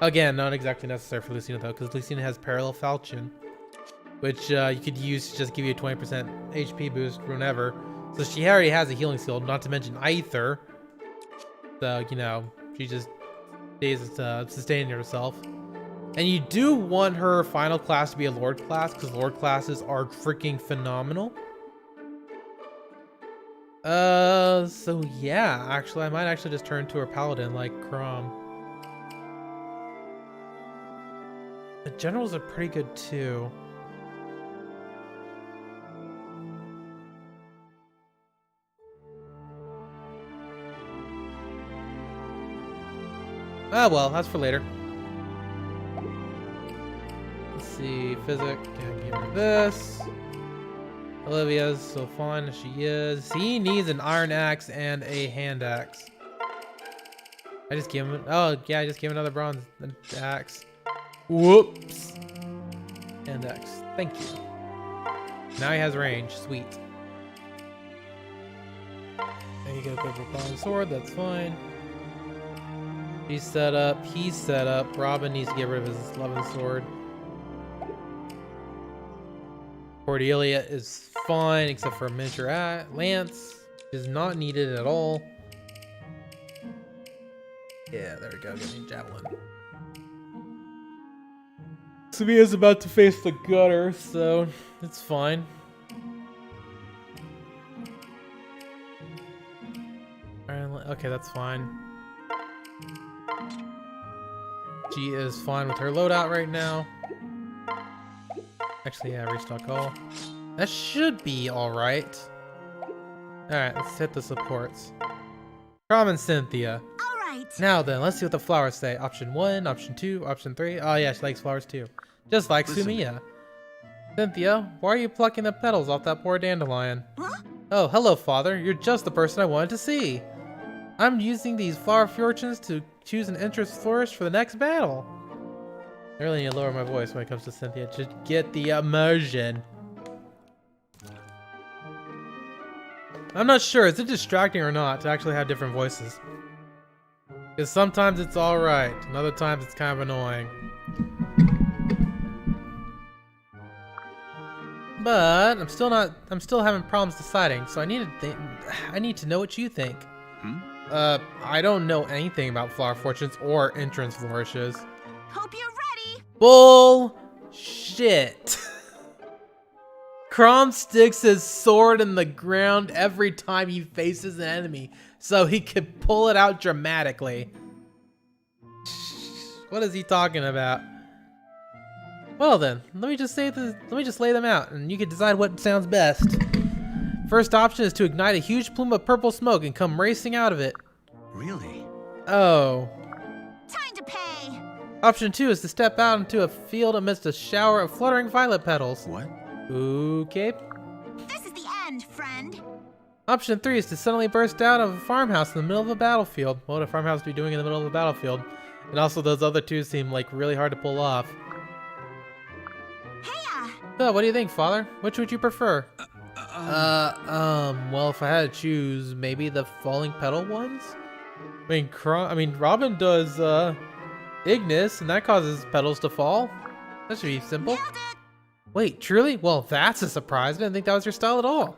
Speaker 1: Again, not exactly necessary for Lucina though, because Lucina has Parallel Falchion, which you could use to just give you a 20% HP boost whenever. So she already has a healing skill, not to mention Aether. So, you know, she just stays sustaining herself. And you do want her final class to be a Lord class, because Lord classes are freaking phenomenal. So yeah, actually, I might actually just turn to her Paladin like Chrom. The generals are pretty good too. Ah, well, that's for later. Let's see, Physic, can't give her this. Olivia's so fine as she is. He needs an iron axe and a hand axe. I just gave him, oh yeah, I just gave him another bronze axe. Whoops. Hand axe, thank you. Now he has range, sweet. There you go, go for bronze sword, that's fine. He's set up, he's set up. Robin needs to get rid of his 11th sword. Cordelia is fine, except for a miniature lance. Is not needed at all. Yeah, there we go, get me a javelin. Samia's about to face the gutter, so it's fine. Alright, okay, that's fine. She is fine with her loadout right now. Actually, yeah, restock all. That should be alright. Alright, let's hit the supports. Chrom and Cynthia.
Speaker 5: Alright.
Speaker 1: Now then, let's see what the flowers say. Option 1, option 2, option 3. Oh yeah, she likes flowers too. Just like Sumiya. Cynthia, why are you plucking the petals off that poor dandelion?
Speaker 5: Huh?
Speaker 1: Oh, hello, Father. You're just the person I wanted to see. I'm using these flower fortunes to choose an interest flourish for the next battle. I really need to lower my voice when it comes to Cynthia to get the immersion. I'm not sure, is it distracting or not to actually have different voices? Because sometimes it's alright, and other times it's kind of annoying. But I'm still having problems deciding, so I need to know what you think. I don't know anything about flower fortunes or entrance flourishes.
Speaker 5: Hope you're ready.
Speaker 1: Bullshit. Chrom sticks his sword in the ground every time he faces an enemy, so he could pull it out dramatically. What is he talking about? Well then, let me just lay them out, and you can decide what sounds best. First option is to ignite a huge plume of purple smoke and come racing out of it.
Speaker 3: Really?
Speaker 1: Oh.
Speaker 5: Time to pay.
Speaker 1: Option 2 is to step out into a field amidst a shower of fluttering violet petals.
Speaker 3: What?
Speaker 1: Okay.
Speaker 5: This is the end, friend.
Speaker 1: Option 3 is to suddenly burst out of a farmhouse in the middle of a battlefield. What would a farmhouse be doing in the middle of a battlefield? And also those other two seem like really hard to pull off.
Speaker 5: Heyo.
Speaker 1: So, what do you think, Father? Which would you prefer? Well, if I had to choose, maybe the falling petal ones? I mean, Robin does, Ignis, and that causes petals to fall. That should be simple.
Speaker 5: Nailed it.
Speaker 1: Wait, truly? Well, that's a surprise. I didn't think that was your style at all.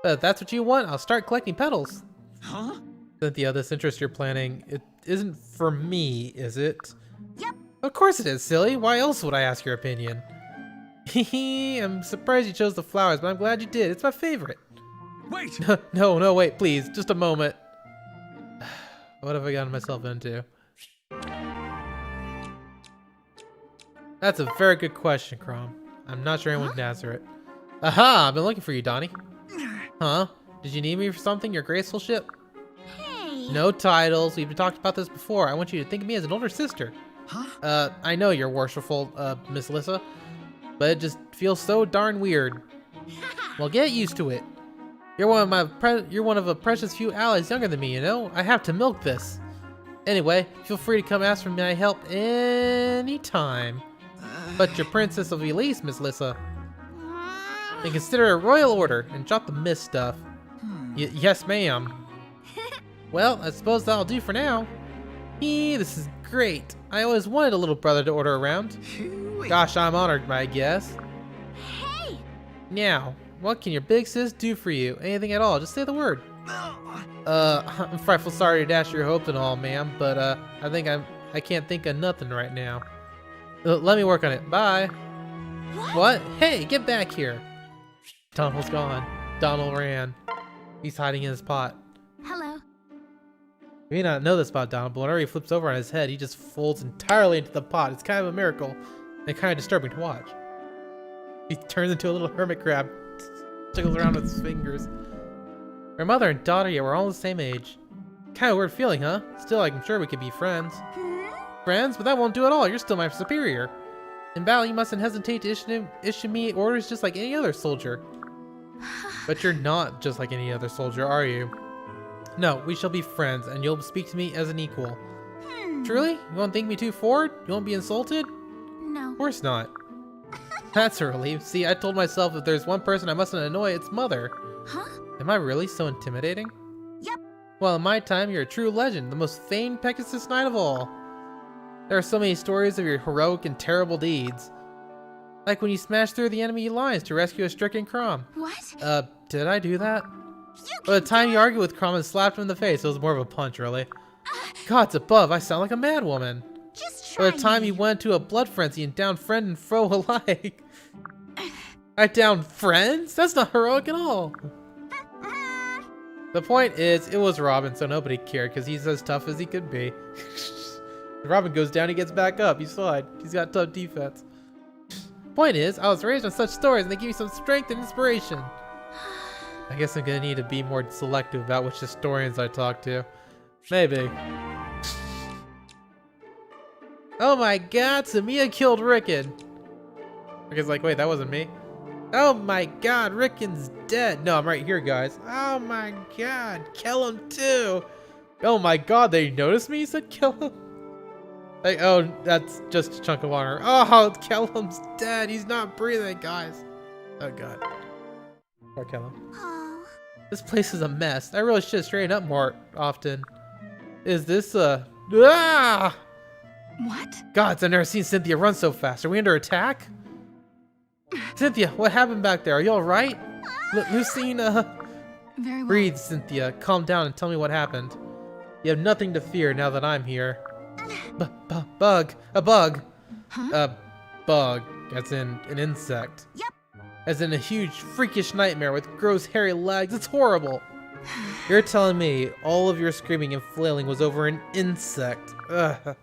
Speaker 1: But if that's what you want, I'll start collecting petals.
Speaker 3: Huh?
Speaker 1: Cynthia, this interest you're planning, it isn't for me, is it?
Speaker 5: Yep.
Speaker 1: Of course it is, silly. Why else would I ask your opinion? Hehe, I'm surprised you chose the flowers, but I'm glad you did. It's my favorite.
Speaker 3: Wait!
Speaker 1: No, wait, please. Just a moment. What have I gotten myself into? That's a very good question, Crom. I'm not sure anyone can answer it. Aha! I've been looking for you, Donnie. Huh? Did you need me for something, your graceful ship?
Speaker 5: Hey.
Speaker 1: No titles. We've talked about this before. I want you to think of me as an older sister.
Speaker 3: Huh?
Speaker 1: I know you're worshipful, Miss Lissa, but it just feels so darn weird. Well, get used to it. You're one of a precious few allies younger than me, you know? I have to milk this. Anyway, feel free to come ask for my help anytime. But your princess will be released, Miss Lissa. And consider a royal order and drop the miss stuff. Yes, ma'am. Well, I suppose that'll do for now. This is great. I always wanted a little brother to order around. Gosh, I'm honored, I guess.
Speaker 5: Hey.
Speaker 1: Now, what can your big sis do for you? Anything at all, just say the word. I'm frightful sorry to dash your hopes and all, ma'am, but I can't think of nothing right now. Let me work on it. Bye. What? Hey, get back here. Donald's gone. Donald ran. He's hiding in his pot.
Speaker 5: Hello.
Speaker 1: You may not know this about Donald, but whenever he flips over on his head, he just folds entirely into the pot. It's kind of a miracle and kind of disturbing to watch. He turns into a little hermit crab, jiggles around with his fingers. My mother and daughter, yeah, we're all the same age. Kind of weird feeling, huh? Still, I'm sure we could be friends. Friends? But that won't do at all. You're still my superior. In battle, you mustn't hesitate to issue me orders just like any other soldier. But you're not just like any other soldier, are you? No, we shall be friends, and you'll speak to me as an equal. Truly? You won't think me too forward? You won't be insulted?
Speaker 5: No.
Speaker 1: Of course not. That's a relief. See, I told myself if there's one person I mustn't annoy, it's Mother.
Speaker 5: Huh?
Speaker 1: Am I really so intimidating?
Speaker 5: Yep.
Speaker 1: Well, in my time, you're a true legend, the most famed Pegasus Knight of all. There are so many stories of your heroic and terrible deeds. Like when you smashed through the enemy lines to rescue a stricken Crom.
Speaker 5: What?
Speaker 1: Did I do that?
Speaker 5: You
Speaker 1: By the time you argued with Crom and slapped him in the face, it was more of a punch, really. Gods above, I sound like a mad woman.
Speaker 5: just try.
Speaker 1: By the time
Speaker 5: me.
Speaker 1: you went into a blood frenzy and downed friend and foe alike. I downed friends? That's not heroic at all. The point is, it was Robin, so nobody cared because he's as tough as he could be. If Robin goes down, he gets back up. He's fine. He's got tough defense. Point is, I was raised on such stories and they give me some strength and inspiration. I guess I'm gonna need to be more selective about which historians I talk to. Maybe. Oh my god, Samia killed Rickon. Rickon's like, wait, that wasn't me. Oh my god, Rickon's dead. No, I'm right here, guys. Oh my god, kill him too. Oh my god, they noticed me? He said kill him. Like, oh, that's just a chunk of honor. Oh, Kellum's dead. He's not breathing, guys. Oh god. Poor Kellum.
Speaker 5: Oh.
Speaker 1: This place is a mess. I really should straighten up more often. Is this Ah!
Speaker 5: What?
Speaker 1: Gods, I've never seen Cynthia run so fast. Are we under attack? Cynthia, what happened back there? Are you alright? Lucine,
Speaker 5: Very well.
Speaker 1: Breathe, Cynthia. Calm down and tell me what happened. You have nothing to fear now that I'm here. Bug. A bug.
Speaker 5: Huh?
Speaker 1: Bug. As in an insect.
Speaker 5: Yep.
Speaker 1: As in a huge, freakish nightmare with gross, hairy legs. It's horrible. You're telling me all of your screaming and flailing was over an insect. Ugh.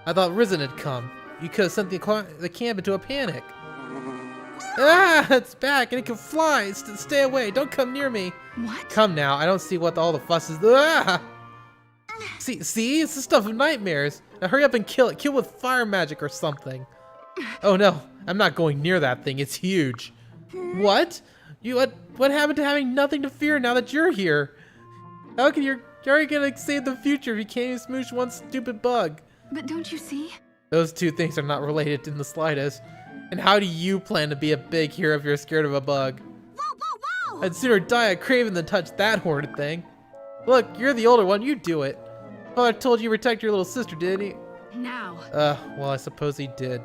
Speaker 1: I thought Risen had come. You could have sent the camp into a panic. Ah, it's back and it can fly. Stay away. Don't come near me.
Speaker 5: What?
Speaker 1: Come now. I don't see what all the fuss is. Ah! See? It's the stuff of nightmares. Now hurry up and kill it. Kill with fire magic or something. Oh no. I'm not going near that thing. It's huge. What? What happened to having nothing to fear now that you're here? How are you gonna save the future if you can't even smoosh one stupid bug?
Speaker 5: But don't you see?
Speaker 1: Those two things are not related in the slightest. And how do you plan to be a big hero if you're scared of a bug?
Speaker 5: Whoa!
Speaker 1: I'd sooner die a craven than touch that horrid thing. Look, you're the older one, you do it. Father told you to protect your little sister, didn't he?
Speaker 5: Now.
Speaker 1: Well, I suppose he did.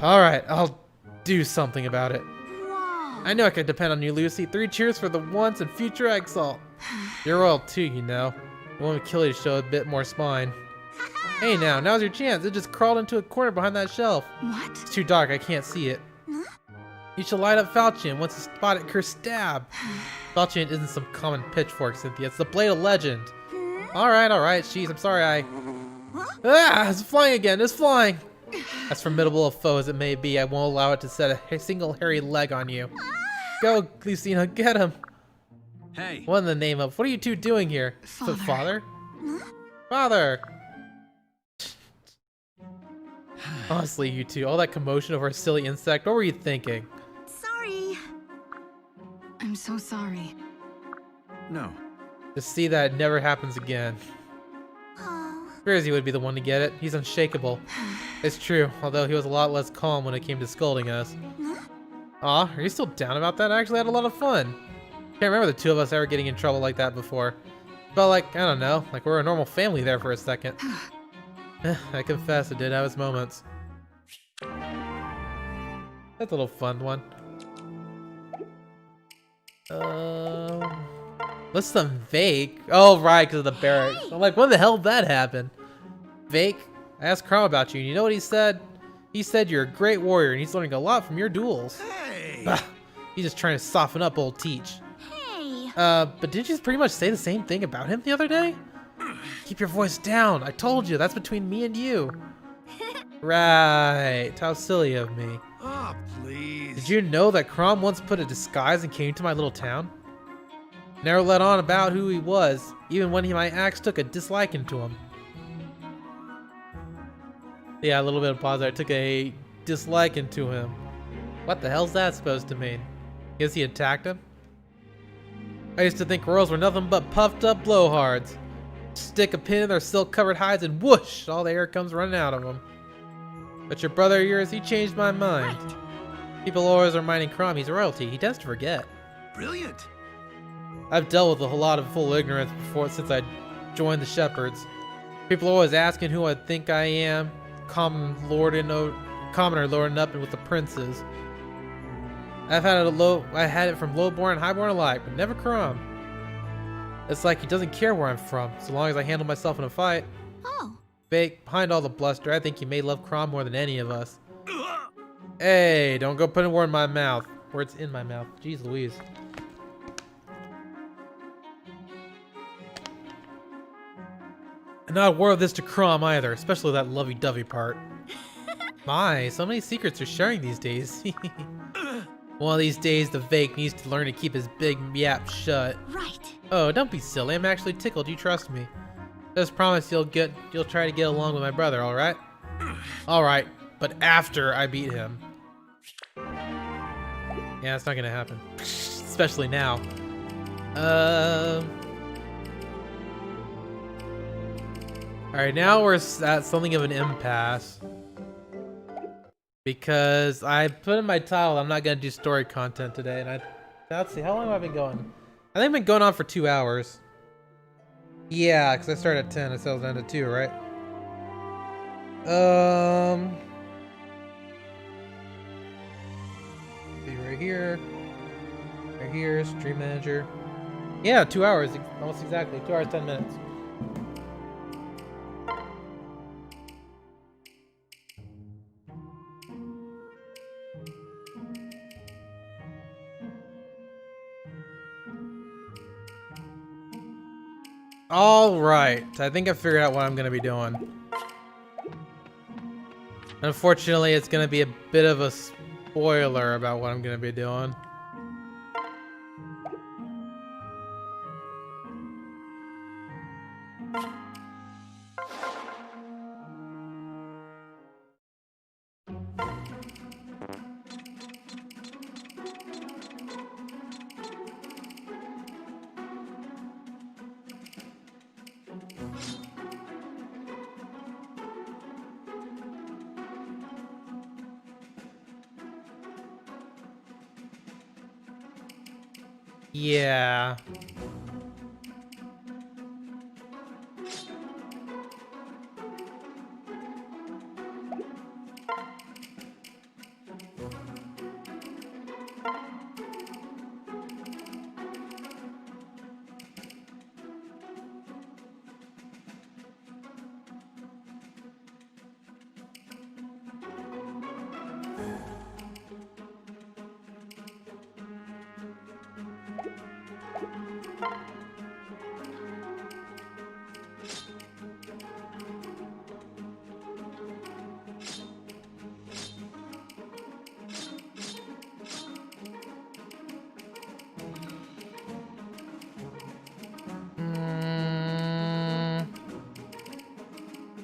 Speaker 1: Alright, I'll do something about it.
Speaker 5: Whoa.
Speaker 1: I know I can depend on you, Lucy. 3 cheers for the once and future exalt. You're royal too, you know. I want to kill you to show a bit more spine. Hey now, now's your chance. It just crawled into a corner behind that shelf.
Speaker 5: What?
Speaker 1: It's too dark, I can't see it. You should light up Falchion once you spot it, curse stab. Falchion isn't some common pitchfork, Cynthia. It's the blade of legend. Alright, jeez, I'm sorry Ah, it's flying again, it's flying. As formidable a foe as it may be, I won't allow it to set a single hairy leg on you. Go, Lucina, get him.
Speaker 3: Hey.
Speaker 1: What in the name of? What are you two doing here?
Speaker 5: Father.
Speaker 1: Father? Father! Honestly, you two, all that commotion over a silly insect, what were you thinking?
Speaker 5: Sorry. I'm so sorry.
Speaker 3: No.
Speaker 1: Just see that it never happens again.
Speaker 5: Oh.
Speaker 1: Frizzy would be the one to get it. He's unshakable. It's true, although he was a lot less calm when it came to scolding us. Aw, are you still down about that? I actually had a lot of fun. Can't remember the two of us ever getting in trouble like that before. Felt like, I don't know, like we're a normal family there for a second. I confess, it did have its moments. That's a little fun one. What's some Vake? Oh, right, because of the barracks. I'm like, when the hell did that happen? Vake, I asked Crom about you, and you know what he said? He said you're a great warrior, and he's learning a lot from your duels.
Speaker 3: Hey.
Speaker 1: He's just trying to soften up old Teach.
Speaker 5: Hey.
Speaker 1: But didn't you just pretty much say the same thing about him the other day? Keep your voice down. I told you, that's between me and you. Right. How silly of me.
Speaker 3: Oh, please.
Speaker 1: Did you know that Crom once put a disguise and came to my little town? Never let on about who he was, even when my axe took a disliking to him. Yeah, a little bit of pause there. I took a disliking to him. What the hell's that supposed to mean? Guess he attacked him? I used to think royals were nothing but puffed up blowhards. Stick a pin in their silk covered hides and whoosh, all the air comes running out of them. But your brother of yours, he changed my mind. People always are reminding Crom he's royalty. He tends to forget.
Speaker 3: Brilliant.
Speaker 1: I've dealt with a whole lot of full ignorance before since I joined the Shepherds. People are always asking who I think I am. Commoner lording up with the princes. I had it from lowborn and highborn alike, but never Crom. It's like he doesn't care where I'm from, so long as I handle myself in a fight.
Speaker 5: Oh.
Speaker 1: Fake, behind all the bluster, I think he may love Crom more than any of us. Hey, don't go putting words in my mouth. Words in my mouth. Jeez Louise. And not a word of this to Crom either, especially that lovey-dovey part. My, so many secrets are sharing these days. One of these days, the Vake needs to learn to keep his big yap shut.
Speaker 5: Right.
Speaker 1: Oh, don't be silly. I'm actually tickled. You trust me. Just promise you'll try to get along with my brother, all right? All right, but after I beat him. Yeah, it's not gonna happen, especially now. All right, now we're at something of an impasse. Because I put in my title, I'm not gonna do story content today, and let's see, how long have I been going? I think I've been going on for 2 hours. Yeah, because I started at 10, I said I was end at 2, right? See right here, stream manager. Yeah, 2 hours, almost exactly, 2 hours, 10 minutes. All right, I think I figured out what I'm gonna be doing. Unfortunately, it's gonna be a bit of a spoiler about what I'm gonna be doing. Yeah.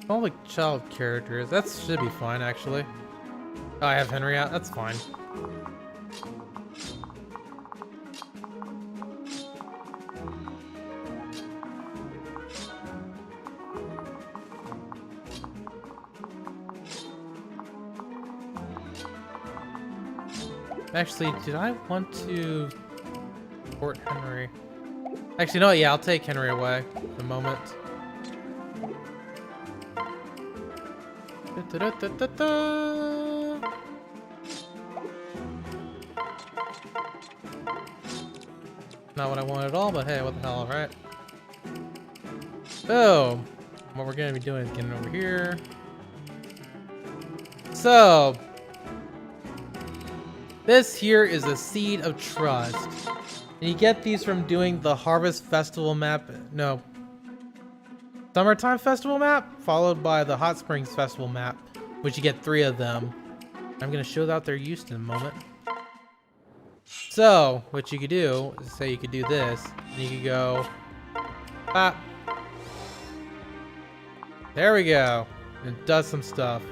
Speaker 1: All like child characters. That should be fine, actually. Oh, I have Henry out. That's fine. Actually, did I want to port Henry? Actually, no, yeah, I'll take Henry away for the moment. Not what I want at all, but hey, what the hell, alright? So, what we're gonna be doing is getting over here. So, this here is a Seed of Trust. And you get these from doing the Harvest Festival map. No. Summertime Festival map, followed by the Hot Springs Festival map, which you get 3 of them. I'm going to show out their use in a moment. So, what you could do is say you could do this, and you could go, pop. There we go. And it does some stuff.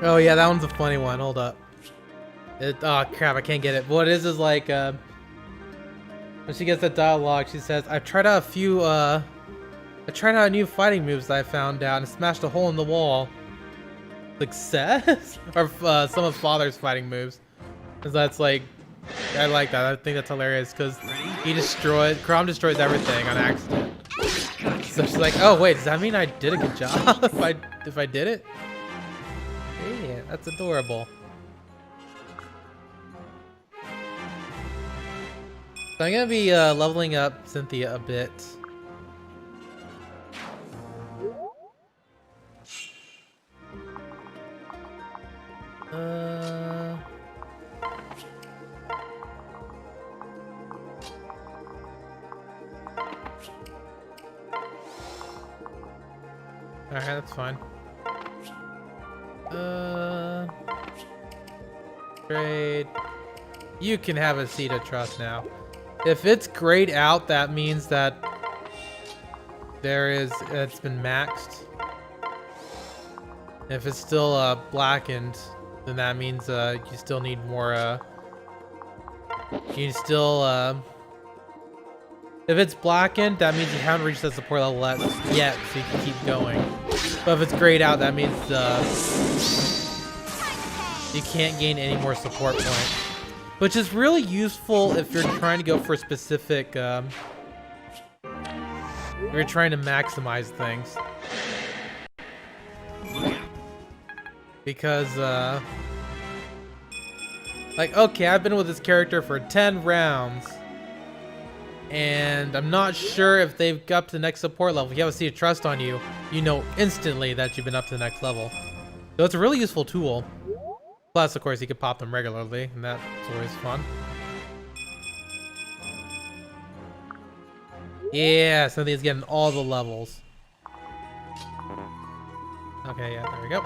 Speaker 1: Oh yeah, that one's a funny one. Hold up. Oh crap, I can't get it. What it is like when she gets that dialogue, she says, "I've tried out a few new fighting moves that I found out and smashed a hole in the wall." Success? Or some of Father's fighting moves. Cause that's like, I like that. I think that's hilarious because Chrom destroys everything on accident. So she's like, "Oh wait, does that mean I did a good job if I did it?" Yeah, that's adorable. So I'm gonna be leveling up Cynthia a bit. Alright, that's fine. Trade. You can have a Seed of Trust now. If it's grayed out, that means that it's been maxed. If it's still blackened, then that means you still need more you still if it's blackened, that means you haven't reached that support level yet, so you can keep going. But if it's grayed out, that means you can't gain any more support points. Which is really useful if you're trying to go for a specific, if you're trying to maximize things. Because, like, okay, I've been with this character for 10 rounds. And I'm not sure if they've got up to the next support level. If you have a Seed of Trust on you, you know instantly that you've been up to the next level. So it's a really useful tool. Plus, of course, you can pop them regularly, and that's always fun. Yeah, Cynthia's getting all the levels. Okay, yeah, there we go.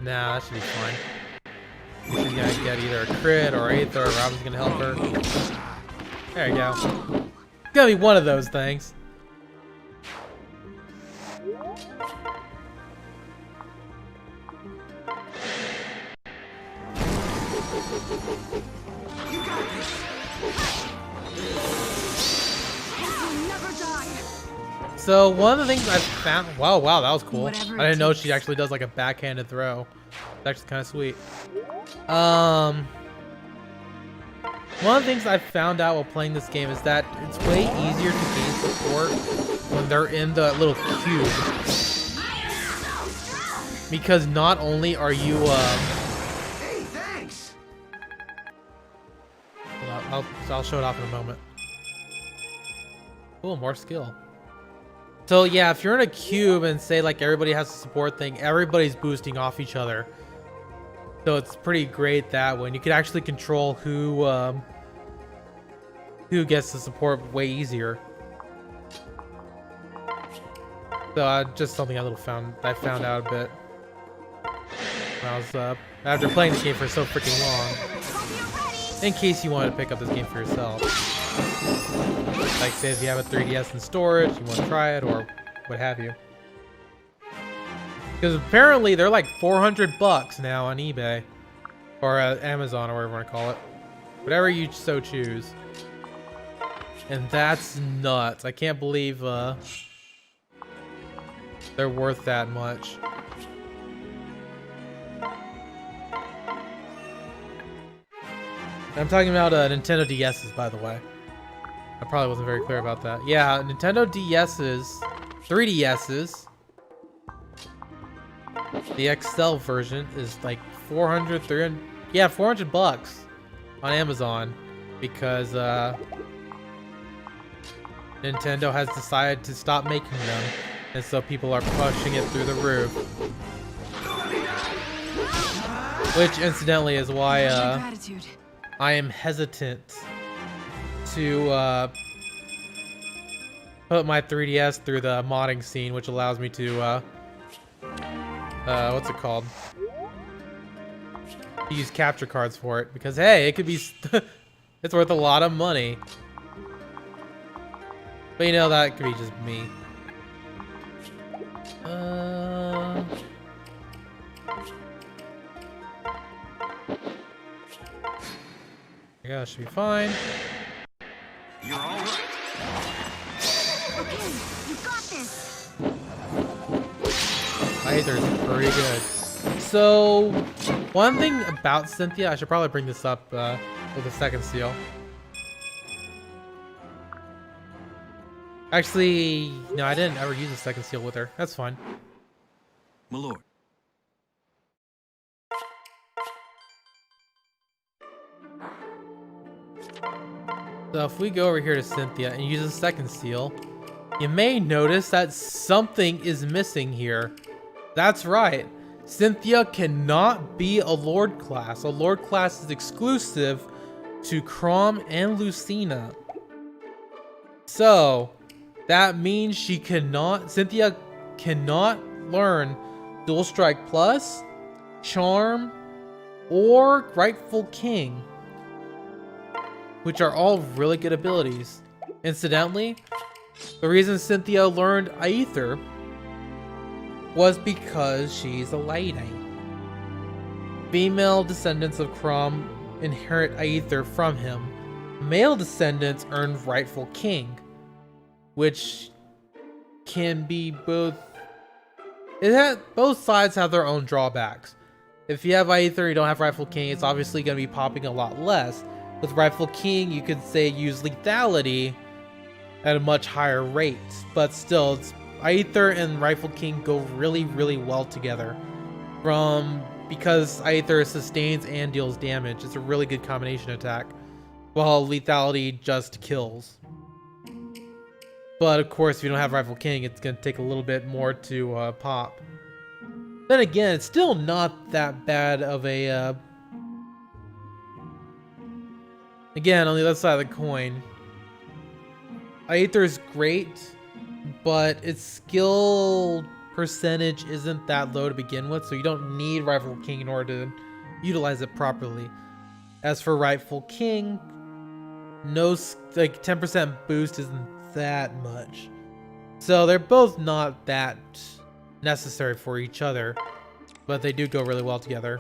Speaker 1: Nah, that should be fine. She's gonna get either a crit or Aether, or Robin's gonna help her. There you go. It's gonna be one of those things.
Speaker 5: You got this. You'll never die.
Speaker 1: So one of the things I've found, wow, that was cool.
Speaker 5: Whatever it
Speaker 1: I didn't know
Speaker 5: takes.
Speaker 1: she actually does like a backhanded throw. It's actually kind of sweet. One of the things I've found out while playing this game is that it's way easier to gain support when they're in the little cube. Because not only are you,
Speaker 3: Hey, thanks.
Speaker 1: I'll show it off in a moment. Cool, more skill. So yeah, if you're in a cube and say like everybody has a support thing, everybody's boosting off each other. So it's pretty great that when you can actually control who gets the support way easier. So just something I found out a bit when I was after playing this game for so freaking long. In case you wanted to pick up this game for yourself, like say if you have a 3DS in storage, you want to try it or what have you. Because apparently they're like $400 now on eBay or Amazon or whatever you want to call it, whatever you so choose. And that's nuts. I can't believe they're worth that much. I'm talking about Nintendo DS's, by the way. I probably wasn't very clear about that. Yeah, Nintendo DS's, 3DS's. The XL version is like 400, 300, yeah, $400 on Amazon because Nintendo has decided to stop making them, and so people are pushing it through the roof. Which, incidentally, is why I am hesitant to put my 3DS through the modding scene, which allows me to what's it called? Use capture cards for it because hey, it could be it's worth a lot of money. But you know, that could be just me. Yeah, should be fine.
Speaker 3: You're all right.
Speaker 5: Okay, you got this.
Speaker 1: Either's pretty good. So, one thing about Cynthia, I should probably bring this up with the second seal. Actually, no, I didn't ever use the second seal with her. That's fine.
Speaker 2: My lord.
Speaker 1: So if we go over here to Cynthia and use the second seal, you may notice that something is missing here. That's right. Cynthia cannot be a Lord class. A Lord class is exclusive to Chrom and Lucina. So that means Cynthia cannot learn Dual Strike Plus, Charm, or Rightful King, which are all really good abilities. Incidentally, the reason Cynthia learned Aether was because she's a lady. Female descendants of Chrom inherit Aether from him. Male descendants earn Rightful King, which can be both. Both sides have their own drawbacks. If you have Aether, you don't have Rightful King, it's obviously going to be popping a lot less. With Rightful King, you could say use lethality at a much higher rate, but still, Aether and Rightful King go really, really well together. Because Aether sustains and deals damage, it's a really good combination attack, while lethality just kills. But of course, if you don't have Rightful King, it's going to take a little bit more to pop. Then again, it's still not that bad of a... Again, on the other side of the coin, Aether is great, but its skill percentage isn't that low to begin with, so you don't need Rightful King in order to utilize it properly. As for Rightful King, no, like 10% boost isn't that much. So they're both not that necessary for each other, but they do go really well together.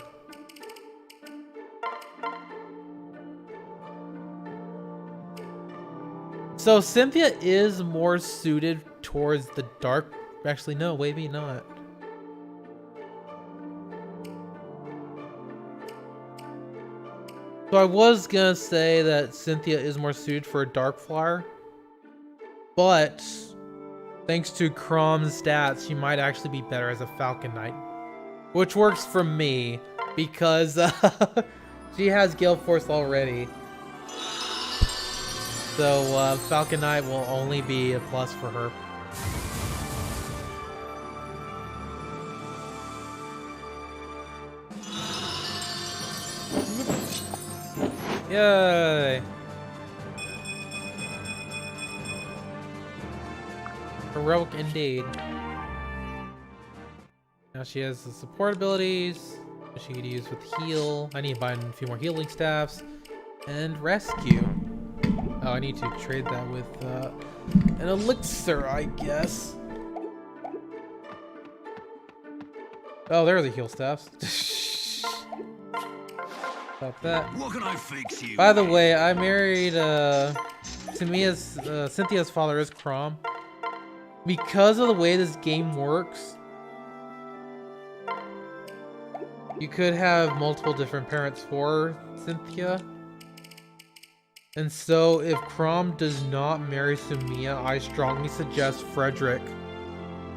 Speaker 1: So Cynthia is more suited towards the dark. Actually, no, maybe not. So I was gonna say that Cynthia is more suited for a Dark Flyer, but thanks to Chrom's stats, she might actually be better as a Falcon Knight, which works for me because she has Gale Force already. So Falcon Knight will only be a plus for her. Yay! Heroic indeed. Now she has the support abilities that she could use with heal. I need to buy a few more healing staffs. And rescue. Oh, I need to trade that with an elixir, I guess. Oh, there's the heal staffs. Stop that.
Speaker 3: What can I fix you?
Speaker 1: By the way, I married Cynthia's father is Crom. Because of the way this game works, you could have multiple different parents for Cynthia. And so if Crom does not marry Sumia, I strongly suggest Frederick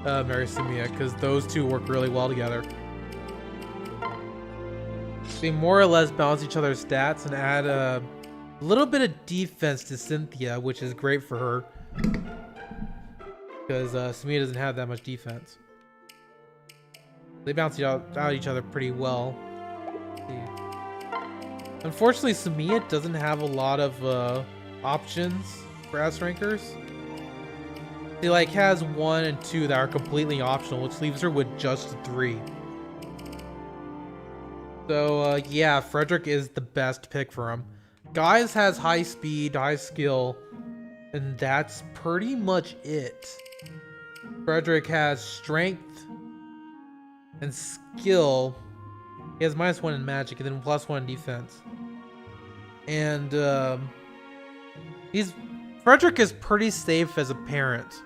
Speaker 1: marry Sumia, because those two work really well together. They more or less balance each other's stats and add a little bit of defense to Cynthia, which is great for her. Because Sumia doesn't have that much defense. They bounce out each other pretty well. Let's see. Unfortunately, Sumia doesn't have a lot of options for S rankers. She like has 1 and 2 that are completely optional, which leaves her with just 3. So yeah, Frederick is the best pick for him. Guys has high speed, high skill, and that's pretty much it. Frederick has strength and skill. He has -1 in magic and then +1 in defense. And Frederick is pretty safe as a parent.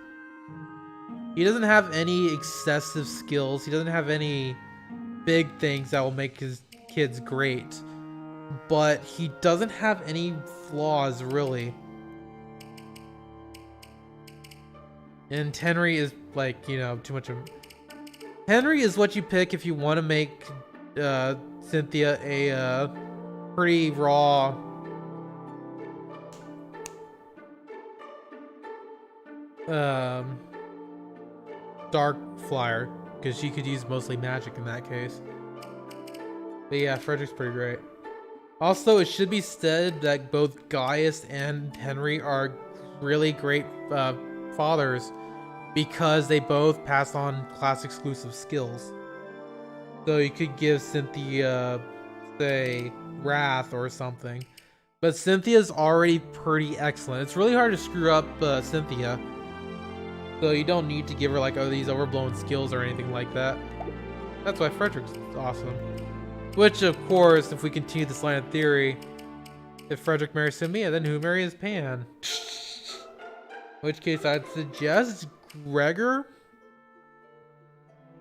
Speaker 1: He doesn't have any excessive skills. He doesn't have any big things that will make his kids great. But he doesn't have any flaws, really. And Henry is like, you know, too much of... Henry is what you pick if you want to make Cynthia a pretty raw... dark flyer, because she could use mostly magic in that case. But yeah, Frederick's pretty great. Also, it should be said that both Gaius and Henry are really great fathers because they both pass on class exclusive skills. So you could give Cynthia, say, Wrath or something. But Cynthia's already pretty excellent. It's really hard to screw up Cynthia. So you don't need to give her like these overblown skills or anything like that. That's why Frederick's awesome. Which, of course, if we continue this line of theory, if Frederick marries Sumia, then who marries Pan? In which case, I'd suggest Gregor?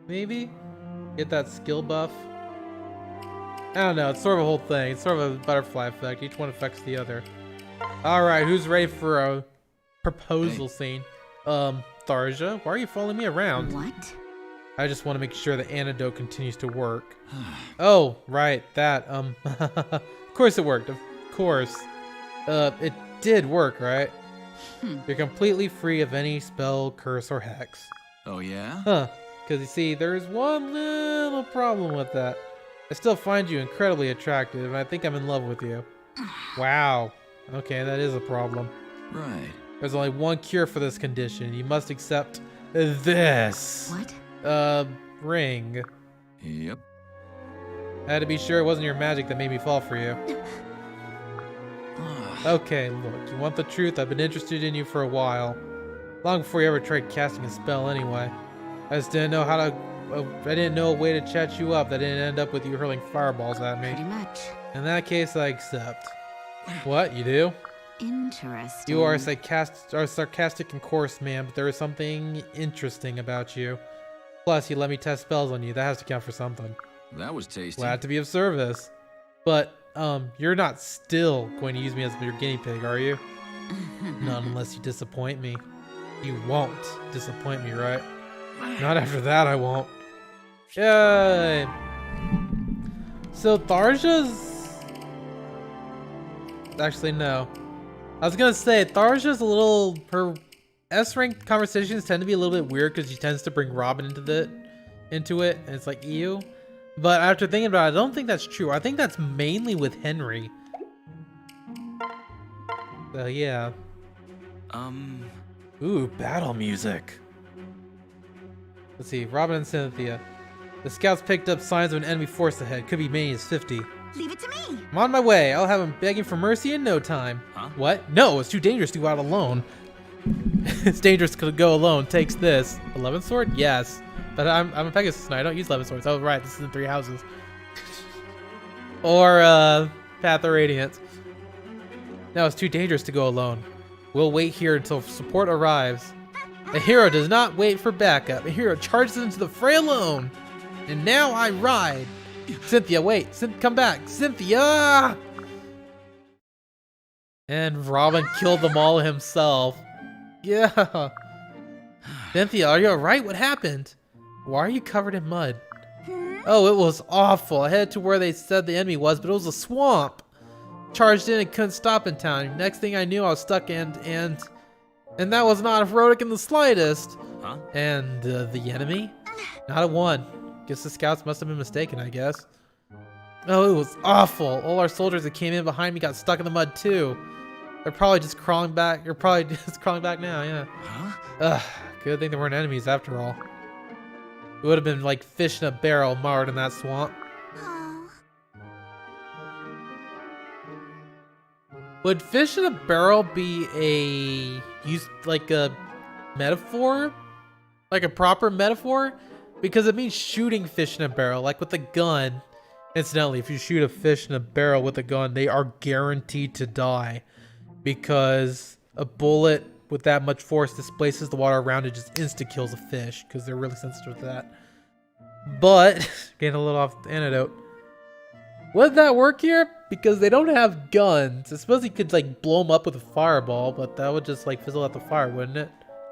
Speaker 1: Maybe? Get that skill buff? I don't know, it's sort of a whole thing. It's sort of a butterfly effect. Each one affects the other. Alright, who's ready for a proposal scene? Tharja, why are you following me around?
Speaker 5: What?
Speaker 1: I just want to make sure the antidote continues to work. Oh, right, that, of course it worked, of course. It did work, right? You're completely free of any spell, curse, or hex.
Speaker 2: Oh, yeah?
Speaker 1: Huh, because you see, there's one little problem with that. I still find you incredibly attractive, and I think I'm in love with you. Wow. Okay, that is a problem.
Speaker 2: Right.
Speaker 1: There's only one cure for this condition. You must accept this.
Speaker 5: What?
Speaker 1: Ring.
Speaker 2: Yep.
Speaker 1: I had to be sure it wasn't your magic that made me fall for you. Okay, look, you want the truth? I've been interested in you for a while. Long before you ever tried casting a spell anyway. I just didn't know how to... I didn't know a way to chat you up that didn't end up with you hurling fireballs at me.
Speaker 5: Pretty much.
Speaker 1: In that case, I accept. What, you do?
Speaker 5: Interesting.
Speaker 1: You are sarcastic and coarse, man, but there is something interesting about you. Plus, you let me test spells on you. That has to count for something.
Speaker 2: That was tasty.
Speaker 1: Glad to be of service. But, you're not still going to use me as your guinea pig, are you? Not unless you disappoint me. You won't disappoint me, right? Not after that, I won't. Yay! So, Tharja's... Actually, no. I was gonna say, Tharja's a little... Her S-rank conversations tend to be a little bit weird because she tends to bring Robin into it, and it's like, ew. But after thinking about it, I don't think that's true. I think that's mainly with Henry. So yeah. Ooh, battle music. Let's see, Robin and Cynthia. The scouts picked up signs of an enemy force ahead. Could be many as 50.
Speaker 5: Leave it to me.
Speaker 1: I'm on my way. I'll have them begging for mercy in no time.
Speaker 2: Huh?
Speaker 1: What? No, it's too dangerous to go out alone. It's dangerous to go alone. Takes this. 11th sword? Yes. But I'm a Pegasus and I don't use 11 swords. Oh, right. This is in 3 houses. Or, Path of Radiance. No, it's too dangerous to go alone. We'll wait here until support arrives. A hero does not wait for backup. A hero charges into the fray alone. And now I ride. Cynthia, wait. Come back. Cynthia! And Robin killed them all himself. Yeah. Cynthia, are you alright? What happened? Why are you covered in mud? Oh, it was awful. I headed to where they said the enemy was, but it was a swamp. Charged in and couldn't stop in time. Next thing I knew, I was stuck and that was not heroic in the slightest.
Speaker 2: Huh?
Speaker 1: And the enemy? Not a one. Guess the scouts must have been mistaken, I guess. Oh, it was awful. All our soldiers that came in behind me got stuck in the mud too. They're probably just crawling back. You're probably just crawling back now, yeah.
Speaker 2: Huh?
Speaker 1: Ugh, good thing they weren't enemies after all. It would have been like fish in a barrel marred in that swamp.
Speaker 5: Oh.
Speaker 1: Would fish in a barrel be like a metaphor? Like a proper metaphor? Because it means shooting fish in a barrel, like with a gun. Incidentally, if you shoot a fish in a barrel with a gun, they are guaranteed to die. Because a bullet with that much force displaces the water around it, just insta-kills a fish, because they're really sensitive to that. But, getting a little off the antidote. Would that work here? Because they don't have guns. I suppose you could like blow them up with a fireball, but that would just like fizzle out the fire, wouldn't it?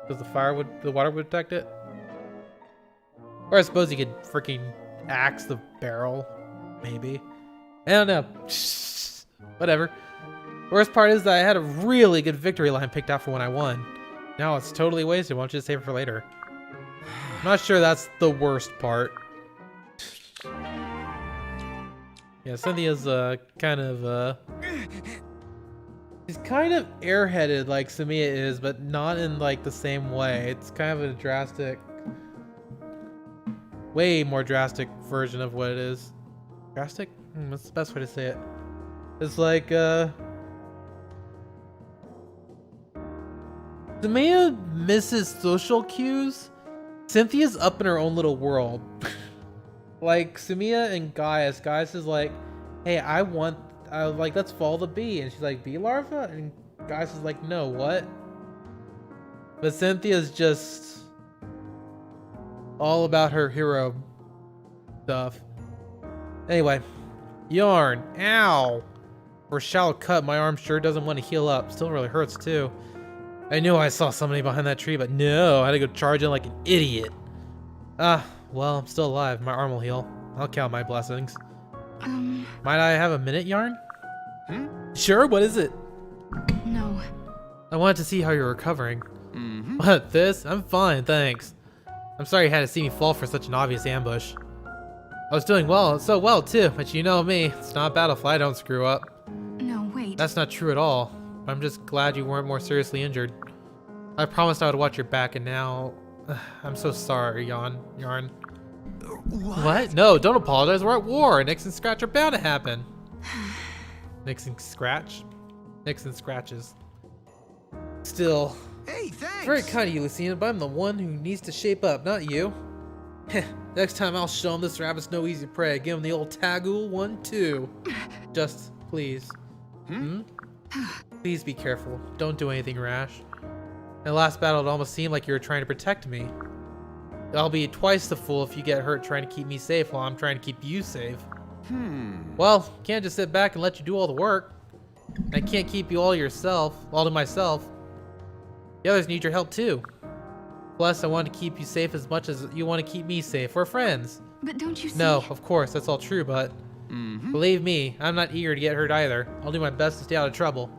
Speaker 1: Because the water would detect it. Or I suppose you could freaking axe the barrel, maybe. I don't know. Whatever. Worst part is that I had a really good victory line picked out for when I won. Now it's totally wasted. Why don't you just save it for later? I'm not sure that's the worst part. Yeah, Cynthia's kind of she's kind of airheaded like Samia is, but not in like the same way. It's kind of a drastic, way more drastic version of what it is. Drastic? What's the best way to say it? It's like Samia misses social cues. Cynthia's up in her own little world. Like Samia and Gaius is like, hey, let's follow the bee, and she's like, bee larva, and Gaius is like, no, what? But Cynthia's just all about her hero stuff. Anyway, yarn, ow, for a shallow cut, my arm sure doesn't want to heal up. Still really hurts too. I knew I saw somebody behind that tree, but no, I had to go charge in like an idiot. Well, I'm still alive. My arm will heal. I'll count my blessings. Might I have a minute, Yarn? Sure, what is it?
Speaker 5: No.
Speaker 1: I wanted to see how you're recovering.
Speaker 2: Mm-hmm.
Speaker 1: What, this? I'm fine, thanks. I'm sorry you had to see me fall for such an obvious ambush. I was doing so well too, but you know me. It's not Battlefield, I don't screw up.
Speaker 5: No, wait.
Speaker 1: That's not true at all. I'm just glad you weren't more seriously injured. I promised I would watch your back, and now... I'm so sorry, Yarn. What? No, don't apologize. We're at war. Nicks and scratch are bound to happen. Nicks and scratch? Nicks and scratches. Still.
Speaker 3: Hey, thanks.
Speaker 1: Very kind of you, Lucina, but I'm the one who needs to shape up, not you. Next time I'll show him this rabbit's no easy prey. Give him the old Tagul 1-2. Just, please. Please be careful. Don't do anything rash. In the last battle, it almost seemed like you were trying to protect me. I'll be twice the fool if you get hurt trying to keep me safe while I'm trying to keep you safe. Well, can't just sit back and let you do all the work. I can't keep you all to myself. The others need your help too. Plus, I want to keep you safe as much as you want to keep me safe. We're friends.
Speaker 5: But don't you see?
Speaker 1: No, of course, that's all true, but believe me, I'm not eager to get hurt either. I'll do my best to stay out of trouble.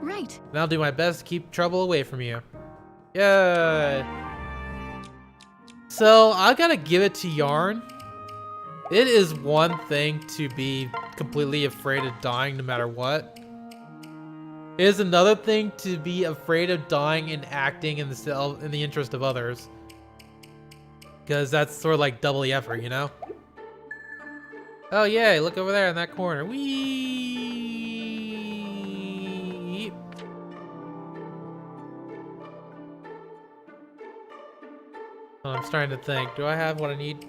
Speaker 5: Right.
Speaker 1: And I'll do my best to keep trouble away from you. Yay! So, I gotta give it to Yarn. It is one thing to be completely afraid of dying no matter what. It is another thing to be afraid of dying and acting in the interest of others. Because that's sort of like double the effort, you know? Oh yay, look over there in that corner. Whee! Oh, I'm starting to think. Do I have what I need?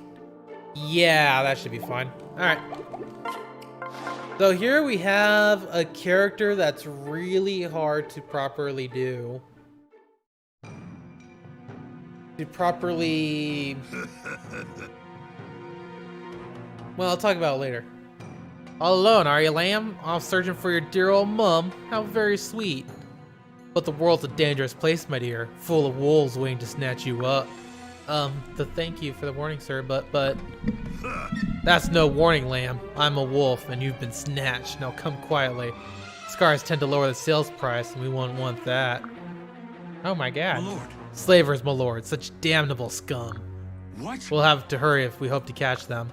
Speaker 1: Yeah, that should be fine. Alright. So here we have a character that's really hard to properly do. To properly... Well, I'll talk about it later. All alone, are you, lamb? Off searching for your dear old mum. How very sweet. But the world's a dangerous place, my dear. Full of wolves waiting to snatch you up. Thank you for the warning, sir, but... That's no warning, lamb. I'm a wolf, and you've been snatched. Now come quietly. Scars tend to lower the sales price, and we won't want that. Oh my god.
Speaker 3: My lord.
Speaker 1: Slavers, my lord. Such damnable scum.
Speaker 3: What?
Speaker 1: We'll have to hurry if we hope to catch them.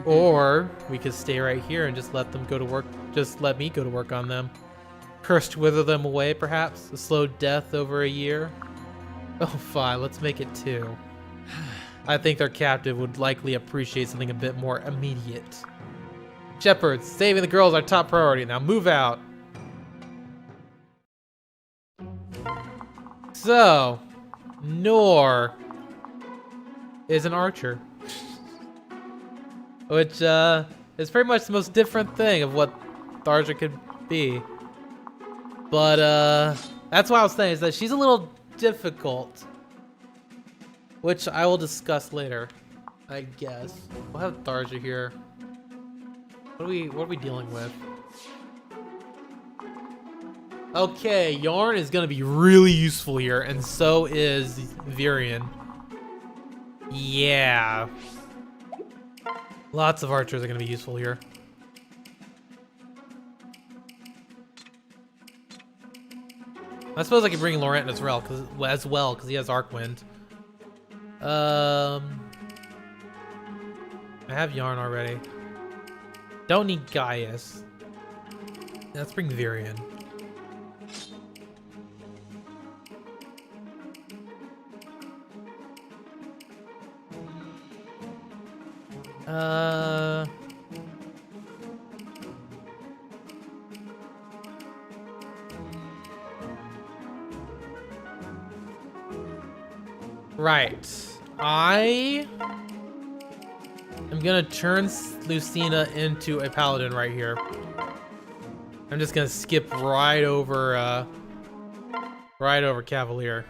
Speaker 1: Or we could stay right here and just let them go to work. Just let me go to work on them. Cursed wither them away, perhaps? A slow death over a year? Oh, fine. Let's make it 2. I think their captive would likely appreciate something a bit more immediate. Shepherds, saving the girl is our top priority. Now move out. So, Nor is an archer. Which, is pretty much the most different thing of what the archer could be. But, that's what I was saying, is that she's a little difficult. Which I will discuss later, I guess. We'll have Tharja here. What are we dealing with? Okay, Yarn is gonna be really useful here, and so is Virion. Yeah. Lots of archers are gonna be useful here. I suppose I could bring Laurent as well, because he has Arcwind. I have Yarn already. Don't need Gaius. Let's bring Virion. Right. I am gonna turn Lucina into a paladin right here. I'm just gonna skip right over Cavalier.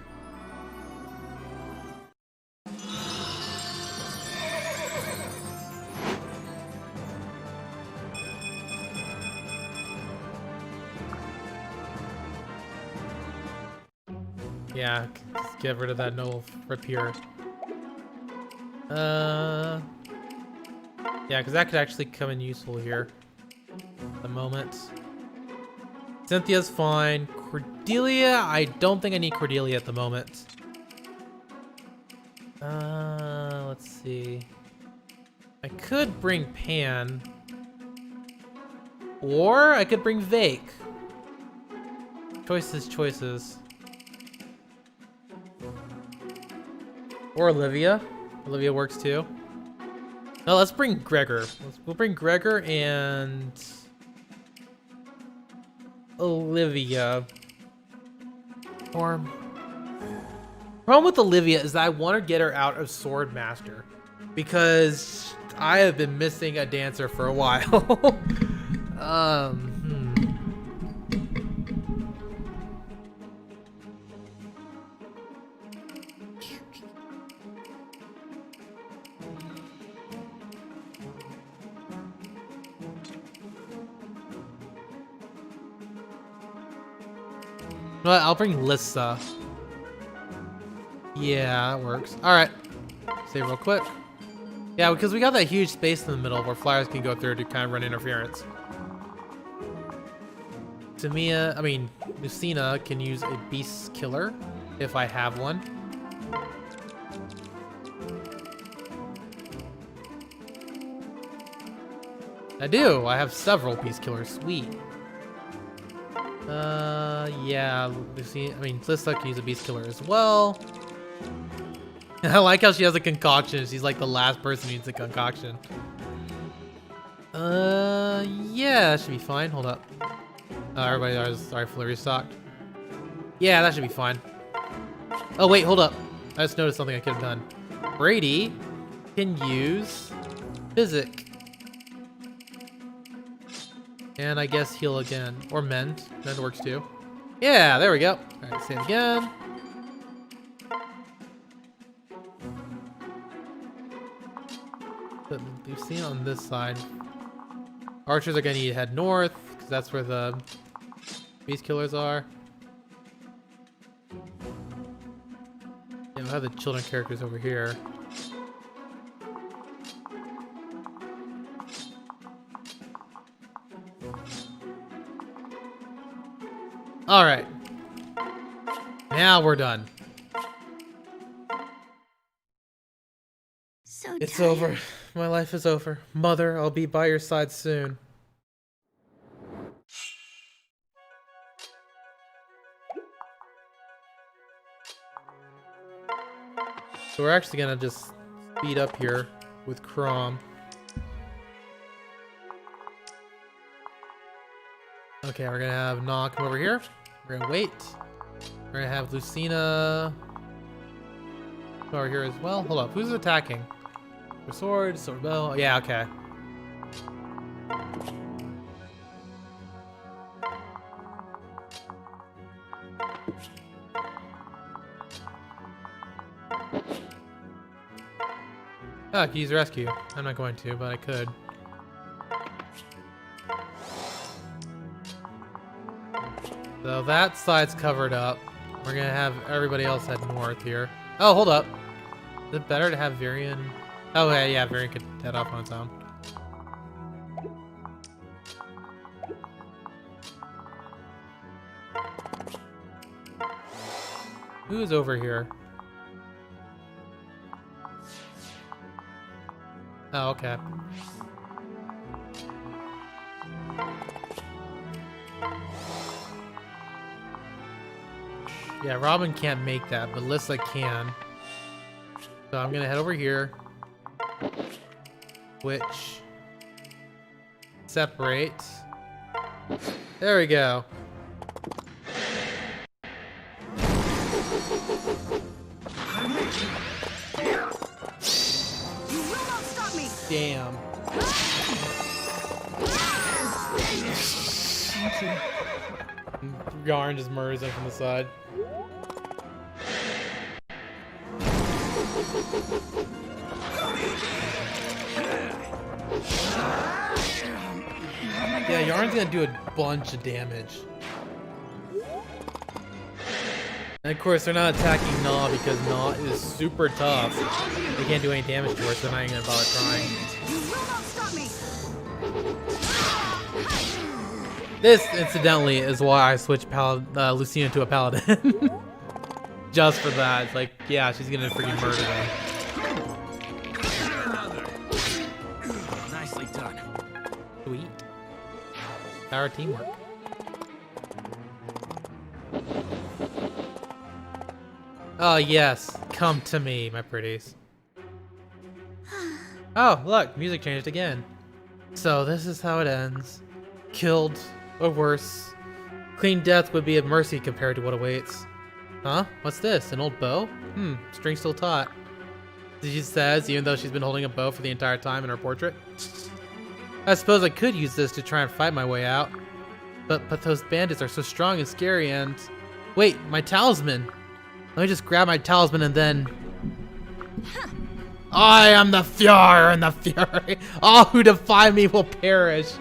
Speaker 1: Yeah, get rid of that no rapier. Yeah, because that could actually come in useful here. At the moment. Cynthia's fine. Cordelia, I don't think I need Cordelia at the moment. Let's see. I could bring Pan. Or I could bring Vake. Choices. Or Olivia. Olivia works too. No, let's bring Gregor. We'll bring Gregor and Olivia. Or problem with Olivia is that I want to get her out of Sword Master because I have been missing a dancer for a while. I'll bring Lissa. Yeah, that works. Alright. Save real quick. Yeah, because we got that huge space in the middle where flyers can go through to kind of run interference. Lucina can use a beast killer if I have one. I do. I have several beast killers. Sweet. Yeah, Lucy, I mean, Lissa can use a beast killer as well. I like how she has a concoction. She's like the last person who needs a concoction. Yeah, that should be fine. Hold up. Everybody is rightfully restocked. Yeah, that should be fine. Oh, wait, hold up. I just noticed something I could have done. Brady can use Physic. And I guess heal again. Or mend. Mend works too. Yeah, there we go. Alright, say it again. But you've seen on this side. Archers are gonna need to head north, because that's where the beast killers are. Yeah, we'll have the children characters over here. Alright. Now we're done.
Speaker 5: So
Speaker 1: It's
Speaker 5: tired.
Speaker 1: over. My life is over. Mother, I'll be by your side soon. So we're actually gonna just speed up here with Crom. Okay, we're gonna have Nah come over here. We're gonna wait. We're gonna have Lucina come over here as well. Hold up, who's attacking? The sword, sword bow. Yeah, okay. Oh, I could use rescue. I'm not going to, but I could. So that side's covered up. We're gonna have everybody else head north here. Oh, hold up. Is it better to have Varian? Oh, yeah, Varian could head off on its own. Who's over here? Oh, okay. Yeah, Robin can't make that, but Lissa can. So I'm gonna head over here. Which separate. There we go.
Speaker 5: You will not stop me.
Speaker 1: Damn. Yarn just murders him from the side. Yeah, Yarn's gonna do a bunch of damage. And of course, they're not attacking Gnaw because Gnaw is super tough. They can't do any damage to her, so they're not even gonna bother trying.
Speaker 5: You will not stop me.
Speaker 1: This, incidentally, is why I switched Lucina to a paladin. Just for that. It's like, yeah, she's gonna freaking murder them.
Speaker 3: Nicely done.
Speaker 1: Sweet. Power teamwork. Oh, yes. Come to me, my pretties. Oh, look. Music changed again. So, this is how it ends. Killed, or worse. Clean death would be a mercy compared to what awaits. Huh? What's this? An old bow? String still taut. She says, even though she's been holding a bow for the entire time in her portrait. I suppose I could use this to try and fight my way out. But those bandits are so strong and scary and... Wait, my talisman! Let me just grab my talisman and then... I am the Fury and the Fury! All who defy me will perish!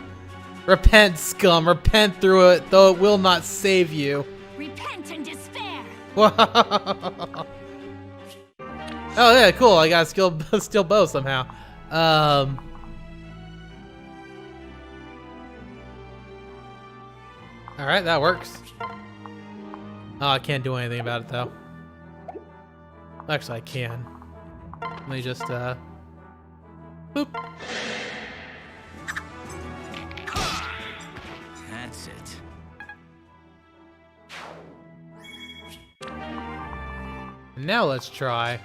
Speaker 1: Repent, scum! Repent through it, though it will not save you!
Speaker 5: Repent and despair.
Speaker 1: Oh yeah, cool. I got a steel bow somehow. Alright, that works. Oh, I can't do anything about it though. Actually, I can. Let me just, boop.
Speaker 3: That's it.
Speaker 1: Now let's try.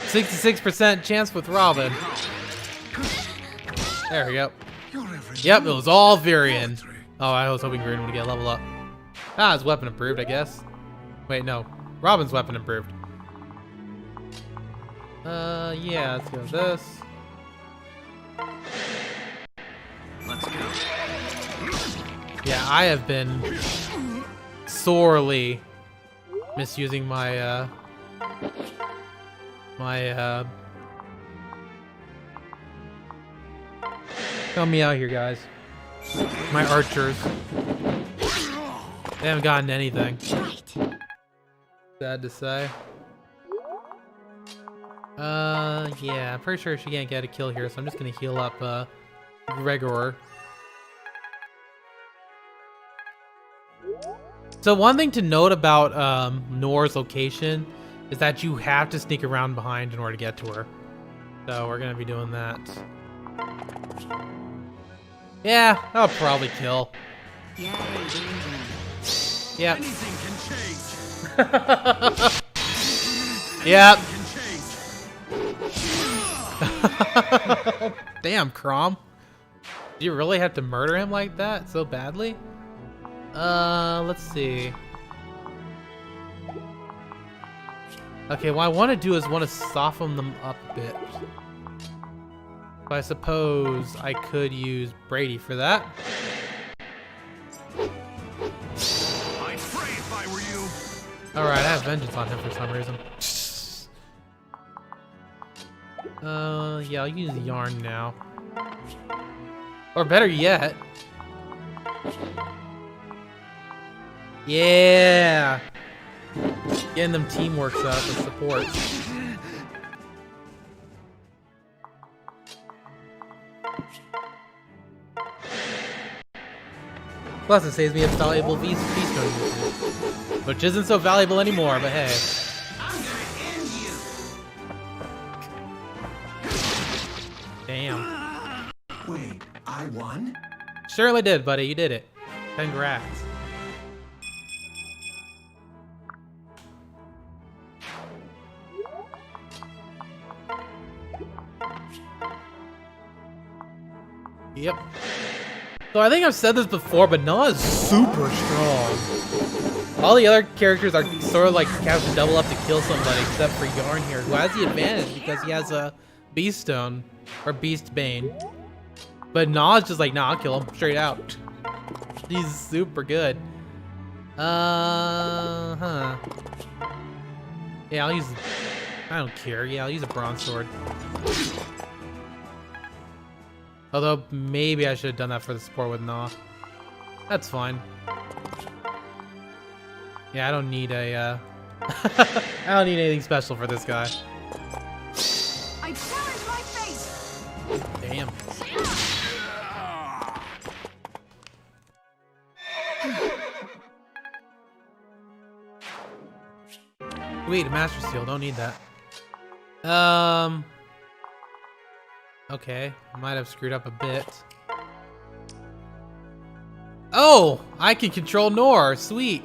Speaker 1: 66% chance with Robin. There we go. Yep, it was all Varian. Oh, I was hoping Varian would get a level up. Ah, his weapon improved, I guess. Wait, no. Robin's weapon improved. Yeah, let's go with this.
Speaker 3: Let's go.
Speaker 1: Yeah, I have been sorely misusing my, help me out here, guys. My archers. They haven't gotten anything. Sad to say. Yeah, I'm pretty sure she can't get a kill here, so I'm just gonna heal up, Gregor. So one thing to note about, Nora's location is that you have to sneak around behind in order to get to her. So we're gonna be doing that. Yeah, that'll probably kill.
Speaker 5: Yay, danger.
Speaker 1: Yep.
Speaker 3: Anything can change.
Speaker 1: Yep.
Speaker 3: Can change.
Speaker 1: Damn, Crom. Do you really have to murder him like that so badly? Let's see. Okay, what I want to do is want to soften them up a bit. But I suppose I could use Brady for that.
Speaker 3: I'd pray if I were you.
Speaker 1: Alright, I have vengeance on him for some reason. Yeah, I'll use Yarn now. Or better yet. Yeah! Getting them teamwork up with support. Plus, it saves me a valuable beast stone, which isn't so valuable anymore, but hey.
Speaker 3: I'm gonna end you.
Speaker 1: Damn.
Speaker 3: Wait, I won?
Speaker 1: Surely did, buddy. You did it. Congrats. Yep. So I think I've said this before, but Noah is super strong. All the other characters are sort of like have to double up to kill somebody, except for Yarn here, who has the advantage because he has a Beast Stone or Beast Bane. But Noah's just like, nah, I'll kill him straight out. He's super good. Yeah, I'll use. I don't care. Yeah, I'll use a bronze sword. Although, maybe I should have done that for the support with Nah. That's fine. Yeah, I don't need a, I don't need anything special for this guy.
Speaker 5: I challenge my fate.
Speaker 1: Damn. Wait, a Master Seal. Don't need that. Okay, might have screwed up a bit. Oh, I can control Nor. Sweet.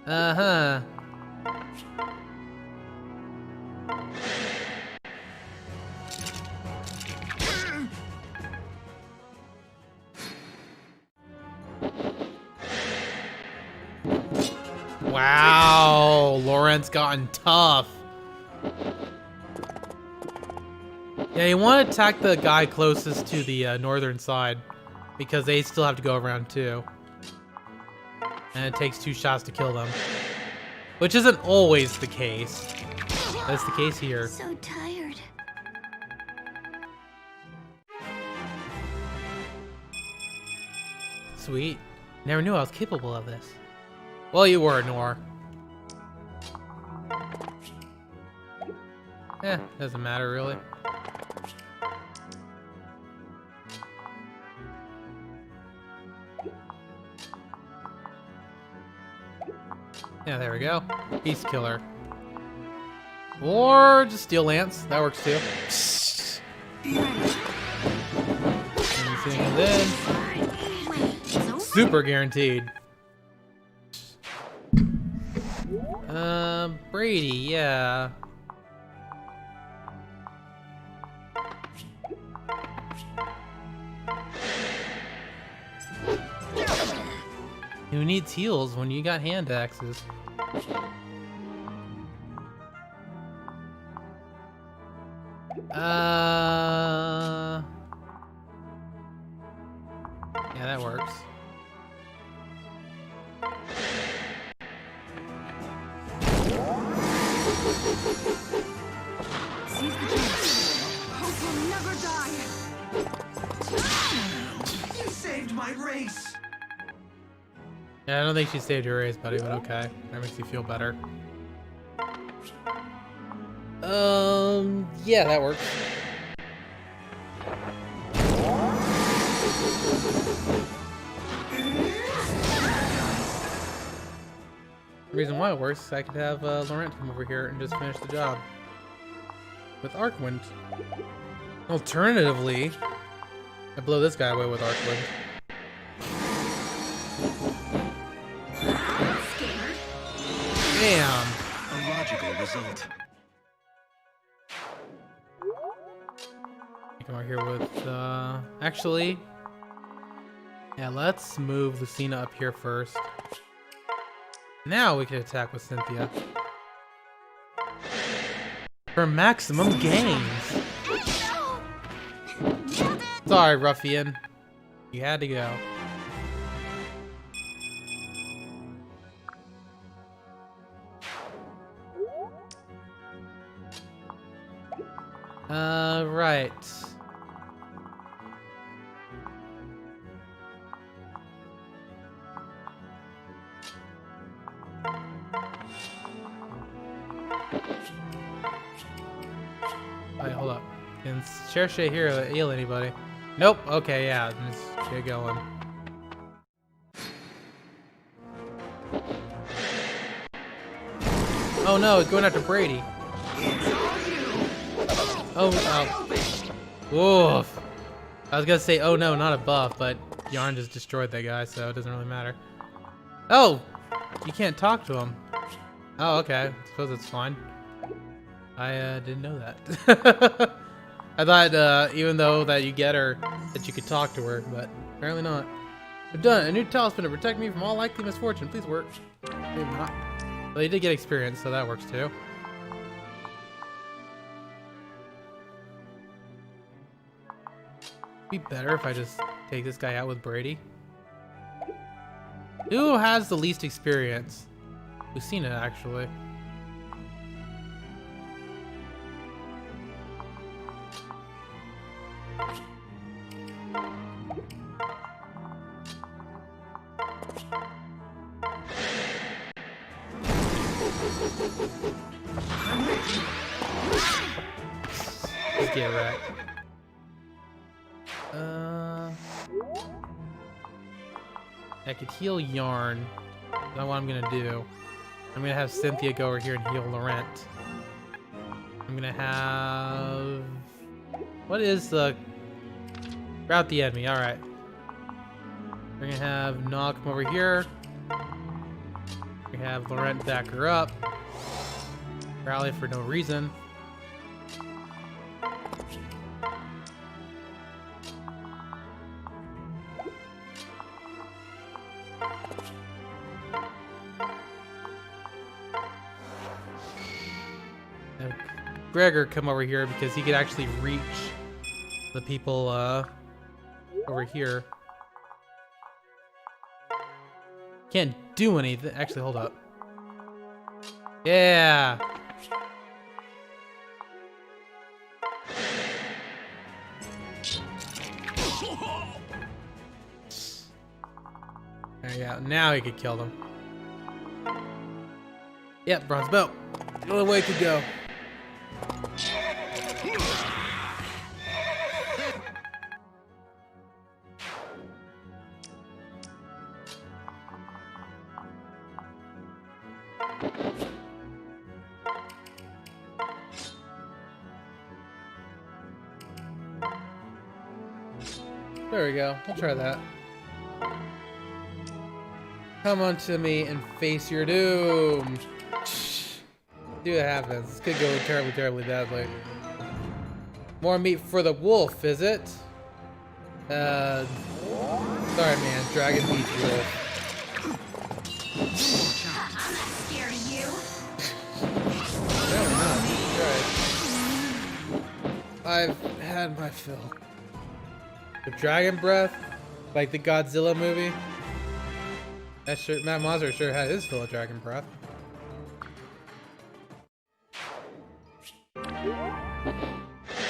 Speaker 1: Uh-huh. Wow, Lawrence gotten tough. Yeah, you want to attack the guy closest to the northern side, because they still have to go around too. And it takes 2 shots to kill them. Which isn't always the case. That's the case here.
Speaker 5: So tired.
Speaker 1: Sweet. Never knew I was capable of this. Well, you were, Nor. Doesn't matter really. Yeah, there we go. Beast Killer. Or just Steel Lance. That works too. Anything then. Super guaranteed. Brady, yeah. Who needs heals when you got hand axes? Yeah, that works.
Speaker 5: Seize the chance. Hope will never die.
Speaker 3: You saved my race.
Speaker 1: Yeah, I don't think she saved your race, buddy, but okay. That makes you feel better. Yeah, that works. The reason why it works is I could have Laurent come over here and just finish the job with Arcwind. Alternatively, I blow this guy away with Arcwind.
Speaker 5: Scared.
Speaker 1: Damn!
Speaker 4: A logical result.
Speaker 1: Come over here with, actually, yeah, let's move Lucina up here first. Now we can attack with Cynthia. For maximum gains! Sorry, ruffian. You had to go. Right. Wait, hold up. Can Cherche here heal anybody? Nope. Okay, yeah. Just get going. Oh no, it's going after Brady. Oh, Oof. I was gonna say, oh no, not a buff, but Yarn just destroyed that guy, so it doesn't really matter. Oh! You can't talk to him. Oh, okay. I suppose it's fine. I didn't know that. I thought even though that you get her, that you could talk to her, but apparently not. I'm done. A new talisman to protect me from all likely misfortune. Please work. Maybe not. Well, you did get experience, so that works too. Be better if I just take this guy out with Brady. Who has the least experience? Lucina, actually. Just get wrecked. I could heal Yarn. That's not what I'm gonna do. I'm gonna have Cynthia go over here and heal Laurent. I'm gonna have... What is the... Route the enemy, alright. We're gonna have Nog come over here. We have Laurent back her up. Rally for no reason. Gregor come over here because he could actually reach the people over here. Can't do anything. Actually, hold up. Yeah. There you go. Now he could kill them. Yep, bronze belt. The only way it could go. There we go. We'll try that. Come on to me and face your doom. See what happens. This could go terribly, terribly badly. More meat for the wolf, is it? Sorry, man. Dragon Beach wolf.
Speaker 5: I'm not scared of you.
Speaker 1: No, I've had my fill. The dragon breath, like the Godzilla movie. Matt Monster sure had his fill of dragon breath.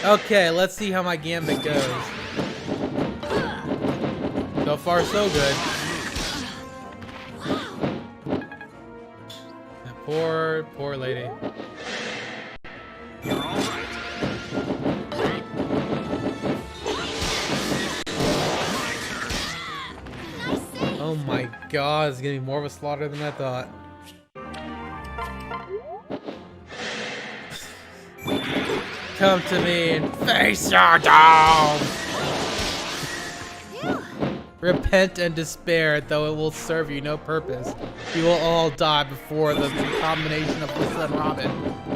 Speaker 1: Okay, let's see how my gambit goes. So far, so good. That poor lady.
Speaker 4: You're all right.
Speaker 1: Oh my god, it's gonna be more of a slaughter than I thought. Come to me and face your doom! Repent and despair, though it will serve you no purpose. You will all die before the combination of Lisa and Robin,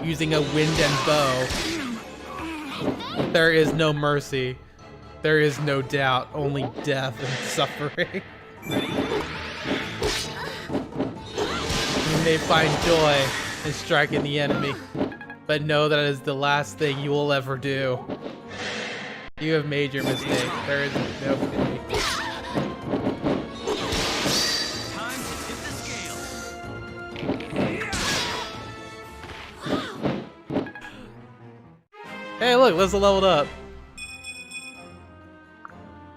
Speaker 1: using a wind and bow. There is no mercy. There is no doubt, only death and suffering. You may find joy in striking the enemy, but know that it is the last thing you will ever do. You have made your mistake. There is no pity.
Speaker 4: Time to tip the scales.
Speaker 1: Hey, look, Lisa leveled up.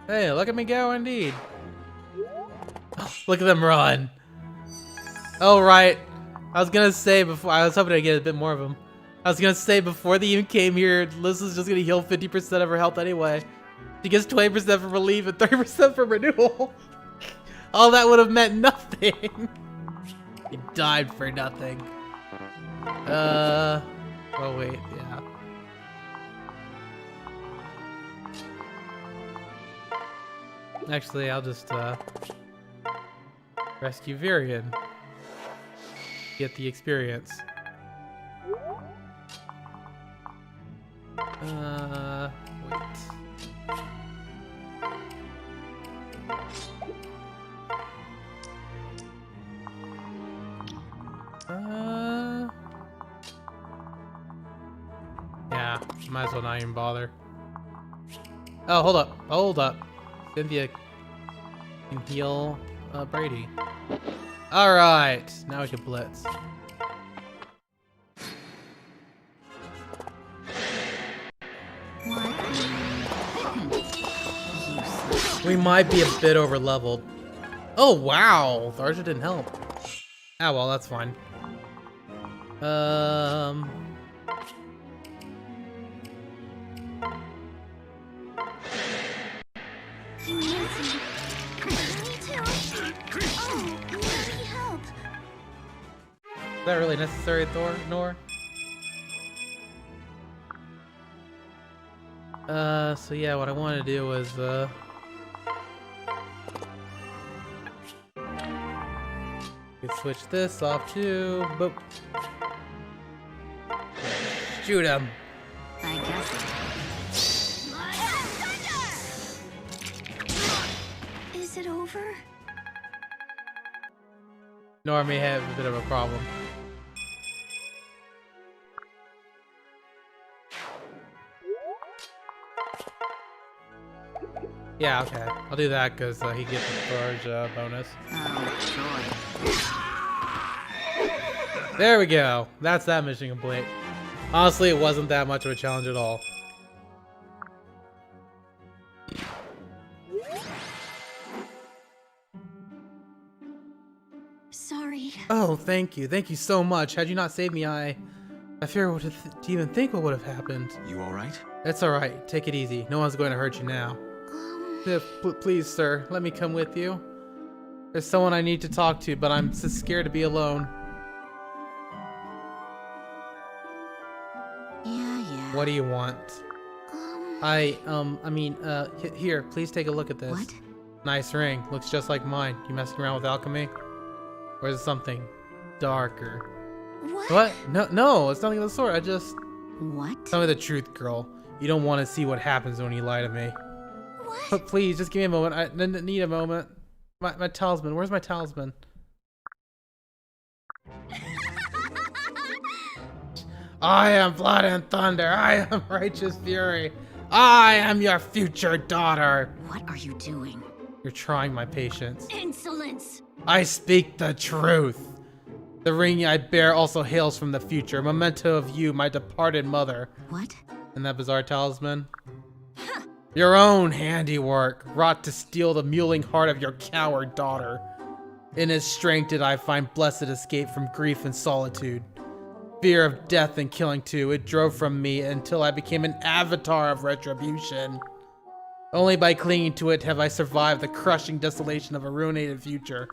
Speaker 1: Hey, look at me go, indeed. Look at them run. Oh, right. I was gonna say before, I was hoping to get a bit more of them. I was gonna say before they even came here, Lisa's just gonna heal 50% of her health anyway. She gets 20% for relief and 30% for renewal. All that would have meant nothing. He died for nothing. Oh wait, yeah. Actually, I'll just rescue Virion. Get the experience. Wait. Yeah, might as well not even bother. Oh, hold up. Cynthia can heal Brady. Alright, now we can blitz. We might be a bit over leveled. Oh wow, Tharja didn't help. Ah well, that's fine.
Speaker 5: Nancy. Me too. Oh, you need help.
Speaker 1: Is that really necessary, Nor? So yeah, what I want to do was, we could switch this off too. Boop. Shoot him.
Speaker 5: I guess. Is it over?
Speaker 1: Nor may have a bit of a problem. Yeah, okay. I'll do that because he gets the charge bonus.
Speaker 5: Oh, joy.
Speaker 1: There we go. That's that mission complete. Honestly, it wasn't that much of a challenge at all.
Speaker 5: Sorry.
Speaker 1: Oh, thank you. Thank you so much. Had you not saved me, I fear to even think what would have happened.
Speaker 4: You all right?
Speaker 1: It's alright. Take it easy. No one's going to hurt you now. Please, sir, let me come with you. There's someone I need to talk to, but I'm so scared to be alone.
Speaker 5: Yeah.
Speaker 1: What do you want? Here, please take a look at this.
Speaker 5: What?
Speaker 1: Nice ring. Looks just like mine. You messing around with alchemy? Or is it something darker? What? No, it's nothing of the sort. I just...
Speaker 5: What?
Speaker 1: Tell me the truth, girl. You don't want to see what happens when you lie to me.
Speaker 5: What?
Speaker 1: But please, just give me a moment. I need a moment. My talisman. Where's my talisman? I am blood and thunder. I am righteous fury. I am your future daughter.
Speaker 5: What are you doing?
Speaker 1: You're trying my patience.
Speaker 5: Insolence!
Speaker 1: I speak the truth. The ring I bear also hails from the future, a memento of you, my departed mother.
Speaker 5: What?
Speaker 1: And that bizarre talisman? Your own handiwork, wrought to steal the mewling heart of your coward daughter. In its strength did I find blessed escape from grief and solitude. Fear of death and killing too, it drove from me until I became an avatar of retribution. Only by clinging to it have I survived the crushing desolation of a ruinated future.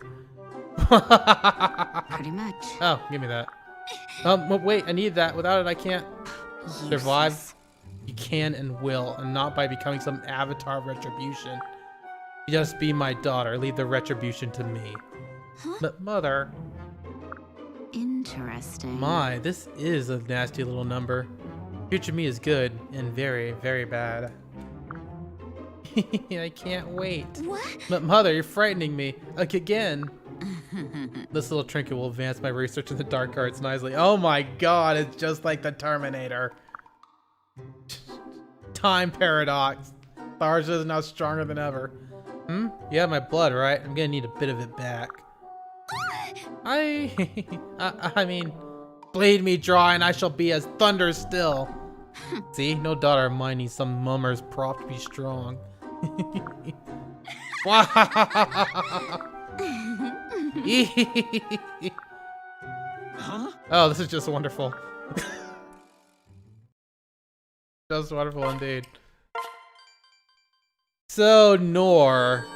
Speaker 5: Pretty much.
Speaker 1: Oh, give me that. Wait, I need that. Without it, I can't survive.
Speaker 5: Useless.
Speaker 1: You can and will, and not by becoming some avatar of retribution. Just be my daughter. Leave the retribution to me.
Speaker 5: Huh?
Speaker 1: But mother,
Speaker 5: Interesting.
Speaker 1: my, this is a nasty little number. Future me is good and very, very bad. I can't wait.
Speaker 5: What?
Speaker 1: But mother, you're frightening me. Like again. This little trinket will advance my research in the dark arts nicely. Oh my god, it's just like the Terminator. Time paradox. Tharja is now stronger than ever. You have my blood, right? I'm gonna need a bit of it back. I mean, bleed me dry and I shall be as thunder still. See, no daughter of mine needs some mummer's prop to be strong. Wow.
Speaker 4: Huh?
Speaker 1: Oh, this is just wonderful. Just wonderful indeed. So, Nor.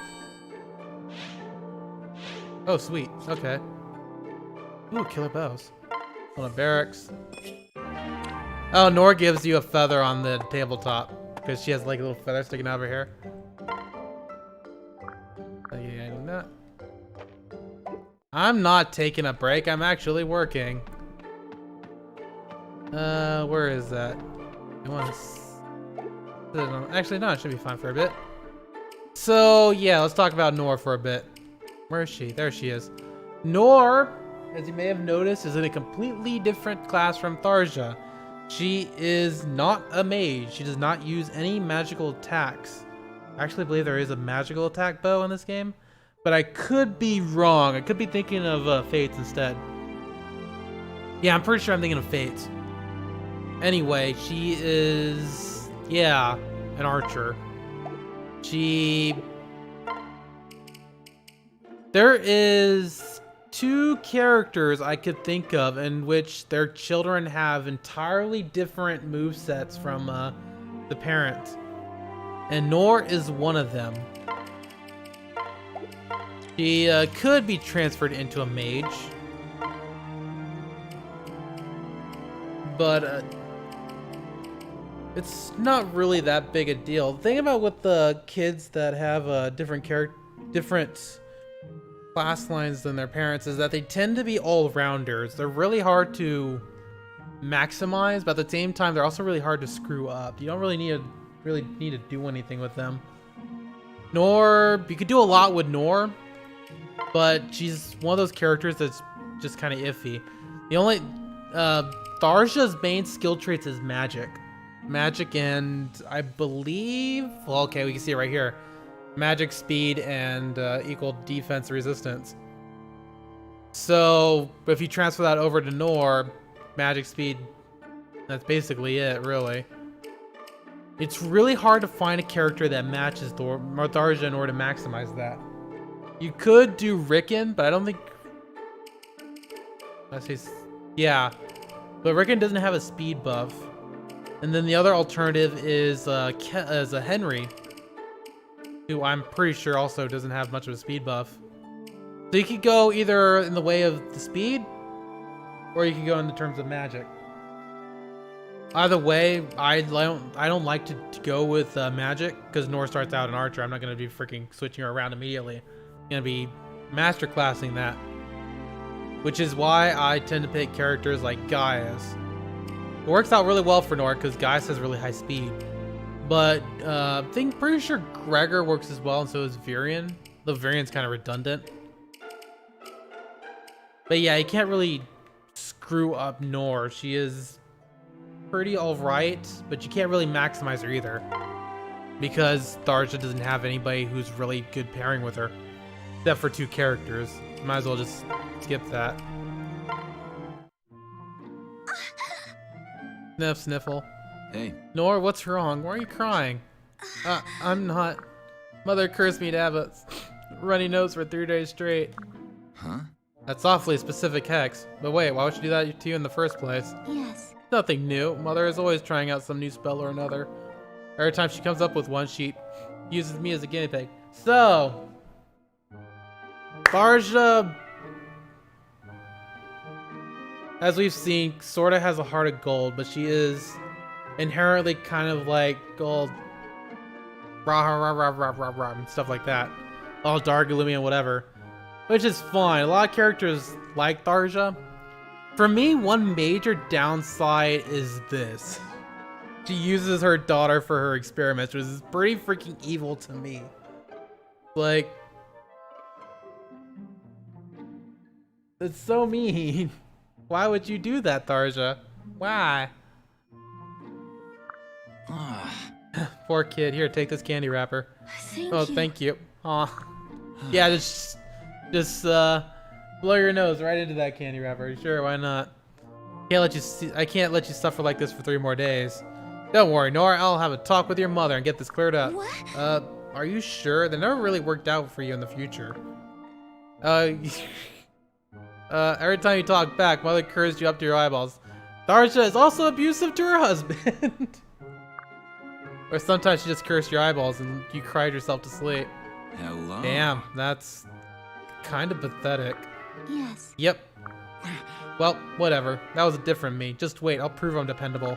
Speaker 1: Oh, sweet. Okay. Ooh, killer bows. Hold on, barracks. Oh, Nor gives you a feather on the tabletop because she has like a little feather sticking out of her hair. That. I'm not taking a break. I'm actually working. Where is that? I want to. Actually, no. It should be fine for a bit. So yeah, let's talk about Nor for a bit. Where is she? There she is. Nor, as you may have noticed, is in a completely different class from Tharja. She is not a mage. She does not use any magical attacks. I actually believe there is a magical attack bow in this game, but I could be wrong. I could be thinking of Fates instead. Yeah, I'm pretty sure I'm thinking of Fates. Anyway, she is, yeah, an archer. There is two characters I could think of in which their children have entirely different movesets from the parents. And Nor is one of them. She could be transferred into a mage. But it's not really that big a deal. The thing about with the kids that have different class lines than their parents is that they tend to be all-rounders. They're really hard to maximize, but at the same time, they're also really hard to screw up. You don't really need to do anything with them. Nor, you could do a lot with Nor, but she's one of those characters that's just kind of iffy. The only Tharja's main skill traits is magic. Magic and I believe, well, okay, we can see it right here. Magic, speed, and equal defense resistance. So if you transfer that over to Nor, magic, speed, that's basically it, really. It's really hard to find a character that matches Tharja in order to maximize that. You could do Rickon, but I don't think... Yeah, but Rickon doesn't have a speed buff. And then the other alternative is a Henry, who I'm pretty sure also doesn't have much of a speed buff. So you could go either in the way of the speed, or you could go in the terms of magic. Either way, I don't like to go with magic, because Nor starts out an archer. I'm not going to be freaking switching her around immediately. I'm going to be master classing that. which is why I tend to pick characters like Gaius. It works out really well for Nora because Gaius has really high speed. But pretty sure Gregor works as well, and so is Virion. Though Virion's kind of redundant. But yeah, you can't really screw up Nora. She is pretty alright, but you can't really maximize her either. Because Tharja doesn't have anybody who's really good pairing with her. Except for 2 characters. Might as well just skip that. Sniff, sniffle.
Speaker 2: Hey,
Speaker 1: Nora, what's wrong? Why are you crying? I'm not. Mother cursed me to have a runny nose for 3 days straight.
Speaker 2: huh?
Speaker 1: That's awfully specific hex. But wait, why would she do that to you in the first place?
Speaker 5: Yes.
Speaker 1: Nothing new. Mother is always trying out some new spell or another. Every time she comes up with one, she uses me as a guinea pig. So, Tharja, as we've seen, sorta has a heart of gold, but she is inherently kind of like gold, rah rah rah rah rah rah, and stuff like that. All dark, gloomy, and whatever, which is fine. A lot of characters like Tharja. For me, one major downside is this. She uses her daughter for her experiments, which is pretty freaking evil to me. Like, it's so mean. Why would you do that, Tharja? Why?
Speaker 2: Ah,
Speaker 1: Poor kid. Here, take this candy wrapper.
Speaker 5: Thank
Speaker 1: Oh,
Speaker 5: you.
Speaker 1: thank you. Aw. Yeah, just blow your nose right into that candy wrapper. Sure, why not? I can't let you suffer like this for 3 more days. Don't worry, Nora. I'll have a talk with your mother and get this cleared up.
Speaker 5: What?
Speaker 1: Are you sure? That never really worked out for you in the future. Every time you talk back, Mother cursed you up to your eyeballs. Tharja is also abusive to her husband. Or sometimes she just cursed your eyeballs and you cried yourself to sleep.
Speaker 2: hello.
Speaker 1: Damn, that's kind of pathetic.
Speaker 5: Yes.
Speaker 1: Yep. Well, whatever. That was a different me. Just wait, I'll prove I'm dependable.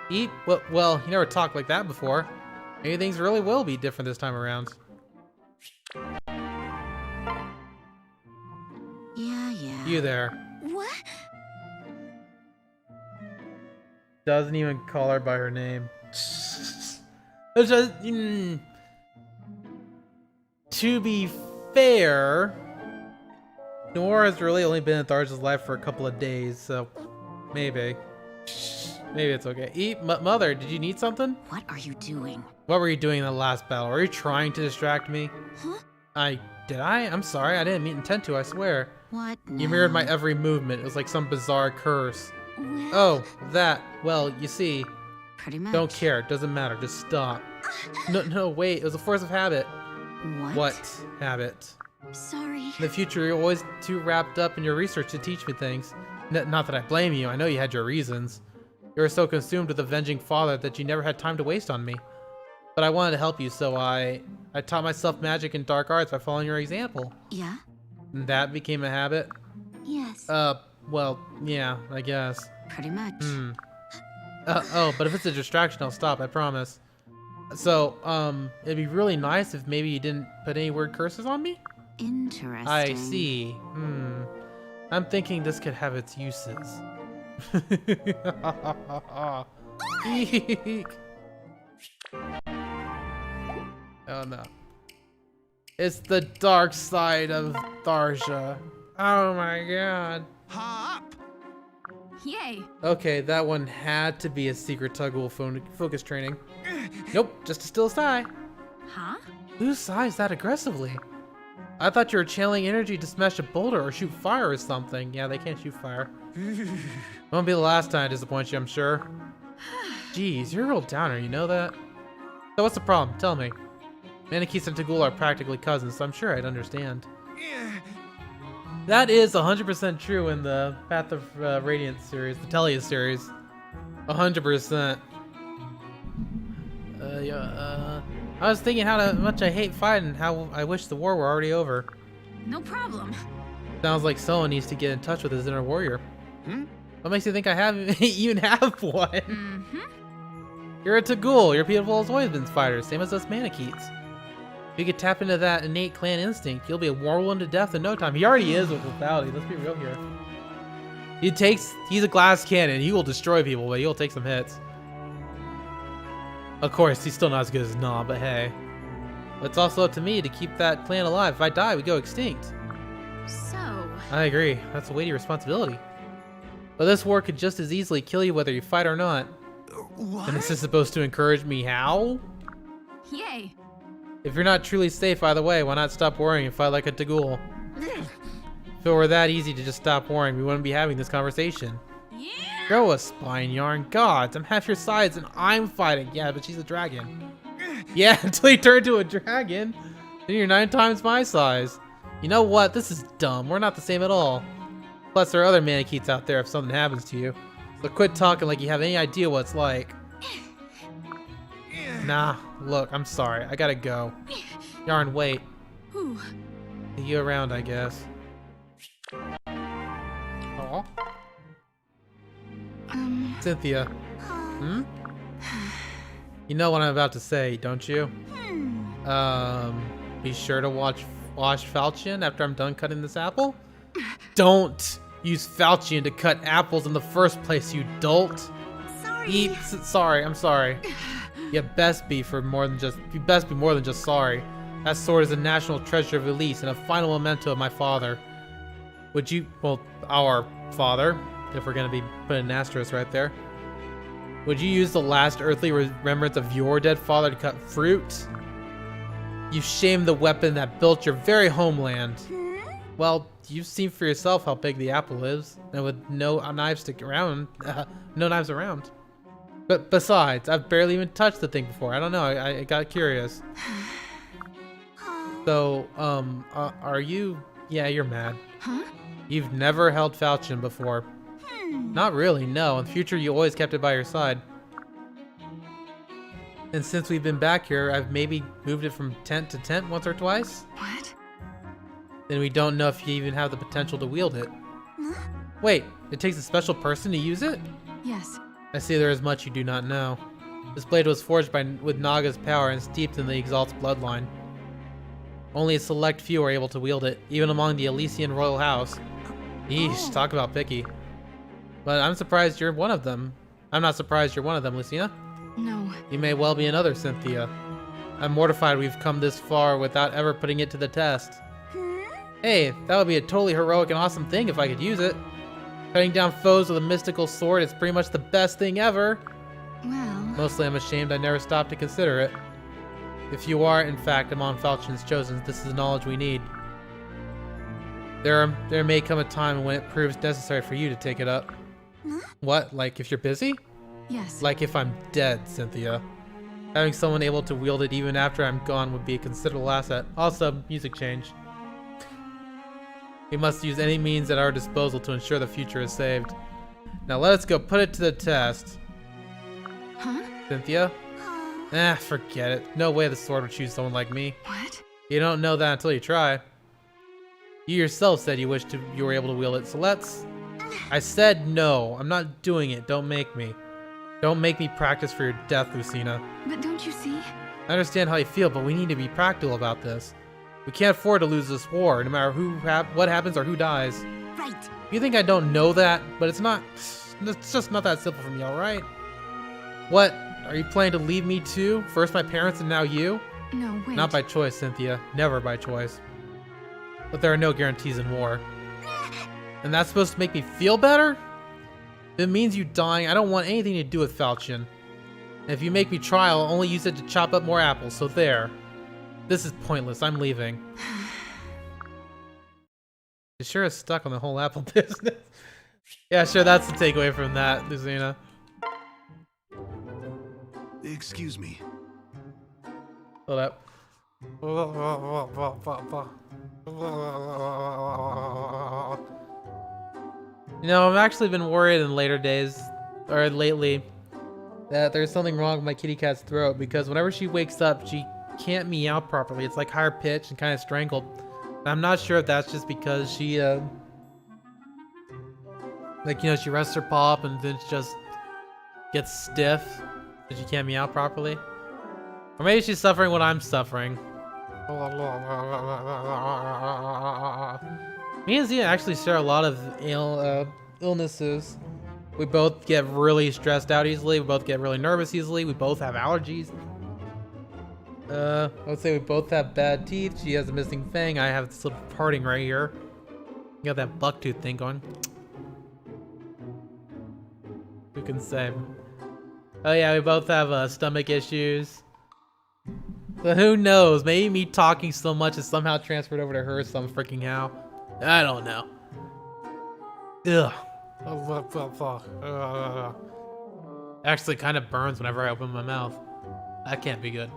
Speaker 1: Eat? Well, you never talked like that before. Maybe things really will be different this time around.
Speaker 5: Yeah.
Speaker 1: You there.
Speaker 5: What?
Speaker 1: Doesn't even call her by her name. It's just, to be fair, Nora's really only been in Tharja's life for a couple of days, so maybe it's okay. Mother, did you need something?
Speaker 5: What are you doing?
Speaker 1: What were you doing in the last battle? Were you trying to distract me?
Speaker 5: Huh?
Speaker 1: Did I? I'm sorry, I didn't intend to, I swear.
Speaker 5: What?
Speaker 1: You mirrored my every movement. It was like some bizarre curse.
Speaker 5: Well,
Speaker 1: Oh, that. Well, you see,
Speaker 5: pretty much.
Speaker 1: don't care. It doesn't matter. Just stop. No, wait. It was a force of habit. What habit?
Speaker 5: Sorry.
Speaker 1: In the future, you're always too wrapped up in your research to teach me things. Not that I blame you. I know you had your reasons. You were so consumed with avenging father that you never had time to waste on me. But I wanted to help you, so I taught myself magic and dark arts by following your example.
Speaker 5: Yeah?
Speaker 1: And that became a habit?
Speaker 5: Yes.
Speaker 1: Well, yeah, I guess.
Speaker 5: Pretty much.
Speaker 1: Oh, but if it's a distraction, I'll stop, I promise. So, it'd be really nice if maybe you didn't put any word curses on me?
Speaker 5: Interesting.
Speaker 1: I see. I'm thinking this could have its uses. Eek. Oh no. It's the dark side of Tharja. Oh my god.
Speaker 3: Hop!
Speaker 5: Yay.
Speaker 1: Okay, that one had to be a secret tuggle focus training. Nope, just a still sigh.
Speaker 5: Huh?
Speaker 1: Who sighs that aggressively? I thought you were channeling energy to smash a boulder or shoot fire or something. Yeah, they can't shoot fire. Won't be the last time I disappoint you, I'm sure. Jeez, you're a real downer, you know that? So what's the problem? Tell me. Manakis and Tagul are practically cousins, so I'm sure I'd understand. That is 100% true in the Path of Radiance series, the Telia series. 100%. I was thinking how much I hate fighting, how I wish the war were already over.
Speaker 5: No problem.
Speaker 1: Sounds like someone needs to get in touch with his inner warrior. What makes you think I even have one?
Speaker 5: Mm-hmm.
Speaker 1: You're a Tagul. You're beautiful as always been fighters, same as us Manakits. If you could tap into that innate clan instinct, you'll be a whirlwind to death in no time. He already is with lethality. Let's be real here. He's a glass cannon. He will destroy people, but he'll take some hits. Of course, he's still not as good as Nah, but hey. It's also up to me to keep that clan alive. If I die, we go extinct.
Speaker 5: So...
Speaker 1: I agree. That's a weighty responsibility. But this war could just as easily kill you whether you fight or not.
Speaker 3: What?
Speaker 1: And this is supposed to encourage me how?
Speaker 5: Yay.
Speaker 1: If you're not truly safe either way, why not stop worrying and fight like a Tagul? If it were that easy to just stop worrying, we wouldn't be having this conversation.
Speaker 5: Yeah.
Speaker 1: Grow a spine, Yarn. Gods, I'm half your size and I'm fighting. Yeah, but she's a dragon. Yeah, until you turn into a dragon. Then you're 9 times my size. You know what? This is dumb. We're not the same at all. Plus, there are other Manikeets out there if something happens to you. So quit talking like you have any idea what it's like. Nah, look, I'm sorry. I gotta go. Yarn, wait.
Speaker 5: Ooh.
Speaker 1: See you around, I guess. Aw. Cynthia. Hmm? You know what I'm about to say, don't you? Be sure to wash Falchion after I'm done cutting this apple? Don't use Falchion to cut apples in the first place, you dolt.
Speaker 5: Sorry.
Speaker 1: Sorry, I'm sorry. You best be more than just sorry. That sword is a national treasure of Elise and a final memento of my father. Would you, well, our father, if we're gonna be putting an asterisk right there. Would you use the last earthly remembrance of your dead father to cut fruit? You shamed the weapon that built your very homeland. Well, you've seen for yourself how big the apple is, and with no knives around. But besides, I've barely even touched the thing before. I don't know. I got curious. So, are you? Yeah, you're mad.
Speaker 5: Huh?
Speaker 1: You've never held Falchion before. Not really, no. In the future, you always kept it by your side. And since we've been back here, I've maybe moved it from tent to tent once or twice.
Speaker 5: What?
Speaker 1: Then we don't know if you even have the potential to wield it. Wait, it takes a special person to use it?
Speaker 5: Yes.
Speaker 1: I see there is much you do not know. This blade was forged with Naga's power and steeped in the Exalt's bloodline. Only a select few are able to wield it, even among the Elysian royal house. Yeesh, talk about picky. But I'm surprised you're one of them. I'm not surprised you're one of them, Lucina.
Speaker 5: No.
Speaker 1: You may well be another, Cynthia. I'm mortified we've come this far without ever putting it to the test. Hey, that would be a totally heroic and awesome thing if I could use it. Cutting down foes with a mystical sword is pretty much the best thing ever.
Speaker 5: Well...
Speaker 1: Mostly I'm ashamed I never stopped to consider it. If you are, in fact, among Falchion's chosen, this is the knowledge we need. There may come a time when it proves necessary for you to take it up. What, like if you're busy?
Speaker 5: Yes.
Speaker 1: Like if I'm dead, Cynthia. Having someone able to wield it even after I'm gone would be a considerable asset. Also, music change. We must use any means at our disposal to ensure the future is saved. Now let us go put it to the test.
Speaker 5: Huh?
Speaker 1: Cynthia? Forget it. No way the sword would choose someone like me.
Speaker 5: What?
Speaker 1: You don't know that until you try. You yourself said you were able to wield it, so let's... I said no. I'm not doing it. Don't make me. Don't make me practice for your death, Lucina.
Speaker 5: But don't you see?
Speaker 1: I understand how you feel, but we need to be practical about this. We can't afford to lose this war, no matter what happens or who dies.
Speaker 5: Right.
Speaker 1: You think I don't know that? But it's just not that simple for me, alright? What? Are you planning to leave me too? First my parents and now you?
Speaker 5: No, wait.
Speaker 1: Not by choice, Cynthia. Never by choice. But there are no guarantees in war. And that's supposed to make me feel better? If it means you dying, I don't want anything to do with Falchion. And if you make me try, I'll only use it to chop up more apples, so there. This is pointless. I'm leaving. You sure is stuck on the whole apple business. Yeah, sure, that's the takeaway from that, Lucina.
Speaker 3: Excuse me.
Speaker 1: Hold up. You know, I've actually been worried in later days, or lately, that there's something wrong with my kitty cat's throat, because whenever she wakes up, she can't meow properly. It's like higher pitched and kind of strangled. And I'm not sure if that's just because she, like, you know, she rests her paw up and then she just gets stiff and she can't meow properly. Or maybe she's suffering what I'm suffering. Me and Zia actually share a lot of illnesses. We both get really stressed out easily. We both get really nervous easily. We both have allergies. I would say we both have bad teeth. She has a missing fang. I have this little parting right here. You got that buck tooth thing going. Who can say? Oh yeah, we both have stomach issues. So who knows? Maybe me talking so much is somehow transferred over to her some freaking how. I don't know. Ugh. Actually kind of burns whenever I open my mouth. That can't be good.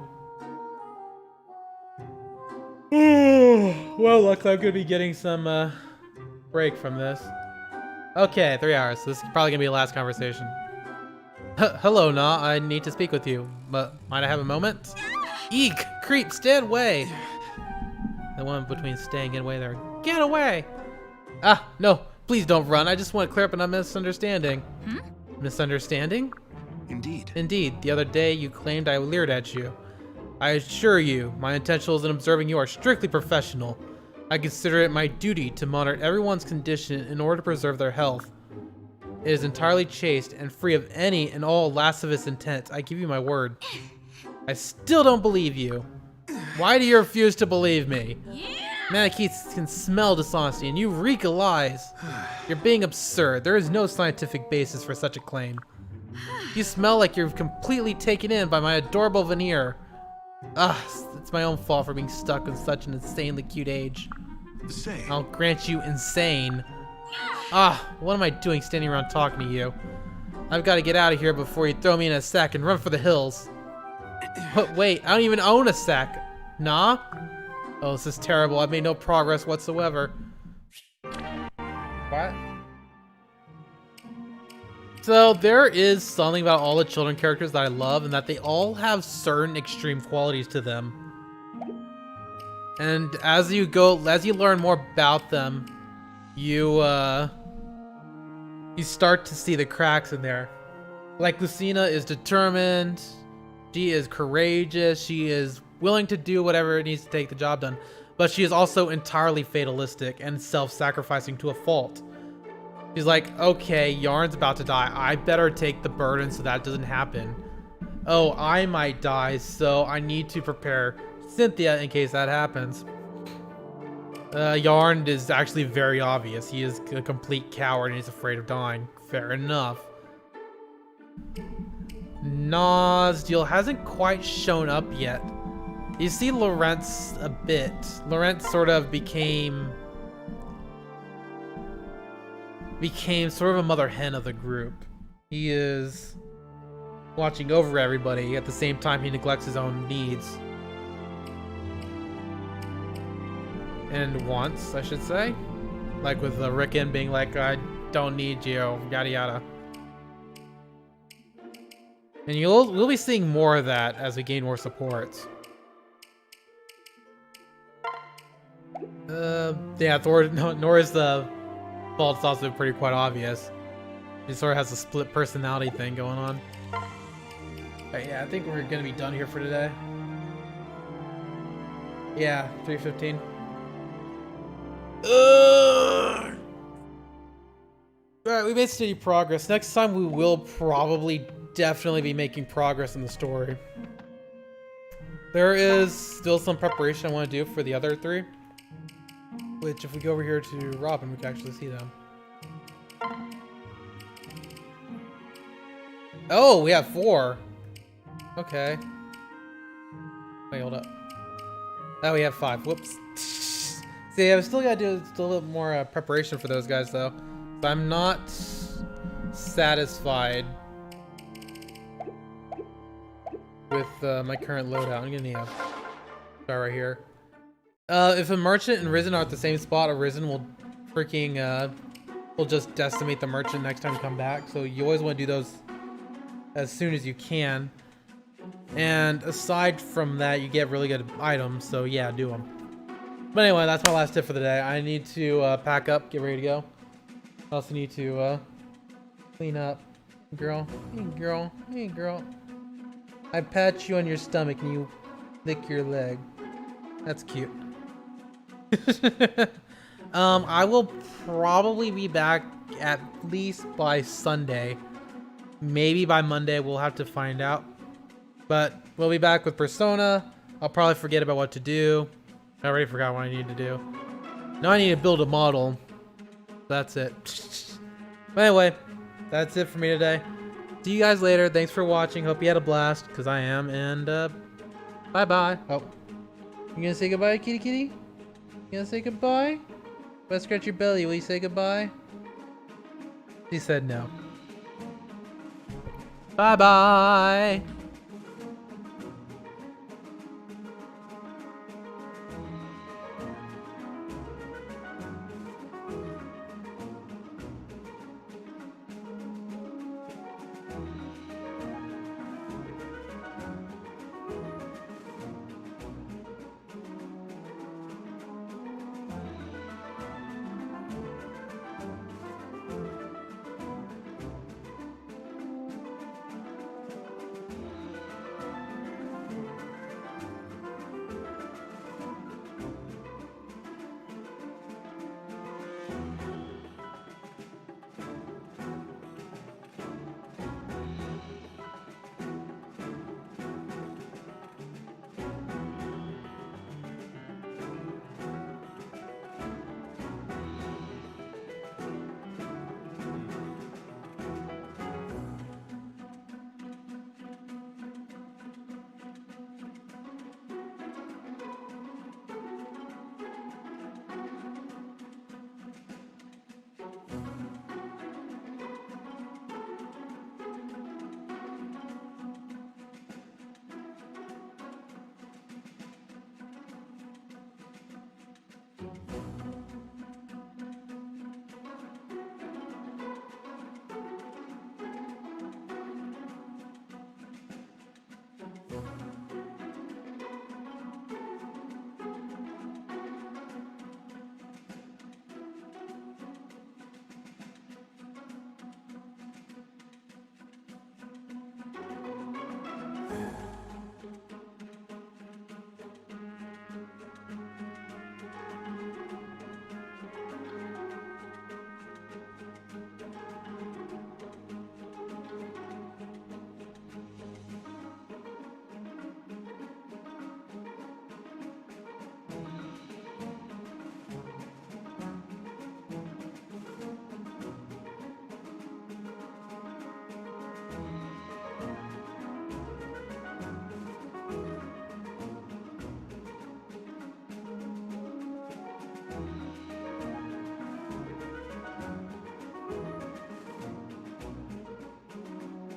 Speaker 1: Well, looks like I'm gonna be getting some break from this. Okay, 3 hours. So this is probably gonna be the last conversation. Hello, Na. I need to speak with you, but might I have a moment? Eek! Creep, stay away! The one between staying and away there. Get away! Ah, no, please don't run. I just want to clear up a misunderstanding. Misunderstanding?
Speaker 3: Indeed.
Speaker 1: Indeed, the other day you claimed I leered at you. I assure you, my intentions in observing you are strictly professional. I consider it my duty to monitor everyone's condition in order to preserve their health. It is entirely chaste and free of any and all lascivious intent. I give you my word. I still don't believe you. Why do you refuse to believe me? Manichees can smell dishonesty and you reek of lies. You're being absurd. There is no scientific basis for such a claim. You smell like you're completely taken in by my adorable veneer. It's my own fault for being stuck in such an insanely cute age.
Speaker 3: Say.
Speaker 1: I'll grant you insane. What am I doing standing around talking to you? I've got to get out of here before you throw me in a sack and run for the hills. But wait, I don't even own a sack. Nah? Oh, this is terrible. I've made no progress whatsoever. What? So there is something about all the children characters that I love, and that they all have certain extreme qualities to them. And as you learn more about them, you start to see the cracks in there. Like Lucina is determined, she is courageous, she is willing to do whatever it needs to take the job done, but she is also entirely fatalistic and self-sacrificing to a fault. She's like, okay, Yarn's about to die. I better take the burden so that doesn't happen. Oh, I might die, so I need to prepare Cynthia in case that happens. Yarn is actually very obvious. He is a complete coward and he's afraid of dying. Fair enough. Nasdiel hasn't quite shown up yet. You see Lawrence a bit. Lawrence sort of became sort of a mother hen of the group. He is watching over everybody at the same time he neglects his own needs. And wants, I should say. Like with Rickon being like, I don't need you, yada yada. And we'll be seeing more of that as we gain more supports. Yeah, Nora's the fault's also pretty quite obvious. She sort of has a split personality thing going on. But yeah, I think we're gonna be done here for today. Yeah, 3:15. Alright, we made steady progress. Next time we will probably definitely be making progress in the story. There is still some preparation I want to do for the other three. Which, if we go over here to Robin, we can actually see them. Oh, we have 4. Okay. Wait, hold up. Oh, we have 5. Whoops. See, I've still got to do a little more preparation for those guys, though. So I'm not satisfied with my current loadout. I'm gonna need a star right here. If a merchant and Risen are at the same spot, a Risen will freaking will just decimate the merchant next time you come back. So you always want to do those as soon as you can. And aside from that, you get really good items. So yeah, do them. But anyway, that's my last tip for the day. I need to pack up, get ready to go. I also need to clean up. Girl, hey girl, hey girl. I pat you on your stomach and you lick your leg. That's cute. I will probably be back at least by Sunday. Maybe by Monday, we'll have to find out. But we'll be back with Persona. I'll probably forget about what to do. I already forgot what I need to do. Now I need to build a model. That's it. But anyway, that's it for me today. See you guys later. Thanks for watching. Hope you had a blast, because I am. And bye-bye. Oh, you gonna say goodbye, kitty kitty? You gonna say goodbye? If I scratch your belly, will you say goodbye? She said no. Bye-bye.